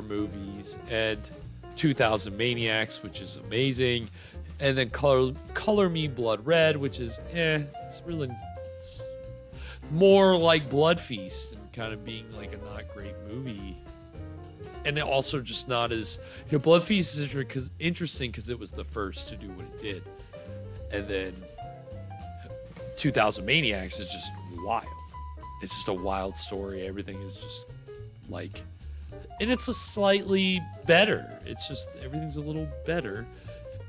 [SPEAKER 8] movies, and 2000 Maniacs, which is amazing, and then Color Me Blood Red, which is it's more like Blood Feast and kind of being like a not great movie, and it also just not as, you know, Blood Feast is interesting because it was the first to do what it did, and then 2000 Maniacs is just wild. It's just a wild story. Everything is just like, and it's a slightly better. It's just everything's a little better.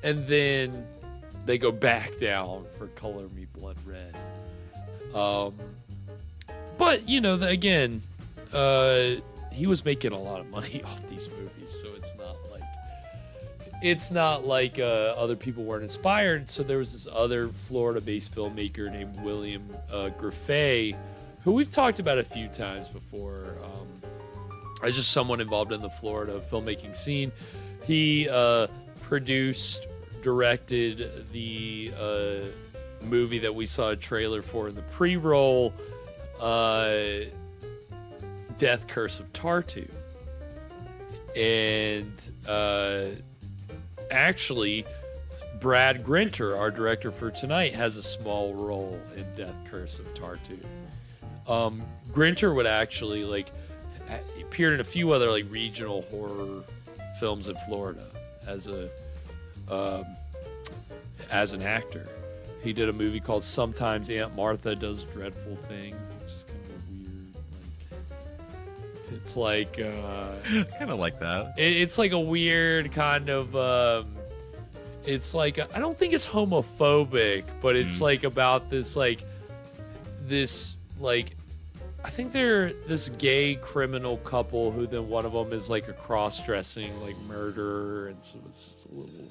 [SPEAKER 8] And then they go back down for Color Me Blood Red. But, you know, again, he was making a lot of money off these movies, so it's not like other people weren't inspired. So there was this other Florida-based filmmaker named William Griffey, who we've talked about a few times before. As just someone involved in the Florida filmmaking scene. He produced, directed the movie that we saw a trailer for in the pre-roll, Death Curse of Tartu. And actually, Brad Grinter, our director for tonight, has a small role in Death Curse of Tartu. Grinter would actually, like, he appeared in a few other, like, regional horror films in Florida as an actor. He did a movie called Sometimes Aunt Martha Does Dreadful Things, which is kind of weird. Like, it's like
[SPEAKER 9] kind of like that.
[SPEAKER 8] It's like a weird kind of it's like, I don't think it's homophobic, but it's like about this I think they're this gay criminal couple who then one of them is like a cross-dressing like murderer, and so it's just a little,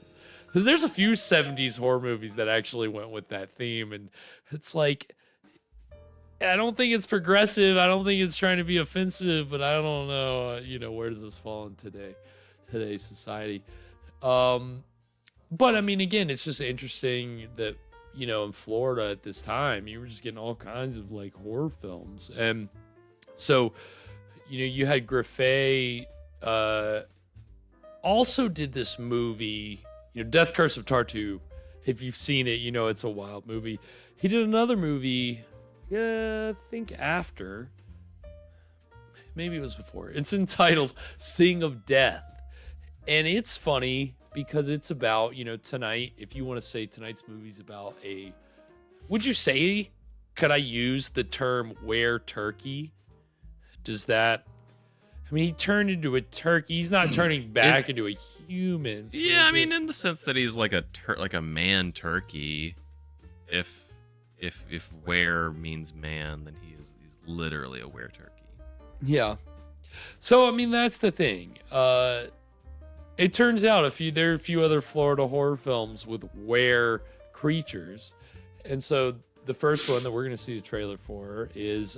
[SPEAKER 8] There's a few 70s horror movies that actually went with that theme, and it's like, I don't think it's progressive. I don't think it's trying to be offensive, but I don't know, where does this fall in today's society? But I mean, again, it's just interesting that, in Florida at this time, you were just getting all kinds of like horror films. And so, you had Griffey, also did this movie, Death Curse of Tartu. If you've seen it, it's a wild movie. He did another movie, I think after, maybe it was before. It's entitled Sting of Death. And it's funny because it's about, tonight, if you want to say tonight's movie's about would you say, could I use the term were turkey? Does that, he turned into a turkey. He's not turning back into a human. So
[SPEAKER 9] yeah, I mean, in the sense that he's like a man turkey. If were means man, then he's literally a were turkey.
[SPEAKER 8] Yeah. So, that's the thing. It turns out there are a few other Florida horror films with were creatures. And so the first one that we're going to see the trailer for is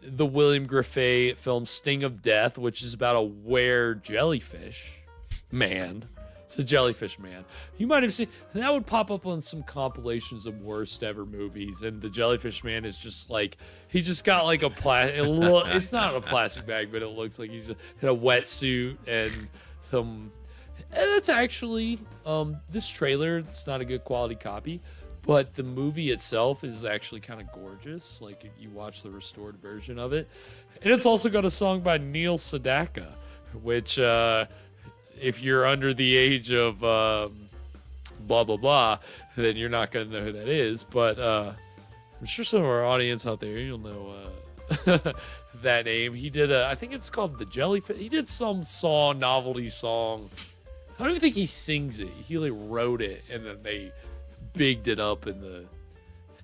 [SPEAKER 8] the William Griffey film Sting of Death, which is about a were jellyfish man. It's a jellyfish man. You might have seen that would pop up on some compilations of worst ever movies, and the jellyfish man is just like he just got like a it's not a plastic bag, but it looks like he's in a wetsuit and some. And that's actually this trailer. It's not a good quality copy, but the movie itself is actually kind of gorgeous. Like if you watch the restored version of it, and it's also got a song by Neil Sedaka, which. If you're under the age of blah, blah, blah, then you're not going to know who that is. But I'm sure some of our audience out there, you'll know that name. He did I think it's called The Jellyfish. He did some novelty song. I don't even think he sings it. He like wrote it, and then they bigged it up in the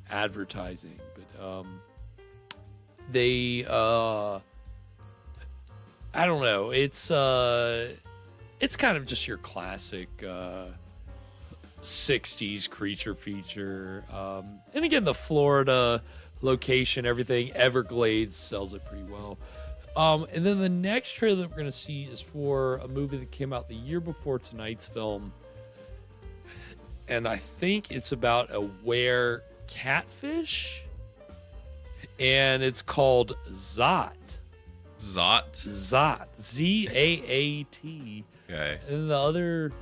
[SPEAKER 8] advertising. But I don't know. It's kind of just your classic 60s creature feature. And again, the Florida location, everything, Everglades sells it pretty well. And then the next trailer that we're going to see is for a movie that came out the year before tonight's film. And I think it's about a were catfish. And it's called Zot.
[SPEAKER 9] Zot?
[SPEAKER 8] Zot. Z-A-A-T.
[SPEAKER 9] Okay.
[SPEAKER 8] And the other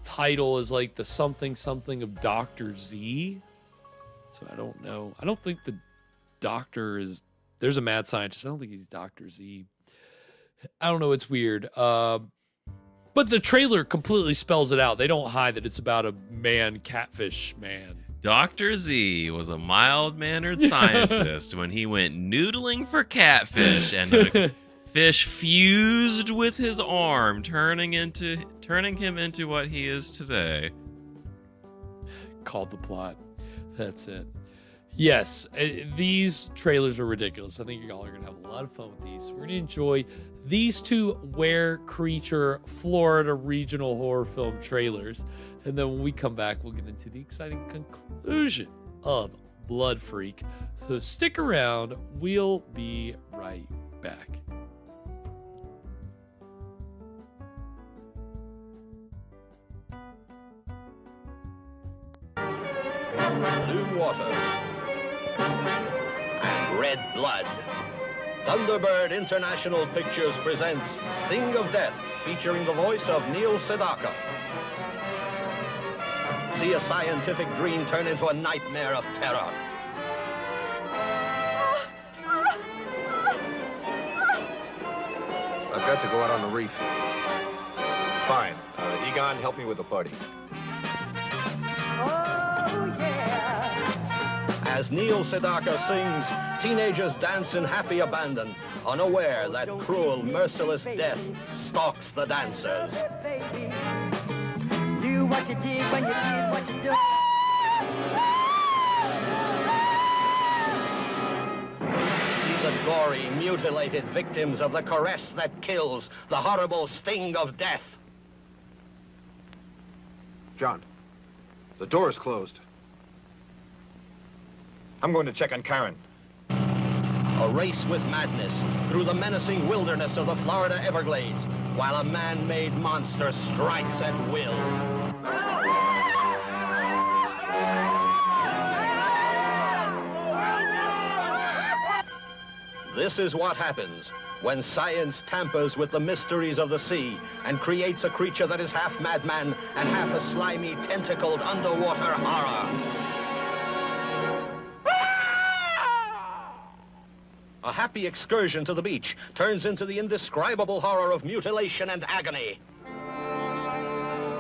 [SPEAKER 8] title is like the something of Dr. Z. So I don't know. I don't think the doctor is... There's a mad scientist. I don't think he's Dr. Z. I don't know. It's weird. But the trailer completely spells it out. They don't hide that it's about a catfish man.
[SPEAKER 9] Dr. Z was a mild-mannered scientist when he went noodling for catfish, and the fish fused with his arm, turning him into what he is today.
[SPEAKER 8] Called the plot. That's it. Yes, these trailers are ridiculous. I think y'all are going to have a lot of fun with these. We're going to enjoy these two were creature Florida regional horror film trailers. And then when we come back, we'll get into the exciting conclusion of Blood Freak. So stick around. We'll be right back.
[SPEAKER 7] Blue water and red blood. Thunderbird International Pictures presents Sting of Death, featuring the voice of Neil Sedaka. See a scientific dream turn into a nightmare of terror.
[SPEAKER 11] I've got to go out on the reef. Fine. Egon, help me with the party.
[SPEAKER 7] As Neil Sedaka sings, teenagers dance in happy abandon, unaware that cruel, merciless death stalks the dancers.
[SPEAKER 5] Do what you did when you did what you do.
[SPEAKER 7] See the gory, mutilated victims of the caress that kills, the horrible sting of death.
[SPEAKER 11] John, the door is closed.
[SPEAKER 7] I'm going to check on Karen. A race with madness through the menacing wilderness of the Florida Everglades, while a man-made monster strikes at will. This is what happens when science tampers with the mysteries of the sea and creates a creature that is half madman and half a slimy, tentacled underwater horror. A happy excursion to the beach turns into the indescribable horror of mutilation and agony.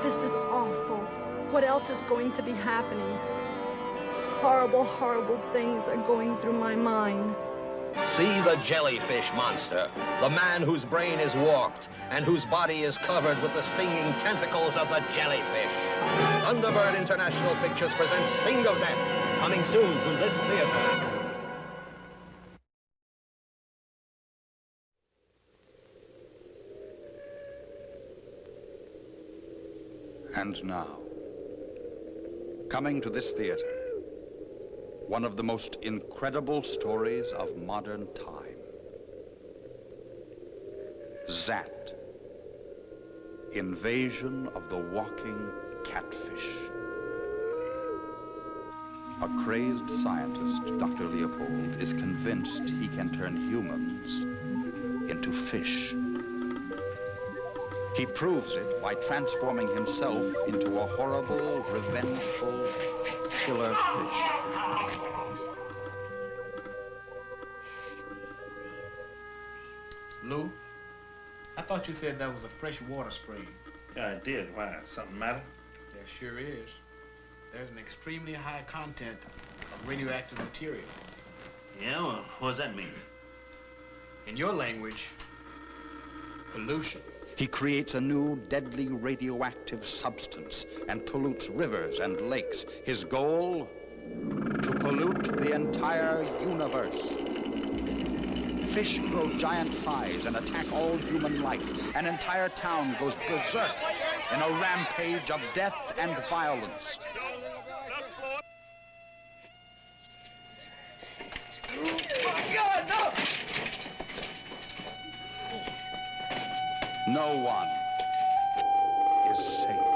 [SPEAKER 15] This is awful. What else is going to be happening? Horrible, horrible things are going through my mind.
[SPEAKER 7] See the jellyfish monster, the man whose brain is warped and whose body is covered with the stinging tentacles of the jellyfish. Thunderbird International Pictures presents Sting of Death, coming soon to this theater.
[SPEAKER 23] And now, coming to this theater, one of the most incredible stories of modern time. Zat, Invasion of the Walking Catfish. A crazed scientist, Dr. Leopold, is convinced he can turn humans into fish. He proves it by transforming himself into a horrible, revengeful, killer fish.
[SPEAKER 16] Lou, I thought you said that was a fresh water spring.
[SPEAKER 20] Yeah, I did. Why? Something matter?
[SPEAKER 16] There sure is. There's an extremely high content of radioactive material.
[SPEAKER 20] Yeah, well, what does that mean?
[SPEAKER 16] In your language, pollution.
[SPEAKER 23] He creates a new deadly radioactive substance and pollutes rivers and lakes. His goal? To pollute the entire universe. Fish grow giant size and attack all human life. An entire town goes berserk in a rampage of death and violence. No one is safe.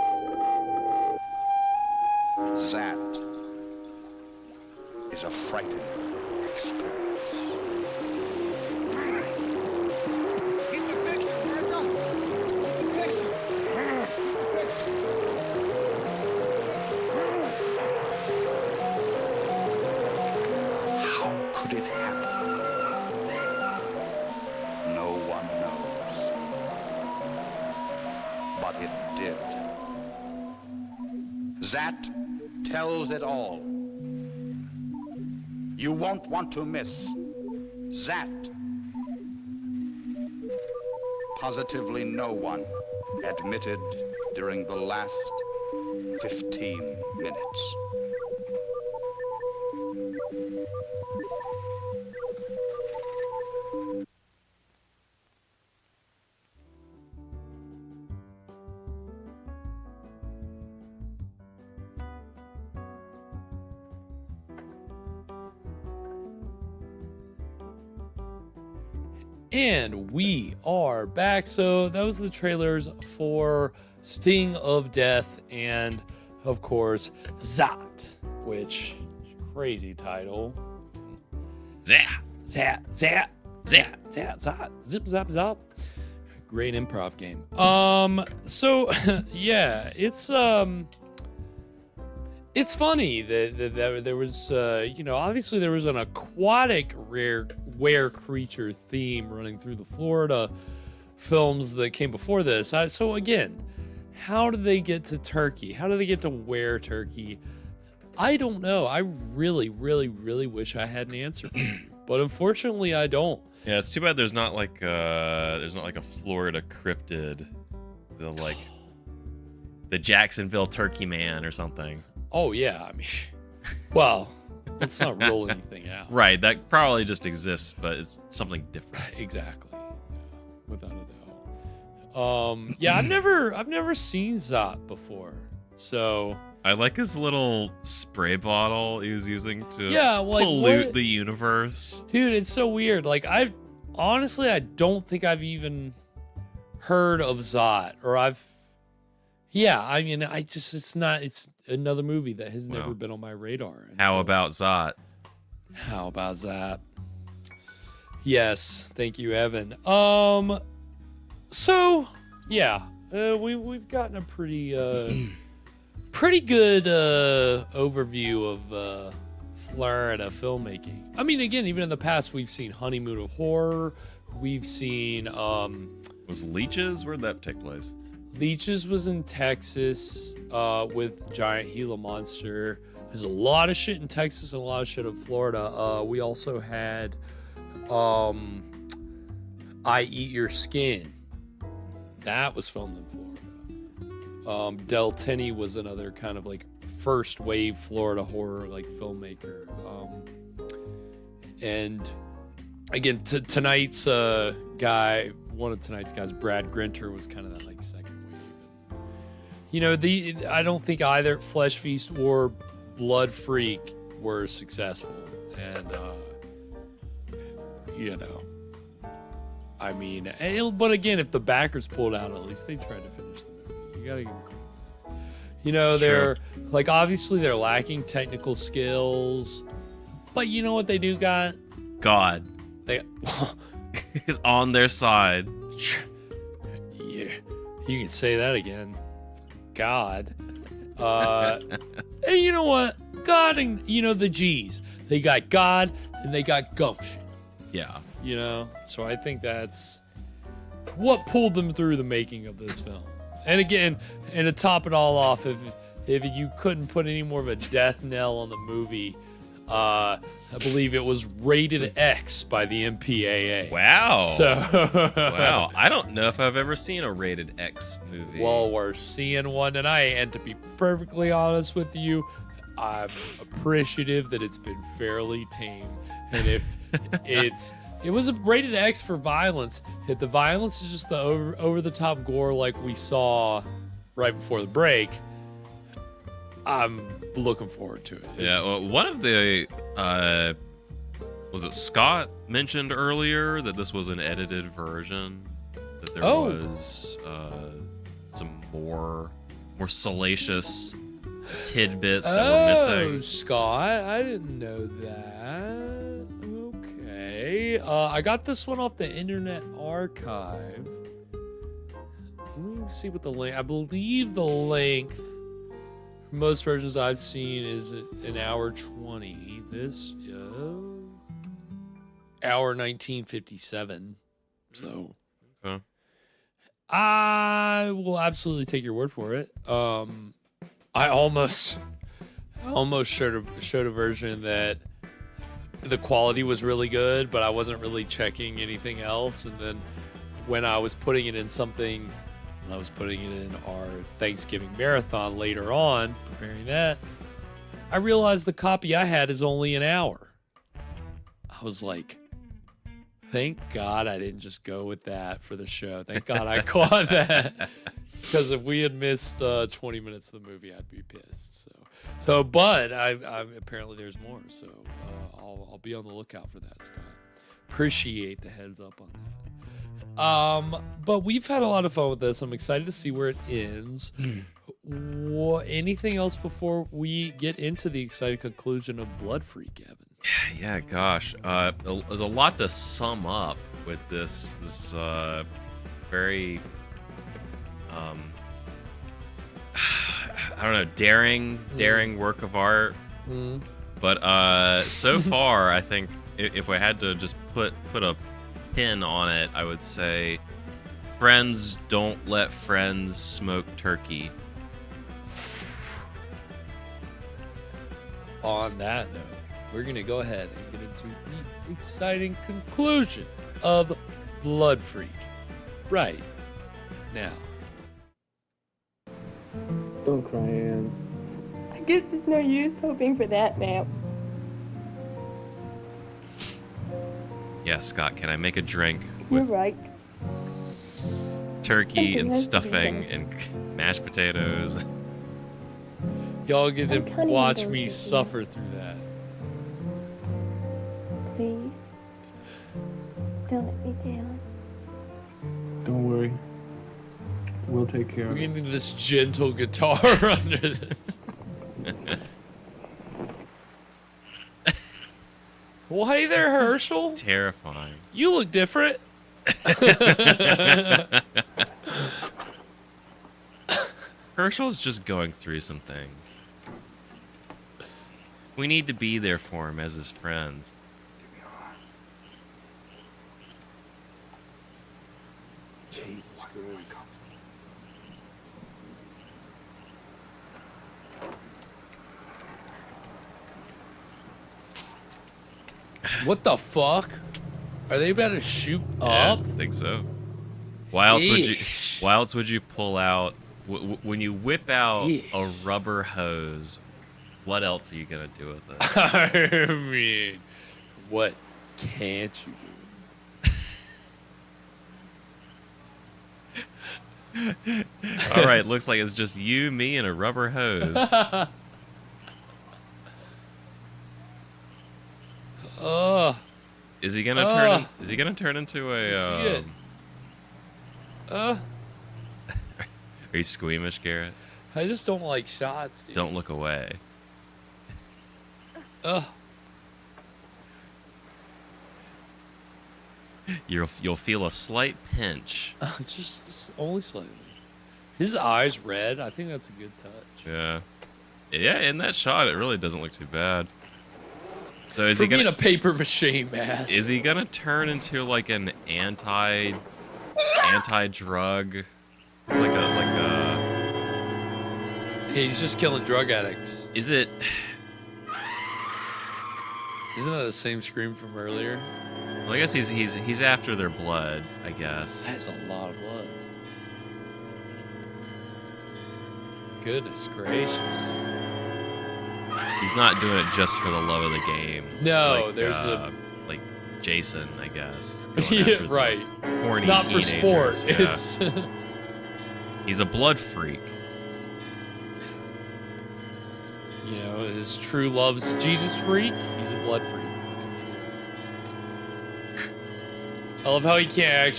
[SPEAKER 23] Zat is a frightening experience.
[SPEAKER 20] Get the picture, Martha!
[SPEAKER 23] How could it happen? No one knows. But it did. Zat tells it all. You won't want to miss Zat. Positively no one admitted during the last 15 minutes.
[SPEAKER 8] And we are back. So that was the trailers for Sting of Death and, of course, Zat, which crazy title.
[SPEAKER 9] Zat,
[SPEAKER 8] zat, zat, zat, zat, zat, zip, zap, zap. Great improv game. So yeah, it's funny that there was, obviously there was an aquatic rare creature theme running through the Florida films that came before this. So again, how did they get to Turkey? How did they get to where Turkey? I don't know. I really, really, really wish I had an answer for you, but unfortunately I don't.
[SPEAKER 9] Yeah, it's too bad there's not like a Florida cryptid, the Jacksonville Turkey Man or something.
[SPEAKER 8] Oh yeah, I mean, well, let's not roll anything out.
[SPEAKER 9] Right, that probably just exists, but it's something different.
[SPEAKER 8] Exactly, without a doubt. Yeah, I've never seen Zat before, So
[SPEAKER 9] I like his little spray bottle he was using to
[SPEAKER 8] like,
[SPEAKER 9] pollute the universe.
[SPEAKER 8] Dude, it's so weird. Like, I don't think I've even heard of Zot, or I mean, it's another movie that has never been on my radar.
[SPEAKER 9] How about Zot?
[SPEAKER 8] How about that? Yes, thank you, Evan. So yeah, we've gotten a pretty good overview of Florida filmmaking. I mean, again, even in the past, we've seen Honeymoon of Horror. We've seen
[SPEAKER 9] was Leeches? Where'd that take place?
[SPEAKER 8] Leeches was in Texas with Giant Gila Monster. There's a lot of shit in Texas and a lot of shit in Florida. We also had I Eat Your Skin. That was filmed in Florida. Del Tenney was another kind of like first wave Florida horror like filmmaker. And again, tonight's guy, one of tonight's guys, Brad Grinter, was kind of that like second wave. You know, I don't think either Flesh Feast or Blood Freak were successful, and you know, I mean, but again, if the backers pulled out, at least they tried to finish the movie. You gotta give them credit. You know, they're like, obviously they're lacking technical skills, but you know what they do got?
[SPEAKER 9] God.
[SPEAKER 8] They
[SPEAKER 9] is on their side.
[SPEAKER 8] Yeah, you can say that again. God. And you know what? God and, you know, the G's. They got God and they got gumption.
[SPEAKER 9] Yeah.
[SPEAKER 8] You know? So I think that's what pulled them through the making of this film. And again, and to top it all off, if you couldn't put any more of a death knell on the movie, I believe it was rated X by the MPAA.
[SPEAKER 9] Wow.
[SPEAKER 8] So
[SPEAKER 9] wow. I don't know if I've ever seen a rated X movie.
[SPEAKER 8] Well, we're seeing one tonight, and to be perfectly honest with you, I'm appreciative that it's been fairly tame. And if it was a rated X for violence, if the violence is just the over the top gore like we saw right before the break, I'm looking forward to it.
[SPEAKER 9] Yeah, well, one of the was it Scott mentioned earlier that this was an edited version, that there was some more salacious tidbits that were missing.
[SPEAKER 8] Oh, Scott, I didn't know that. Okay, I got this one off the Internet Archive. Let me see what the length. I believe the length. Most versions I've seen is an hour 20. This hour 1957. So I will absolutely take your word for it. I almost showed a version that the quality was really good, but I wasn't really checking anything else. And then when I was putting it in something, I was putting it in our Thanksgiving marathon later on, preparing that, I realized the copy I had is only an hour. I was like, thank God I didn't just go with that for the show. Thank God I caught that. Because if we had missed 20 minutes of the movie, I'd be pissed. But I apparently there's more. So I'll be on the lookout for that, Scott. Appreciate the heads up on that. But we've had a lot of fun with this. I'm excited to see where it ends. Anything else before we get into the exciting conclusion of Blood Freak, Evan?
[SPEAKER 9] Yeah, gosh. There's a lot to sum up with this very I don't know, daring work of art. But so far, I think if we had to just put a pin on it, I would say friends don't let friends smoke turkey.
[SPEAKER 8] On that note, we're going to go ahead and get into the exciting conclusion of Blood Freak right now.
[SPEAKER 3] Don't cry, Anne.
[SPEAKER 1] I guess there's no use hoping for that now.
[SPEAKER 9] Yeah, Scott, can I make a drink
[SPEAKER 1] You're
[SPEAKER 9] with
[SPEAKER 1] right.
[SPEAKER 9] turkey and
[SPEAKER 1] Something has to be
[SPEAKER 9] stuffing
[SPEAKER 1] done.
[SPEAKER 9] and mashed potatoes?
[SPEAKER 8] Y'all get to
[SPEAKER 13] I'm counting
[SPEAKER 8] watch
[SPEAKER 13] those
[SPEAKER 8] me
[SPEAKER 13] with you.
[SPEAKER 8] suffer through that.
[SPEAKER 13] Please. Don't let me down.
[SPEAKER 3] Don't worry. We'll take care
[SPEAKER 8] We're
[SPEAKER 3] of it.
[SPEAKER 8] getting this gentle guitar under this. Well, hey there, Herschel.
[SPEAKER 9] It's terrifying.
[SPEAKER 8] You look different.
[SPEAKER 9] Herschel's just going through some things. We need to be there for him as his friends.
[SPEAKER 8] Jesus Christ. What the fuck? Are they about to shoot up?
[SPEAKER 9] I think so. Why else would you?
[SPEAKER 8] Eesh.
[SPEAKER 9] Why else would you pull out when you whip out
[SPEAKER 8] Eesh.
[SPEAKER 9] a rubber hose? What else are you gonna do with it?
[SPEAKER 8] I mean, what can't you do?
[SPEAKER 9] All right, looks like it's just you, me, and a rubber hose. Is he gonna turn? Is he gonna turn into a?
[SPEAKER 8] See it.
[SPEAKER 9] Are you squeamish, Garrett?
[SPEAKER 8] I just don't like shots, dude.
[SPEAKER 9] Don't look away. You'll feel a slight pinch.
[SPEAKER 8] Just only slightly. His eyes red. I think that's a good touch.
[SPEAKER 9] Yeah. Yeah, in that shot, it really doesn't look too bad. So is
[SPEAKER 8] For
[SPEAKER 9] he gonna
[SPEAKER 8] being a paper mache mask.
[SPEAKER 9] Is he gonna turn into like an anti-drug? It's like a
[SPEAKER 8] He's just killing drug addicts.
[SPEAKER 9] Is it?
[SPEAKER 8] Isn't that the same scream from earlier?
[SPEAKER 9] Well, I guess he's after their blood. I guess.
[SPEAKER 8] That's a lot of blood. Goodness gracious.
[SPEAKER 9] He's not doing it just for the love of the game.
[SPEAKER 8] No,
[SPEAKER 9] like,
[SPEAKER 8] there's a
[SPEAKER 9] like Jason, I guess.
[SPEAKER 8] Yeah, right.
[SPEAKER 9] Horny
[SPEAKER 8] Not for sport.
[SPEAKER 9] teenagers, yeah.
[SPEAKER 8] It's
[SPEAKER 9] He's a blood freak.
[SPEAKER 8] you know, his true love's Jesus freak. He's a blood freak. I love how we can't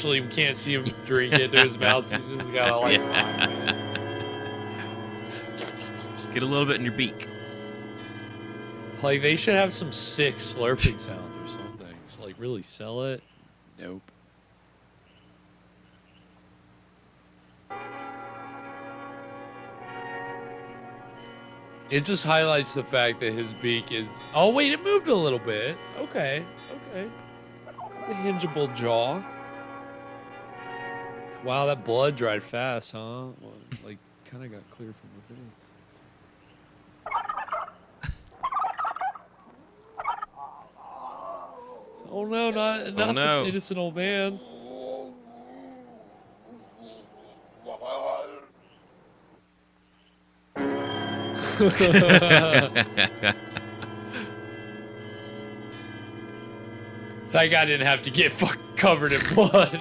[SPEAKER 8] see him drink it through his mouth. So he just gotta like.
[SPEAKER 9] Just get a little bit in your beak.
[SPEAKER 8] Like they should have some sick slurping sounds or something. It's like really sell it. Nope. It just highlights the fact that his beak is. Oh wait, it moved a little bit. Okay, okay. It's a hingeable jaw. Wow, that blood dried fast, huh? Well, like, kind of got clear from the face. Oh no, not
[SPEAKER 9] no.
[SPEAKER 8] the innocent old man. That guy didn't have to get covered in blood.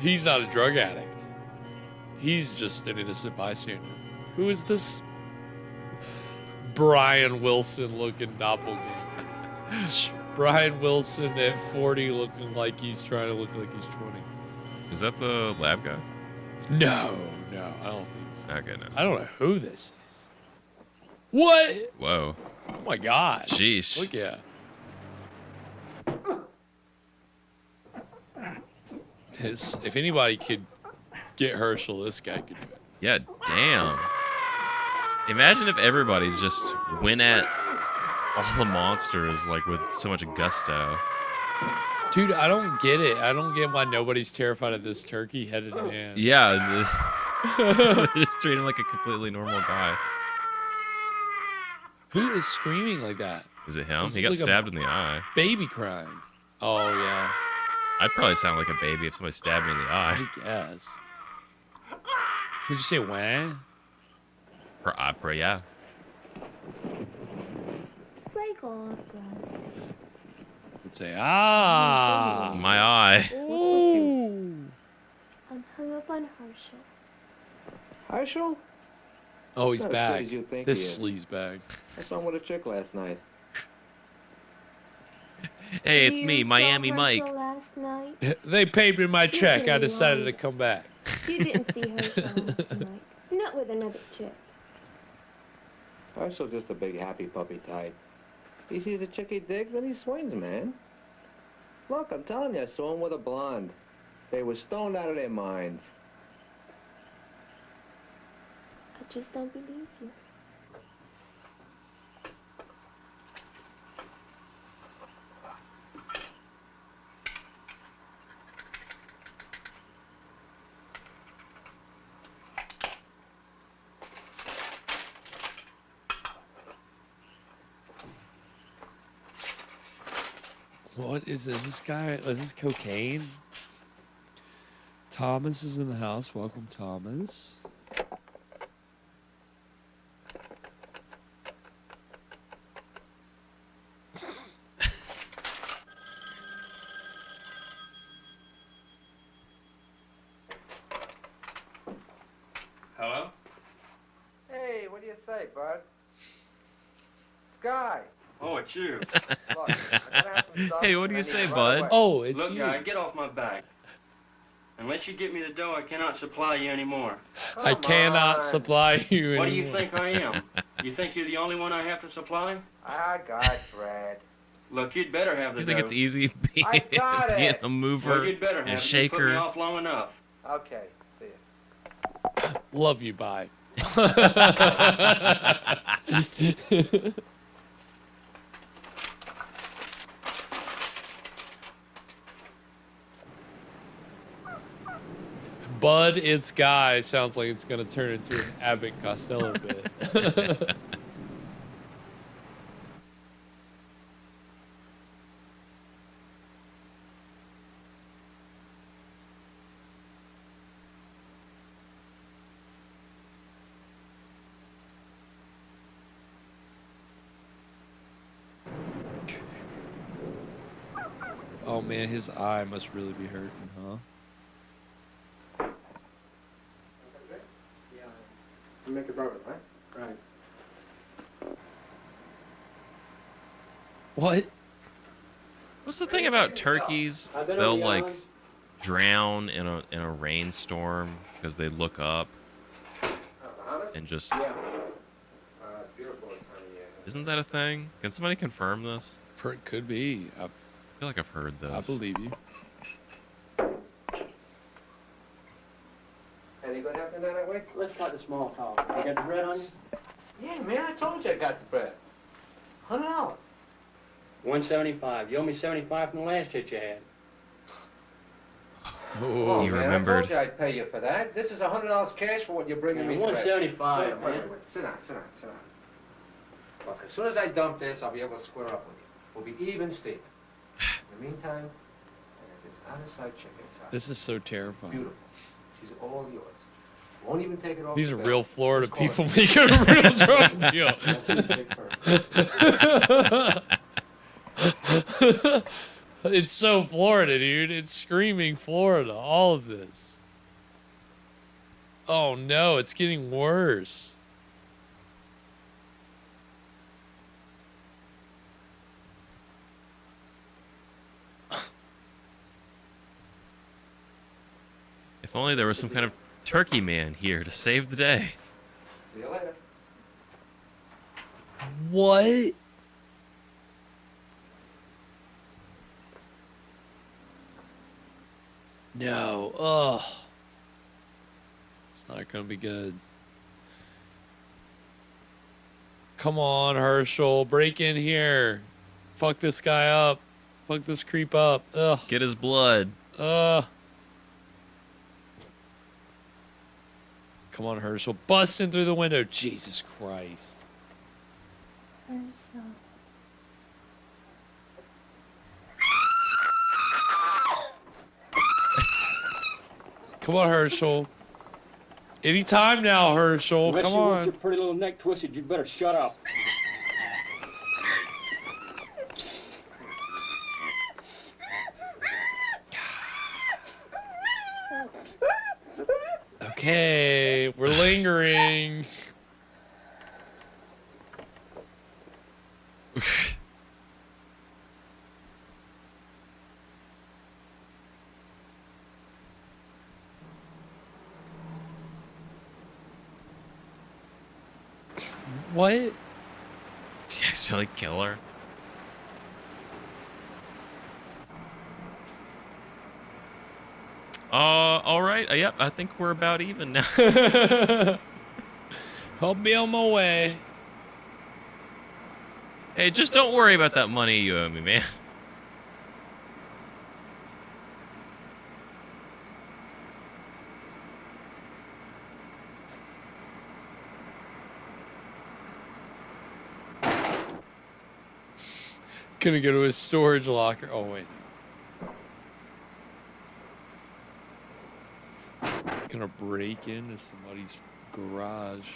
[SPEAKER 8] He's not a drug addict. He's just an innocent bystander. Who is this Brian Wilson looking doppelganger? Brian Wilson at 40 looking like he's trying to look like he's 20.
[SPEAKER 9] Is that the lab guy?
[SPEAKER 8] No, I don't think so.
[SPEAKER 9] Okay, no.
[SPEAKER 8] I don't know who this is. What?
[SPEAKER 9] Whoa.
[SPEAKER 8] Oh my god.
[SPEAKER 9] Sheesh.
[SPEAKER 8] Look at. If anybody could get Herschel, this guy could do it.
[SPEAKER 9] Yeah, damn. Imagine if everybody just went at all the monsters like with so much gusto.
[SPEAKER 8] Dude, I don't get it. I don't get why nobody's terrified of this turkey-headed man.
[SPEAKER 9] Yeah, they just treat him like a completely normal guy.
[SPEAKER 8] Who is screaming like that?
[SPEAKER 9] Is it him?
[SPEAKER 8] This
[SPEAKER 9] He
[SPEAKER 8] is
[SPEAKER 9] got
[SPEAKER 8] like a
[SPEAKER 9] stabbed in the eye.
[SPEAKER 8] Baby crying. Oh, yeah.
[SPEAKER 9] I'd probably sound like a baby if somebody stabbed me in the eye.
[SPEAKER 8] I guess. Would you say wah?
[SPEAKER 9] Yeah.
[SPEAKER 13] Break off, girl.
[SPEAKER 8] Would say, ah.
[SPEAKER 9] My eye.
[SPEAKER 8] Ooh.
[SPEAKER 13] I'm hung up on Herschel.
[SPEAKER 17] Herschel?
[SPEAKER 8] Oh, he's
[SPEAKER 6] Not as good
[SPEAKER 8] back.
[SPEAKER 6] as you think
[SPEAKER 8] This
[SPEAKER 6] he is.
[SPEAKER 8] sleazebag.
[SPEAKER 6] I saw him with a chick last night.
[SPEAKER 9] Hey, it's me,
[SPEAKER 13] You
[SPEAKER 9] Miami
[SPEAKER 13] saw
[SPEAKER 9] Mike.
[SPEAKER 13] Herschel last night?
[SPEAKER 8] They paid me my check. I
[SPEAKER 13] couldn't be
[SPEAKER 8] decided
[SPEAKER 13] lying.
[SPEAKER 8] to come back.
[SPEAKER 13] You didn't see Herschel last night. Not with another chick.
[SPEAKER 6] Herschel's just a big happy puppy type. He sees a chick he digs and he swings, man. Look, I'm telling you, I saw him with a blonde. They were stoned out of their minds.
[SPEAKER 13] I just don't believe you.
[SPEAKER 8] What is this? This guy, is this cocaine? Thomas is in the house. Welcome, Thomas.
[SPEAKER 6] Hello? Hey, what do you say, bud? Sky.
[SPEAKER 18] Oh, it's you.
[SPEAKER 6] Look, I gotta have some stuff
[SPEAKER 9] Hey, what do
[SPEAKER 6] and
[SPEAKER 9] you
[SPEAKER 6] I
[SPEAKER 9] say,
[SPEAKER 6] need it
[SPEAKER 9] bud?
[SPEAKER 6] right away.
[SPEAKER 8] Oh, it's
[SPEAKER 18] Look,
[SPEAKER 8] you.
[SPEAKER 18] guy, get off my back. Unless you get me the dough, I cannot supply you anymore.
[SPEAKER 8] I cannot
[SPEAKER 6] on.
[SPEAKER 8] supply you anymore.
[SPEAKER 18] What do you think I am? You think you're the only one I have to supply?
[SPEAKER 6] I got Fred.
[SPEAKER 18] Look, you'd better have the
[SPEAKER 9] You think
[SPEAKER 18] dough.
[SPEAKER 9] it's easy being,
[SPEAKER 6] I got
[SPEAKER 9] being
[SPEAKER 6] it.
[SPEAKER 9] a mover
[SPEAKER 18] Well, you'd better
[SPEAKER 9] and
[SPEAKER 18] have
[SPEAKER 9] a
[SPEAKER 18] it. You put me
[SPEAKER 9] shaker?
[SPEAKER 18] off long enough.
[SPEAKER 6] Okay, see ya.
[SPEAKER 8] Love you, bye. Bud, it's Guy sounds like it's gonna turn into an Abbott Costello bit. Oh man, his eye must really be hurting, huh?
[SPEAKER 6] Make it bourbon, right? Right.
[SPEAKER 8] What?
[SPEAKER 9] What's the thing about turkeys? They'll like drown in a rainstorm because they look up and just.
[SPEAKER 6] Beautiful this time of year.
[SPEAKER 9] Isn't that a thing? Can somebody confirm this?
[SPEAKER 8] It could be. I
[SPEAKER 9] feel like I've heard this.
[SPEAKER 8] I believe you.
[SPEAKER 6] Any good happening down that way?
[SPEAKER 14] Let's cut the small talk. You got the bread on you?
[SPEAKER 6] Yeah, man, I told you I got the bread. $100.
[SPEAKER 18] $175. You owe me $75 from the last hit you had.
[SPEAKER 6] Oh,
[SPEAKER 9] He
[SPEAKER 6] man,
[SPEAKER 9] remembered.
[SPEAKER 6] I told you I'd pay you for that. This is $100 cash for what you're bringing me.
[SPEAKER 18] $175,
[SPEAKER 6] Wait,
[SPEAKER 18] man.
[SPEAKER 6] wait. Sit down. Look, as soon as I dump this, I'll be able to square up with you. We'll be even, Steven. In the meantime, if it's out of sight, check it out.
[SPEAKER 8] This is so terrifying.
[SPEAKER 6] Beautiful. She's all yours. Won't even take it off.
[SPEAKER 8] These
[SPEAKER 6] the
[SPEAKER 8] are
[SPEAKER 6] bill.
[SPEAKER 8] real Florida
[SPEAKER 6] Just call
[SPEAKER 8] people
[SPEAKER 6] it-
[SPEAKER 8] making a real drug deal. It's so Florida, dude. It's screaming Florida. All of this. Oh no, it's getting worse.
[SPEAKER 9] If only there was some kind of turkey man here to save the day.
[SPEAKER 6] See you later.
[SPEAKER 8] What? No. Ugh. It's not gonna be good. Come on, Herschel. Break in here. Fuck this guy up. Fuck this creep up. Ugh.
[SPEAKER 9] Get his blood.
[SPEAKER 8] Come on, Herschel. Busting through the window. Jesus Christ.
[SPEAKER 13] Herschel.
[SPEAKER 8] Come on, Herschel. Anytime now, Herschel.
[SPEAKER 14] Unless
[SPEAKER 8] Come
[SPEAKER 14] you want
[SPEAKER 8] on.
[SPEAKER 14] your pretty little neck twisted, you'd better shut up.
[SPEAKER 8] Okay, we're lingering. What?
[SPEAKER 9] Did you accidentally kill her? All right. Yep, I think we're about even now.
[SPEAKER 8] I'll be on my way.
[SPEAKER 9] Hey, just don't worry about that money you owe me, man.
[SPEAKER 8] Gonna go to his storage locker. Oh, wait. Gonna break into somebody's garage.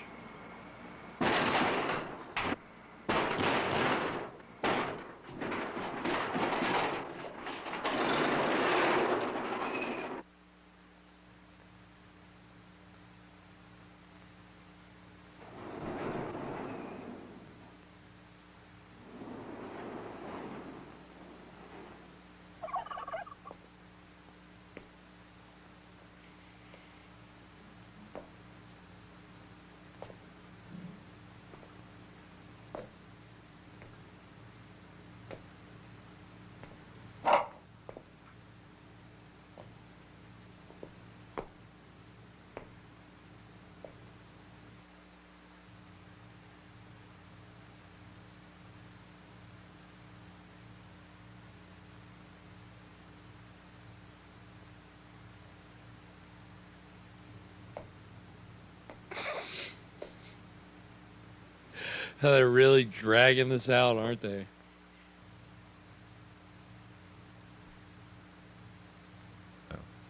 [SPEAKER 8] They're really dragging this out, aren't they?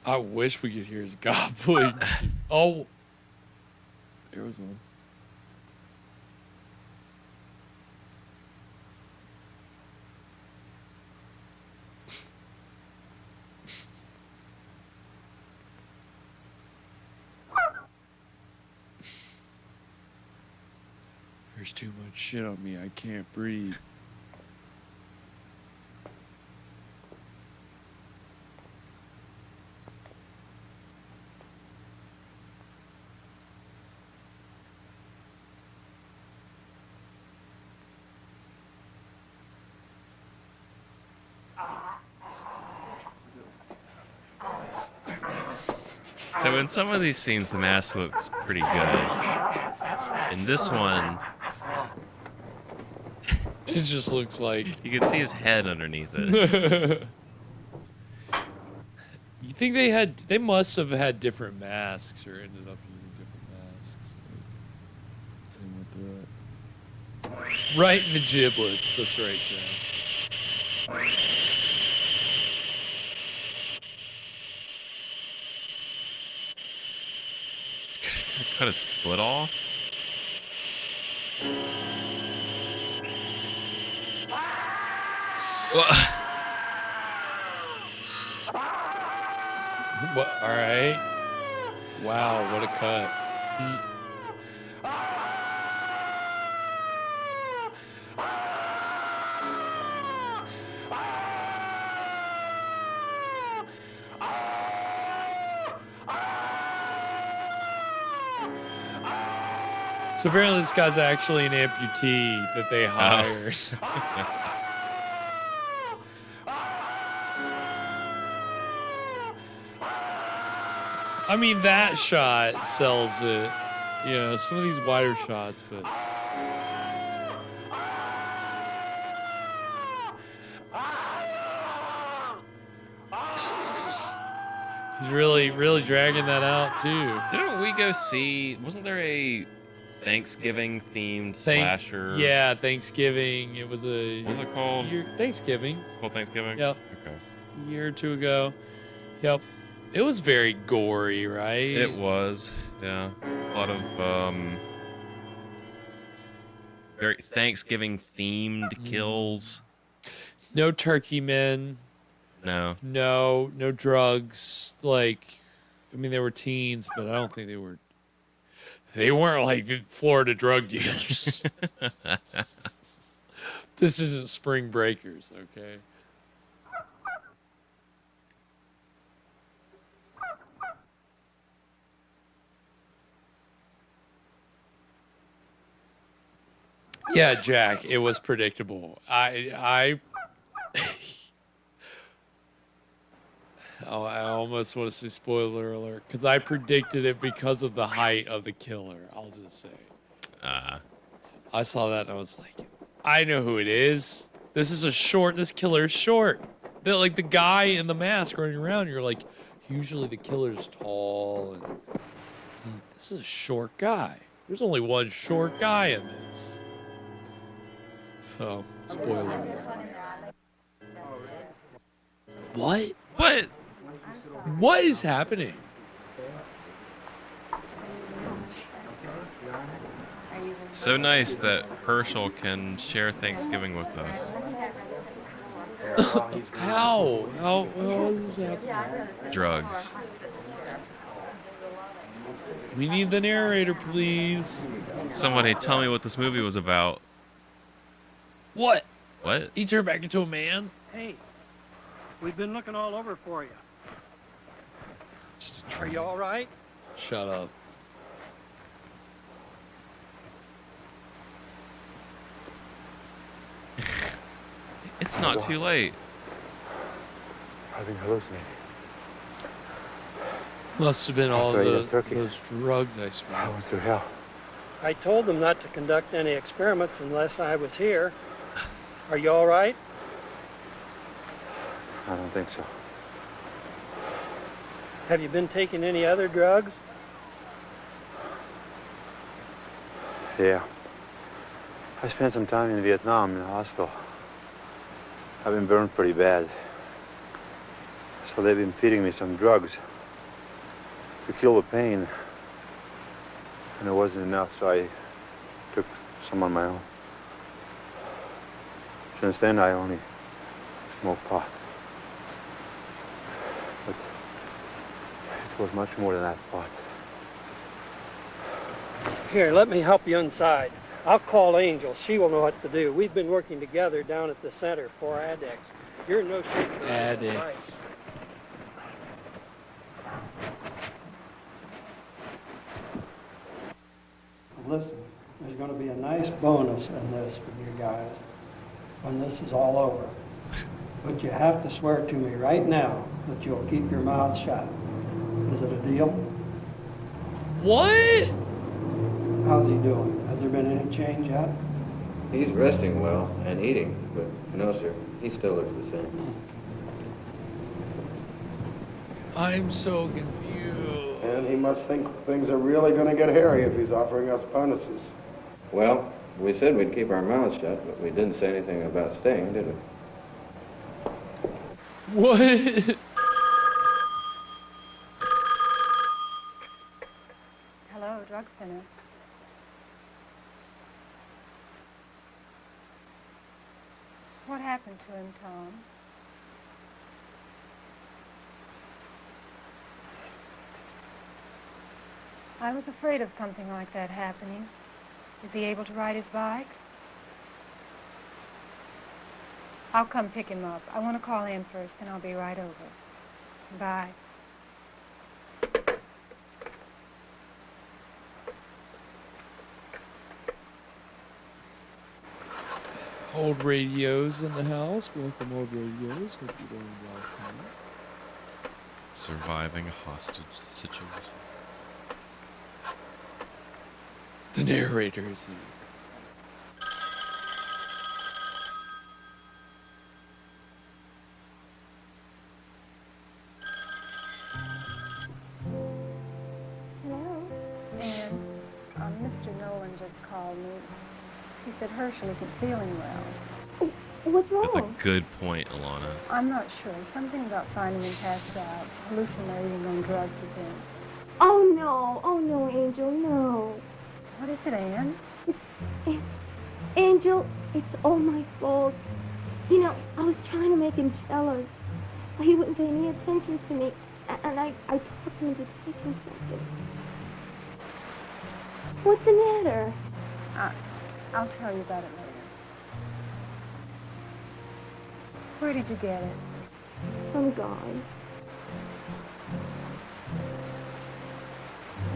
[SPEAKER 8] I wish we could hear his gobbling. Oh, there was one. There's too much shit on me. I can't breathe.
[SPEAKER 9] So in some of these scenes, the mask looks pretty good. In this one,
[SPEAKER 8] it just looks like
[SPEAKER 9] you can see his head underneath it.
[SPEAKER 8] You think they must have had different masks or ended up using different masks. As they went through it. Right in the giblets. That's right, Joe.
[SPEAKER 9] Cut his foot off.
[SPEAKER 8] What? All right. Wow, what a cut. So apparently this guy's actually an amputee that they hired. I mean, that shot sells it. You know, some of these wider shots, but... He's really dragging that out, too.
[SPEAKER 9] Didn't we go see... Wasn't there a Thanksgiving-themed slasher?
[SPEAKER 8] Yeah, Thanksgiving. It was a...
[SPEAKER 9] What's it called?
[SPEAKER 8] Thanksgiving.
[SPEAKER 9] It's called Thanksgiving?
[SPEAKER 8] Yep.
[SPEAKER 9] Okay.
[SPEAKER 8] A year or two ago. Yep. It was very gory, right?
[SPEAKER 9] It was, yeah. A lot of, very Thanksgiving-themed kills.
[SPEAKER 8] No turkey men.
[SPEAKER 9] No.
[SPEAKER 8] No drugs. Like, I mean, they were teens, but I don't think they weren't like Florida drug dealers. This isn't Spring Breakers, okay? Yeah, Jack, it was predictable. I almost want to say spoiler alert because I predicted it because of the height of the killer. I'll just say. I saw that and I was like, I know who it is. This killer is short. Like the guy in the mask running around, you're like, usually the killer's tall and this is a short guy. There's only one short guy in this. So, spoiler alert. What? What is happening?
[SPEAKER 9] It's so nice that Herschel can share Thanksgiving with us.
[SPEAKER 8] How? How is this happening?
[SPEAKER 9] Drugs.
[SPEAKER 8] We need the narrator, please.
[SPEAKER 9] Somebody tell me what this movie was about.
[SPEAKER 8] What?
[SPEAKER 9] What?
[SPEAKER 8] He turned back into a man?
[SPEAKER 17] Hey, we've been looking all over for you. Are you all right?
[SPEAKER 8] Shut up.
[SPEAKER 9] It's not too late.
[SPEAKER 12] I've been hallucinating.
[SPEAKER 8] Must have been all
[SPEAKER 12] Afraid of
[SPEAKER 8] those
[SPEAKER 12] turkey.
[SPEAKER 8] drugs I
[SPEAKER 12] I
[SPEAKER 8] smoked.
[SPEAKER 12] went through hell.
[SPEAKER 17] I told them not to conduct any experiments unless I was here. Are you all right?
[SPEAKER 12] I don't think so.
[SPEAKER 17] Have you been taking any other drugs?
[SPEAKER 12] Yeah. I spent some time in Vietnam in the hospital. I've been burned pretty bad. So they've been feeding me some drugs to kill the pain. And it wasn't enough, so I took some on my own. Since then, I only smoke pot. But it was much more than that pot.
[SPEAKER 17] Here, let me help you inside. I'll call Angel. She will know what to do. We've been working together down at the center for addicts. You're no shape.
[SPEAKER 8] Addicts.
[SPEAKER 17] Listen, there's going to be a nice bonus in this for you guys when this is all over. But you have to swear to me right now that you'll keep your mouth shut. Is it a deal?
[SPEAKER 8] What?
[SPEAKER 17] How's he doing? Has there been any change yet?
[SPEAKER 18] He's resting well and eating, but no, sir, he still looks the same.
[SPEAKER 8] I'm so confused.
[SPEAKER 19] And he must think things are really going to get hairy if he's offering us bonuses.
[SPEAKER 18] Well, we said we'd keep our mouths shut, but we didn't say anything about staying, did we?
[SPEAKER 8] What?
[SPEAKER 4] Hello, drug center. What happened to him, Tom? I was afraid of something like that happening. Is he able to ride his bike? I'll come pick him up. I want to call in first, then I'll be right over. Bye.
[SPEAKER 8] Old radios in the house. Welcome, old radios. Hope you're doing well tonight.
[SPEAKER 9] Surviving a hostage situation.
[SPEAKER 8] The narrator is in it.
[SPEAKER 4] Hello? And Mr. Nolan just called me. He said Herschel isn't feeling well.
[SPEAKER 13] What's wrong?
[SPEAKER 9] That's a good point, Alana.
[SPEAKER 4] I'm not sure. Something about finding him passed out, hallucinating on drugs again.
[SPEAKER 13] Oh no, Angel, no.
[SPEAKER 4] What is it, Anne?
[SPEAKER 13] Angel, it's all my fault. You know, I was trying to make him jealous. He wouldn't pay any attention to me, and I talked him into taking something. What's the matter?
[SPEAKER 4] I'll tell you about it later. Where did you get it?
[SPEAKER 13] Some guy.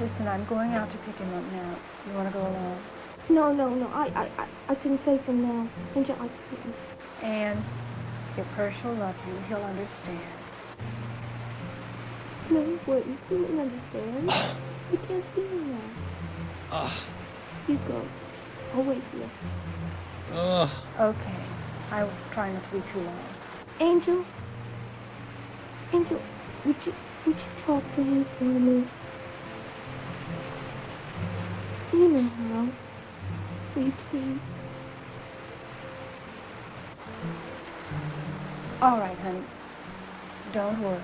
[SPEAKER 4] Listen, I'm going out to pick him up now. You want to go along?
[SPEAKER 13] No. I can face him now. Angel, I couldn't.
[SPEAKER 4] And if Herschel loves you, he'll understand.
[SPEAKER 13] No, he wouldn't. He wouldn't understand. He can't see me now. You go. I'll wait here.
[SPEAKER 4] Okay. I was trying not to be too long.
[SPEAKER 13] Angel, would you talk to him for me? You know how. Will you please?
[SPEAKER 4] All right, honey. Don't worry.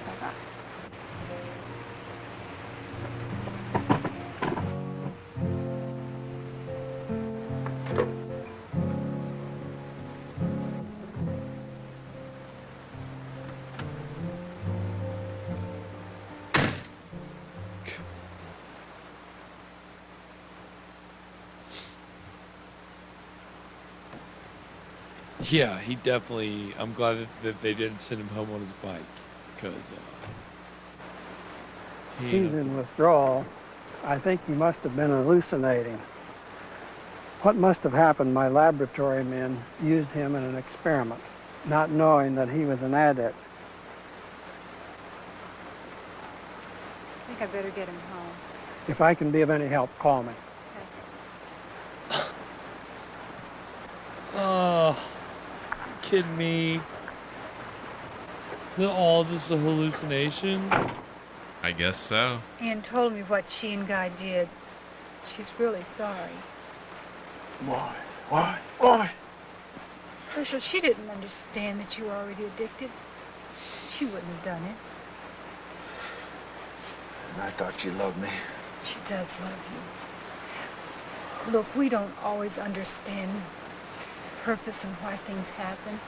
[SPEAKER 4] Bye-bye.
[SPEAKER 8] Yeah, he definitely. I'm glad that they didn't send him home on his bike, because
[SPEAKER 17] He's in withdrawal. I think he must have been hallucinating. What must have happened, my laboratory men used him in an experiment, not knowing that he was an addict.
[SPEAKER 4] I think I better get him home.
[SPEAKER 17] If I can be of any help, call me.
[SPEAKER 8] Oh, kidding me? Is it all just a hallucination?
[SPEAKER 9] I guess so.
[SPEAKER 4] Ann told me what she and Guy did. She's really sorry.
[SPEAKER 19] Why?
[SPEAKER 4] Herschel, she didn't understand that you were already addicted. She wouldn't have done it.
[SPEAKER 19] I thought she loved me.
[SPEAKER 4] She does love you. Look, we don't always understand purpose and why things happen.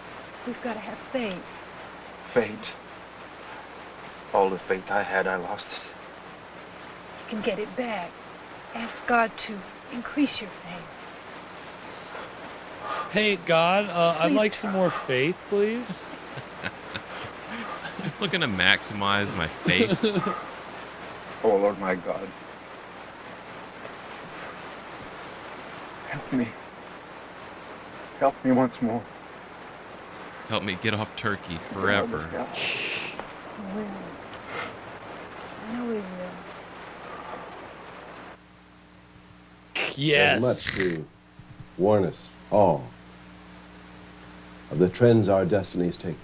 [SPEAKER 4] We've got to have faith.
[SPEAKER 19] Fate. All the faith I had, I lost it.
[SPEAKER 4] You can get it back. Ask God to increase your faith.
[SPEAKER 8] Hey, God, I'd like some more faith, please.
[SPEAKER 9] Looking to maximize my faith.
[SPEAKER 19] Oh, Lord, my God. Help me. Help me once more.
[SPEAKER 9] Help me get off Turkey forever.
[SPEAKER 4] I will. I know we will.
[SPEAKER 8] Yes.
[SPEAKER 10] There's much to warn us all of the trends our destiny is taking.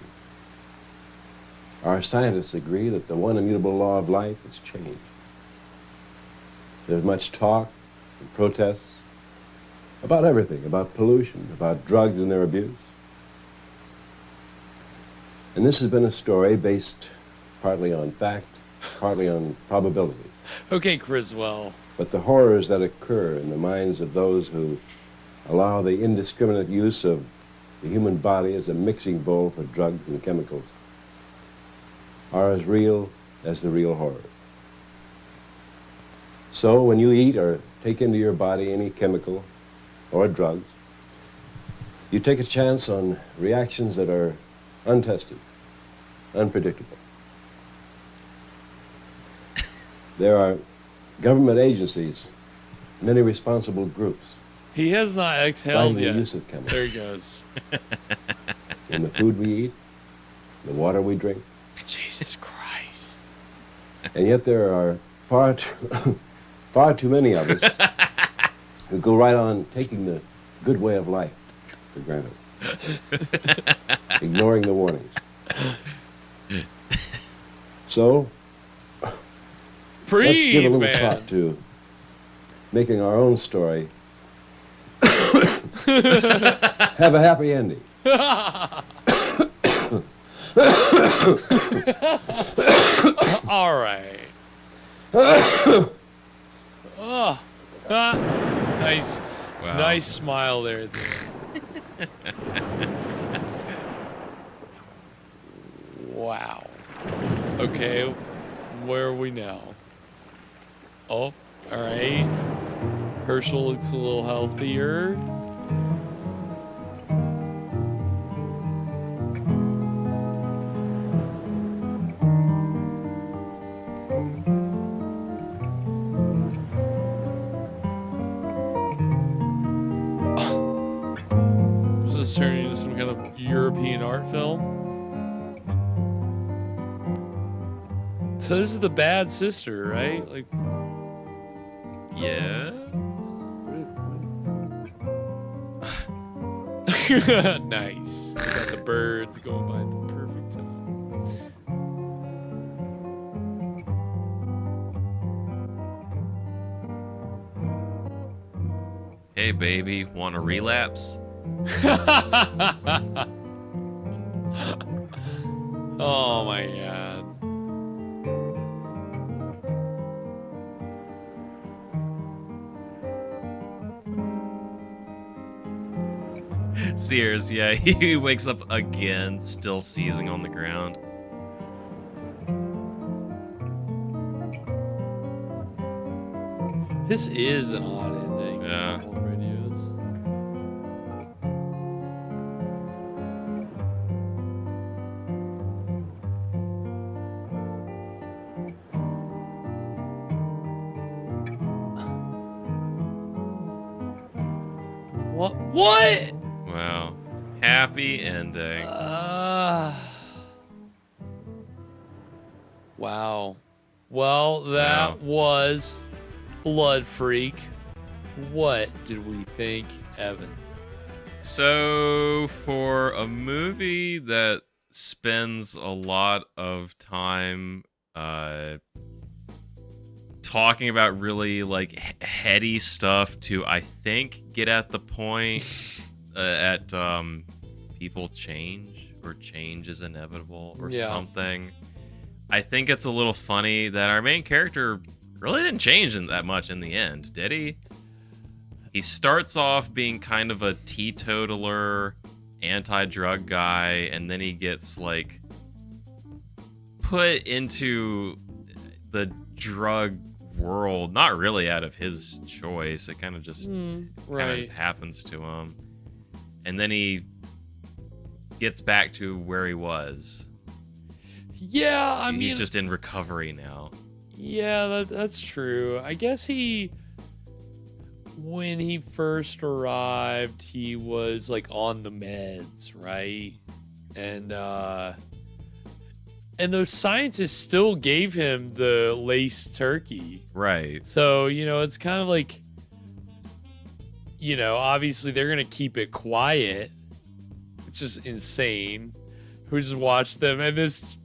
[SPEAKER 10] Our scientists agree that the one immutable law of life is change. There's much talk and protests about everything, about pollution, about drugs and their abuse. And this has been a story based partly on fact, partly on probability.
[SPEAKER 8] Okay, Criswell.
[SPEAKER 10] But the horrors that occur in the minds of those who allow the indiscriminate use of the human body as a mixing bowl for drugs and chemicals are as real as the real horror. So when you eat or take into your body any chemical or drugs, you take a chance on reactions that are untested, unpredictable. There are government agencies, many responsible groups.
[SPEAKER 8] He has not exhaled
[SPEAKER 10] fighting
[SPEAKER 8] yet.
[SPEAKER 10] the use of chemicals.
[SPEAKER 8] There he goes.
[SPEAKER 10] In the food we eat, the water we drink.
[SPEAKER 8] Jesus Christ.
[SPEAKER 10] And yet there are far too many of us who go right on taking the good way of life for granted, ignoring the warnings. So, let's give a little thought to making our own story have a happy ending.
[SPEAKER 8] All right. Nice,
[SPEAKER 9] Wow.
[SPEAKER 8] nice smile there. Wow. Okay, where are we now? Oh, all right. Herschel looks a little healthier. is turning into some kind of European art film. So this is the bad sister, right? Like,
[SPEAKER 9] yes.
[SPEAKER 8] Nice. They got the birds going by at the perfect time.
[SPEAKER 9] Hey, baby, want a relapse?
[SPEAKER 8] Oh my god.
[SPEAKER 9] Sears, yeah, he wakes up again, still seizing on the ground.
[SPEAKER 8] This is an odd ending.
[SPEAKER 9] Yeah.
[SPEAKER 8] Old radios. What? What?
[SPEAKER 9] Wow. Happy ending.
[SPEAKER 8] Wow. Well, that was Blood Freak. What did we think, Evan?
[SPEAKER 9] So, for a movie that spends a lot of time talking about really like heady stuff to, I think, get at the point at people change or change is inevitable or something. I think it's a little funny that our main character really didn't change that much in the end, did he? He starts off being kind of a teetotaler, anti-drug guy, and then he gets like put into the drug world, not really out of his choice. It kind of just kind of happens to him. And then he gets back to where he was.
[SPEAKER 8] Yeah, I mean,
[SPEAKER 9] he's just in recovery now.
[SPEAKER 8] Yeah, that's true. I guess when he first arrived, he was like on the meds, right? And those scientists still gave him the laced turkey.
[SPEAKER 9] Right.
[SPEAKER 8] So, it's kind of like, obviously they're going to keep it quiet, which is insane. We just watch them and this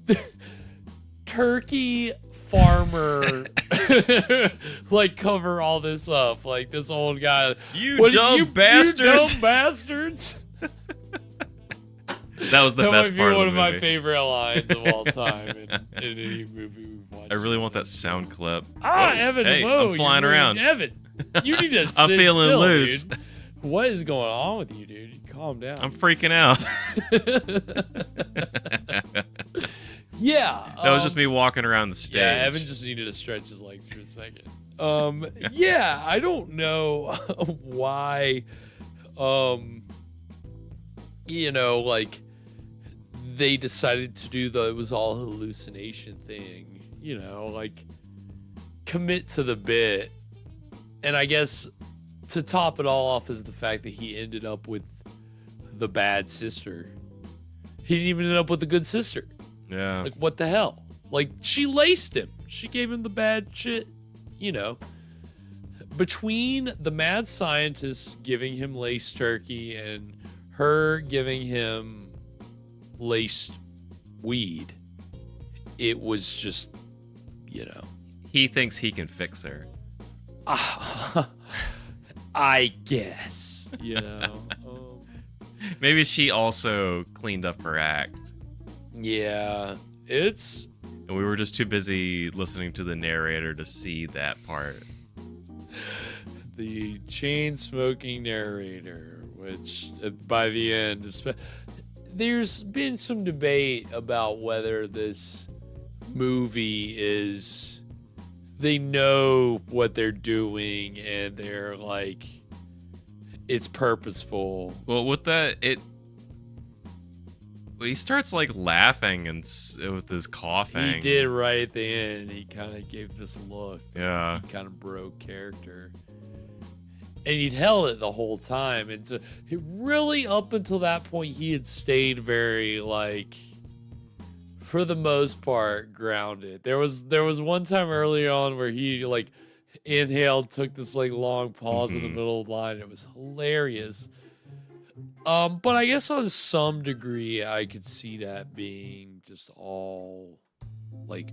[SPEAKER 8] turkey farmer like cover all this up. Like this old guy.
[SPEAKER 9] You dumb bastards.
[SPEAKER 8] You dumb bastards.
[SPEAKER 9] That was the best part of the movie. That might be
[SPEAKER 8] one of my favorite lines of all time in any movie we've watched.
[SPEAKER 9] I really want that sound clip.
[SPEAKER 8] Evan,
[SPEAKER 9] hey,
[SPEAKER 8] whoa,
[SPEAKER 9] I'm flying around.
[SPEAKER 8] Evan, you need to
[SPEAKER 9] I'm
[SPEAKER 8] sit
[SPEAKER 9] feeling
[SPEAKER 8] still,
[SPEAKER 9] loose.
[SPEAKER 8] Dude. What is going on with you, dude? Calm down.
[SPEAKER 9] I'm freaking out.
[SPEAKER 8] Yeah.
[SPEAKER 9] That was just me walking around the stage.
[SPEAKER 8] Yeah, Evan just needed to stretch his legs for a second. Yeah, I don't know why, like they decided to do it was all hallucination thing, like commit to the bit. And I guess to top it all off is the fact that he ended up with the bad sister. He didn't even end up with the good sister.
[SPEAKER 9] Yeah.
[SPEAKER 8] Like, what the hell? Like, she laced him. She gave him the bad shit, Between the mad scientists giving him laced turkey and her giving him laced weed, it was just,
[SPEAKER 9] He thinks he can fix her.
[SPEAKER 8] I guess,
[SPEAKER 9] Maybe she also cleaned up her act.
[SPEAKER 8] Yeah,
[SPEAKER 9] and we were just too busy listening to the narrator to see that part.
[SPEAKER 8] The chain-smoking narrator, which by the end, there's been some debate about whether this movie is, they know what they're doing and they're like, it's purposeful.
[SPEAKER 9] Well, with that, he starts like laughing and with his coughing.
[SPEAKER 8] He did right at the end. He kind of gave this look.
[SPEAKER 9] Yeah.
[SPEAKER 8] He kind of broke character. And he'd held it the whole time. And so he really, up until that point, he had stayed very, like, for the most part, grounded. There was one time early on where he, like, inhaled, took this, like, long pause in the middle of the line. It was hilarious. But I guess on some degree, I could see that being just all, like,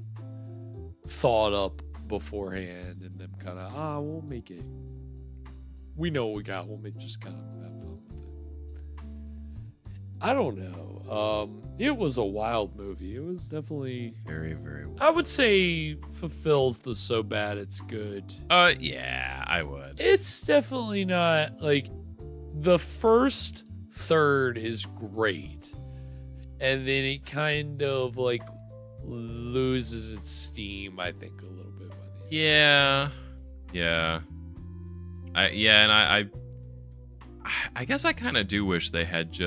[SPEAKER 8] thought up beforehand, and them kind of, we'll make it. We know what we got. We'll just kind of have fun with it. I don't know. It was a wild movie. It was definitely
[SPEAKER 9] very, very wild.
[SPEAKER 8] I would say fulfills the so bad it's good.
[SPEAKER 9] Yeah, I would.
[SPEAKER 8] It's definitely not, like, the first third is great. And then it kind of, like, loses its steam, I think, a little bit by the end.
[SPEAKER 9] Yeah. I guess I kind of do wish they hadn't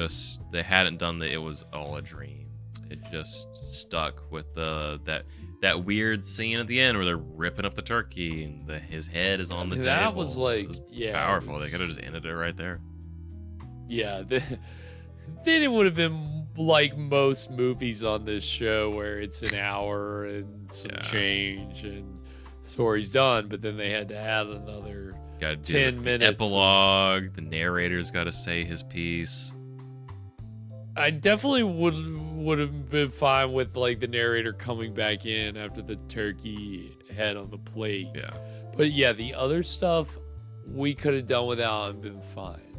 [SPEAKER 9] done the "it was all a dream." It just stuck with that weird scene at the end where they're ripping up the turkey and his head is on the table.
[SPEAKER 8] That was like,
[SPEAKER 9] powerful. They could have just ended it right there.
[SPEAKER 8] Yeah, then it would have been like most movies on this show where it's an hour and some change and story's done, but then they had to add another 10 minutes.
[SPEAKER 9] Epilogue. The narrator's got to say his piece.
[SPEAKER 8] I definitely would have been fine with, like, the narrator coming back in after the turkey head on the plate.
[SPEAKER 9] Yeah.
[SPEAKER 8] But yeah, the other stuff we could have done without and been fine,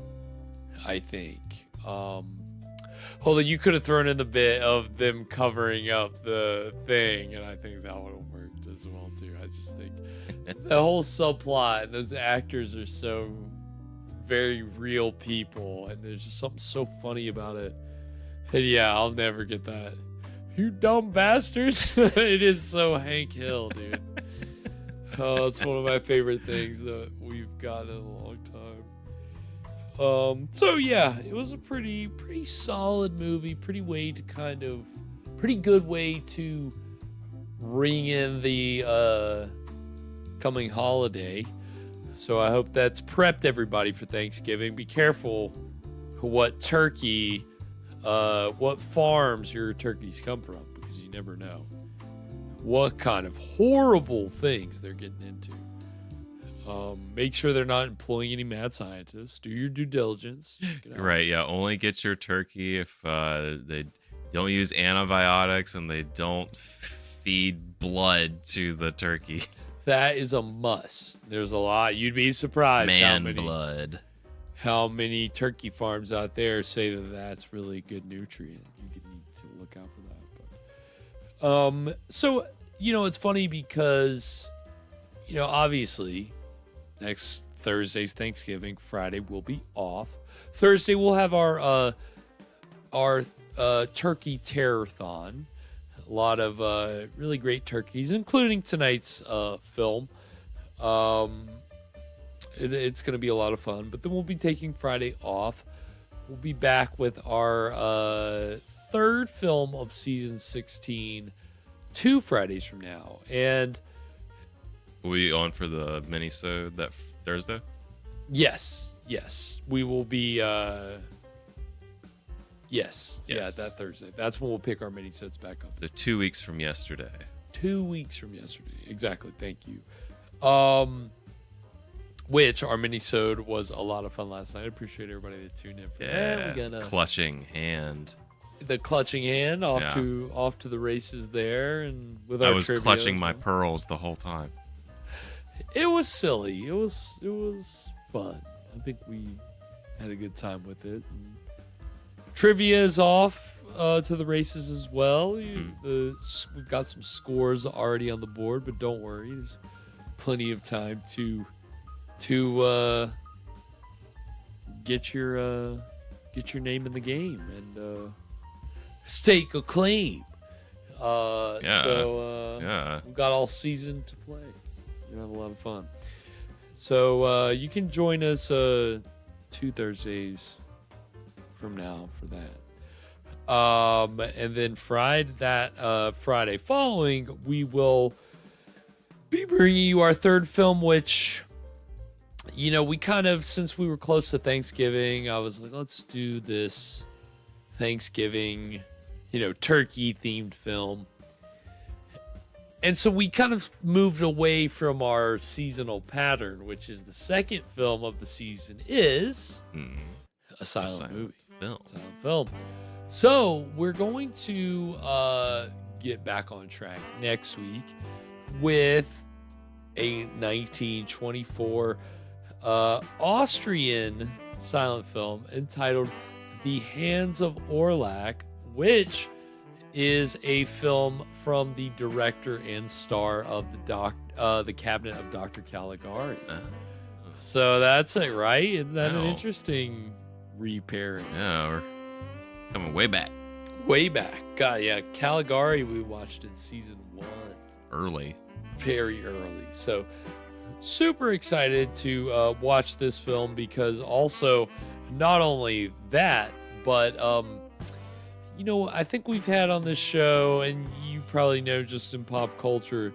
[SPEAKER 8] I think. Although you could have thrown in the bit of them covering up the thing, and I think that would have worked as well too. I just think the whole subplot and those actors are so very real people, and there's just something so funny about it. And yeah, I'll never get that. You dumb bastards. It is so Hank Hill, dude. Oh, it's one of my favorite things that we've gotten in a long time. So yeah, it was a pretty solid movie, pretty good way to ring in the coming holiday. So I hope that's prepped everybody for Thanksgiving. Be careful what farms your turkeys come from, because you never know what kind of horrible things they're getting into. Make sure they're not employing any mad scientists. Do your due diligence. Check it out.
[SPEAKER 9] Right, yeah. Only get your turkey if they don't use antibiotics and they don't feed blood to the turkey.
[SPEAKER 8] That is a must. There's a lot. You'd be surprised
[SPEAKER 9] blood.
[SPEAKER 8] How many turkey farms out there say that that's really good nutrient. You need to look out for that. But, so, it's funny because, obviously, next Thursday's Thanksgiving. Friday we'll be off. Thursday we'll have our turkey terror-thon. A lot of really great turkeys, including tonight's film. It's going to be a lot of fun. But then we'll be taking Friday off. We'll be back with our third film of season 16 2 Fridays from now. And
[SPEAKER 9] we on for the mini-sode that Thursday?
[SPEAKER 8] Yes. We will be Yes. Yeah, that Thursday. That's when we'll pick our mini-sodes back up.
[SPEAKER 9] So 2 weeks from yesterday.
[SPEAKER 8] 2 weeks from yesterday. Exactly. Thank you. Which our mini-sode was a lot of fun last night. I appreciate everybody that tuned in for that.
[SPEAKER 9] Yeah, clutching hand.
[SPEAKER 8] The clutching hand off to the races there, and with our
[SPEAKER 9] I was
[SPEAKER 8] trivia
[SPEAKER 9] clutching my pearls the whole time.
[SPEAKER 8] It was silly. It was fun. I think we had a good time with it. And trivia is off to the races as well. We've got some scores already on the board, but don't worry, there's plenty of time to get your name in the game and stake a claim. We've got all season to play. We're gonna have a lot of fun. So you can join us 2 Thursdays from now for that. And then Friday following, we will be bringing you our third film, which you know, we kind of, since we were close to Thanksgiving, I was like, let's do this Thanksgiving, you know, turkey themed film. And so we kind of moved away from our seasonal pattern, which is the second film of the season is a silent movie. Silent film. So we're going to get back on track next week with a 1924 Austrian silent film entitled The Hands of Orlac, which is a film from the director and star of the Cabinet of Dr. Caligari. So that's it, right? Isn't that an interesting repairing?
[SPEAKER 9] Yeah, we're coming way back.
[SPEAKER 8] Way back. God, yeah. Caligari we watched in season 1.
[SPEAKER 9] Early. Very
[SPEAKER 8] early. So super excited to watch this film, because also not only that, but you know, I think we've had on this show, and you probably know just in pop culture,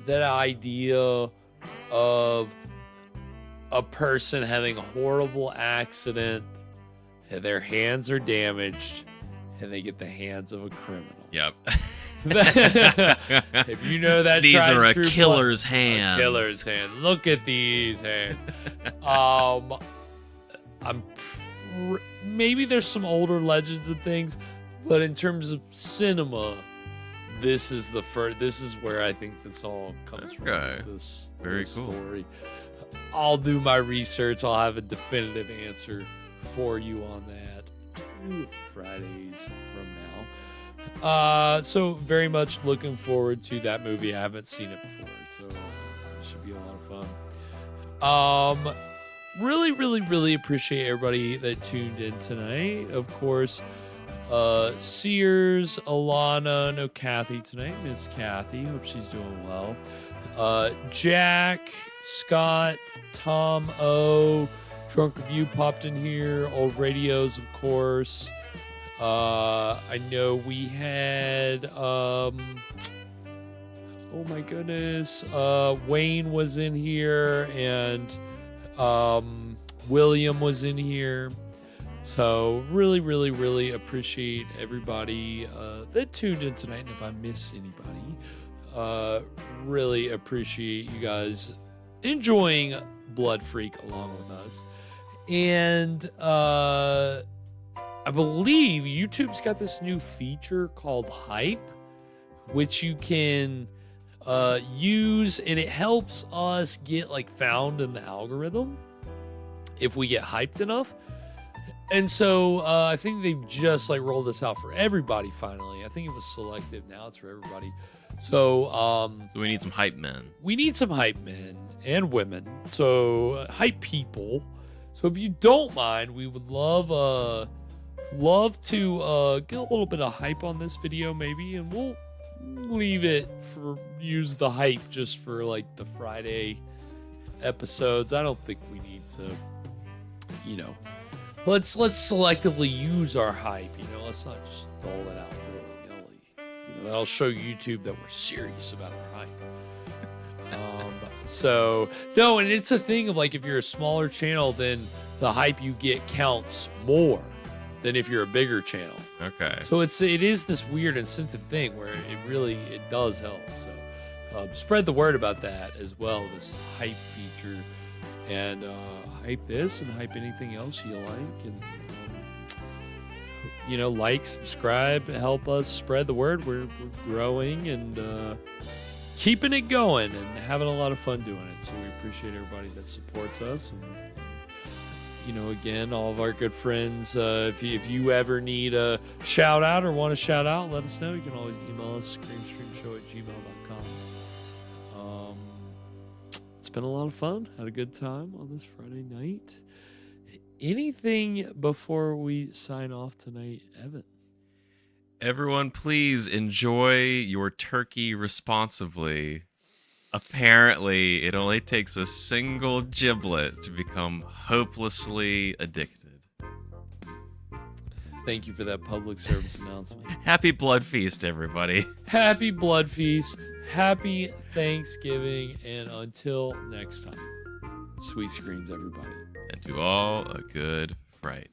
[SPEAKER 8] that idea of a person having a horrible accident, and their hands are damaged, and they get the hands of a criminal.
[SPEAKER 9] Yep.
[SPEAKER 8] If you know that,
[SPEAKER 9] these are a killer's hands.
[SPEAKER 8] A killer's hands. Look at these hands. Maybe there's some older legends and things, but in terms of cinema, this is the first. This is where I think this all comes from. This
[SPEAKER 9] Very
[SPEAKER 8] this
[SPEAKER 9] cool.
[SPEAKER 8] story. I'll do my research. I'll have a definitive answer for you on that 2 Fridays from now. So very much looking forward to that movie. I haven't seen it before, so it should be a lot of fun. Really, really, really appreciate everybody that tuned in tonight. Of course, Sears, Alana, no Kathy tonight. Miss Kathy, hope she's doing well. Jack, Scott, Tom O, Drunk Review popped in here. Old Radios, of course. I know we had oh my goodness, Wayne was in here, and William was in here. So really, really, really appreciate everybody that tuned in tonight. And if I miss anybody, really appreciate you guys enjoying Blood Freak along with us. And I believe YouTube's got this new feature called Hype, which you can use, and it helps us get like found in the algorithm if we get hyped enough. And so I think they've just like rolled this out for everybody finally. I think it was selective, now it's for everybody. So
[SPEAKER 9] we need some hype men.
[SPEAKER 8] We need some hype men and women. So hype people. So if you don't mind, we would love to get a little bit of hype on this video maybe, and we'll leave it for use the hype just for like the Friday episodes. I don't think we need to, you know, let's selectively use our hype, you know, let's not just dole it out willy-nilly. You know, that'll show YouTube that we're serious about our hype. So no, and it's a thing of like, if you're a smaller channel, then the hype you get counts more than if you're a bigger channel.
[SPEAKER 9] Okay.
[SPEAKER 8] So it is this weird incentive thing where it does help. So spread the word about that as well, this hype feature, and hype this and hype anything else you like, and you know, like, subscribe, help us spread the word. We're growing and keeping it going and having a lot of fun doing it. So we appreciate everybody that supports us. And you know, again, all of our good friends, if you ever need a shout out or want to shout out, let us know. You can always email us, screamstreamshow@gmail.com. It's been a lot of fun. Had a good time on this Friday night. Anything before we sign off tonight, Evan?
[SPEAKER 9] Everyone, please enjoy your turkey responsibly. Apparently, it only takes a single giblet to become hopelessly addicted.
[SPEAKER 8] Thank you for that public service announcement.
[SPEAKER 9] Happy Blood Feast, everybody.
[SPEAKER 8] Happy Blood Feast. Happy Thanksgiving. And until next time. Sweet screams, everybody.
[SPEAKER 9] And to all a good fright.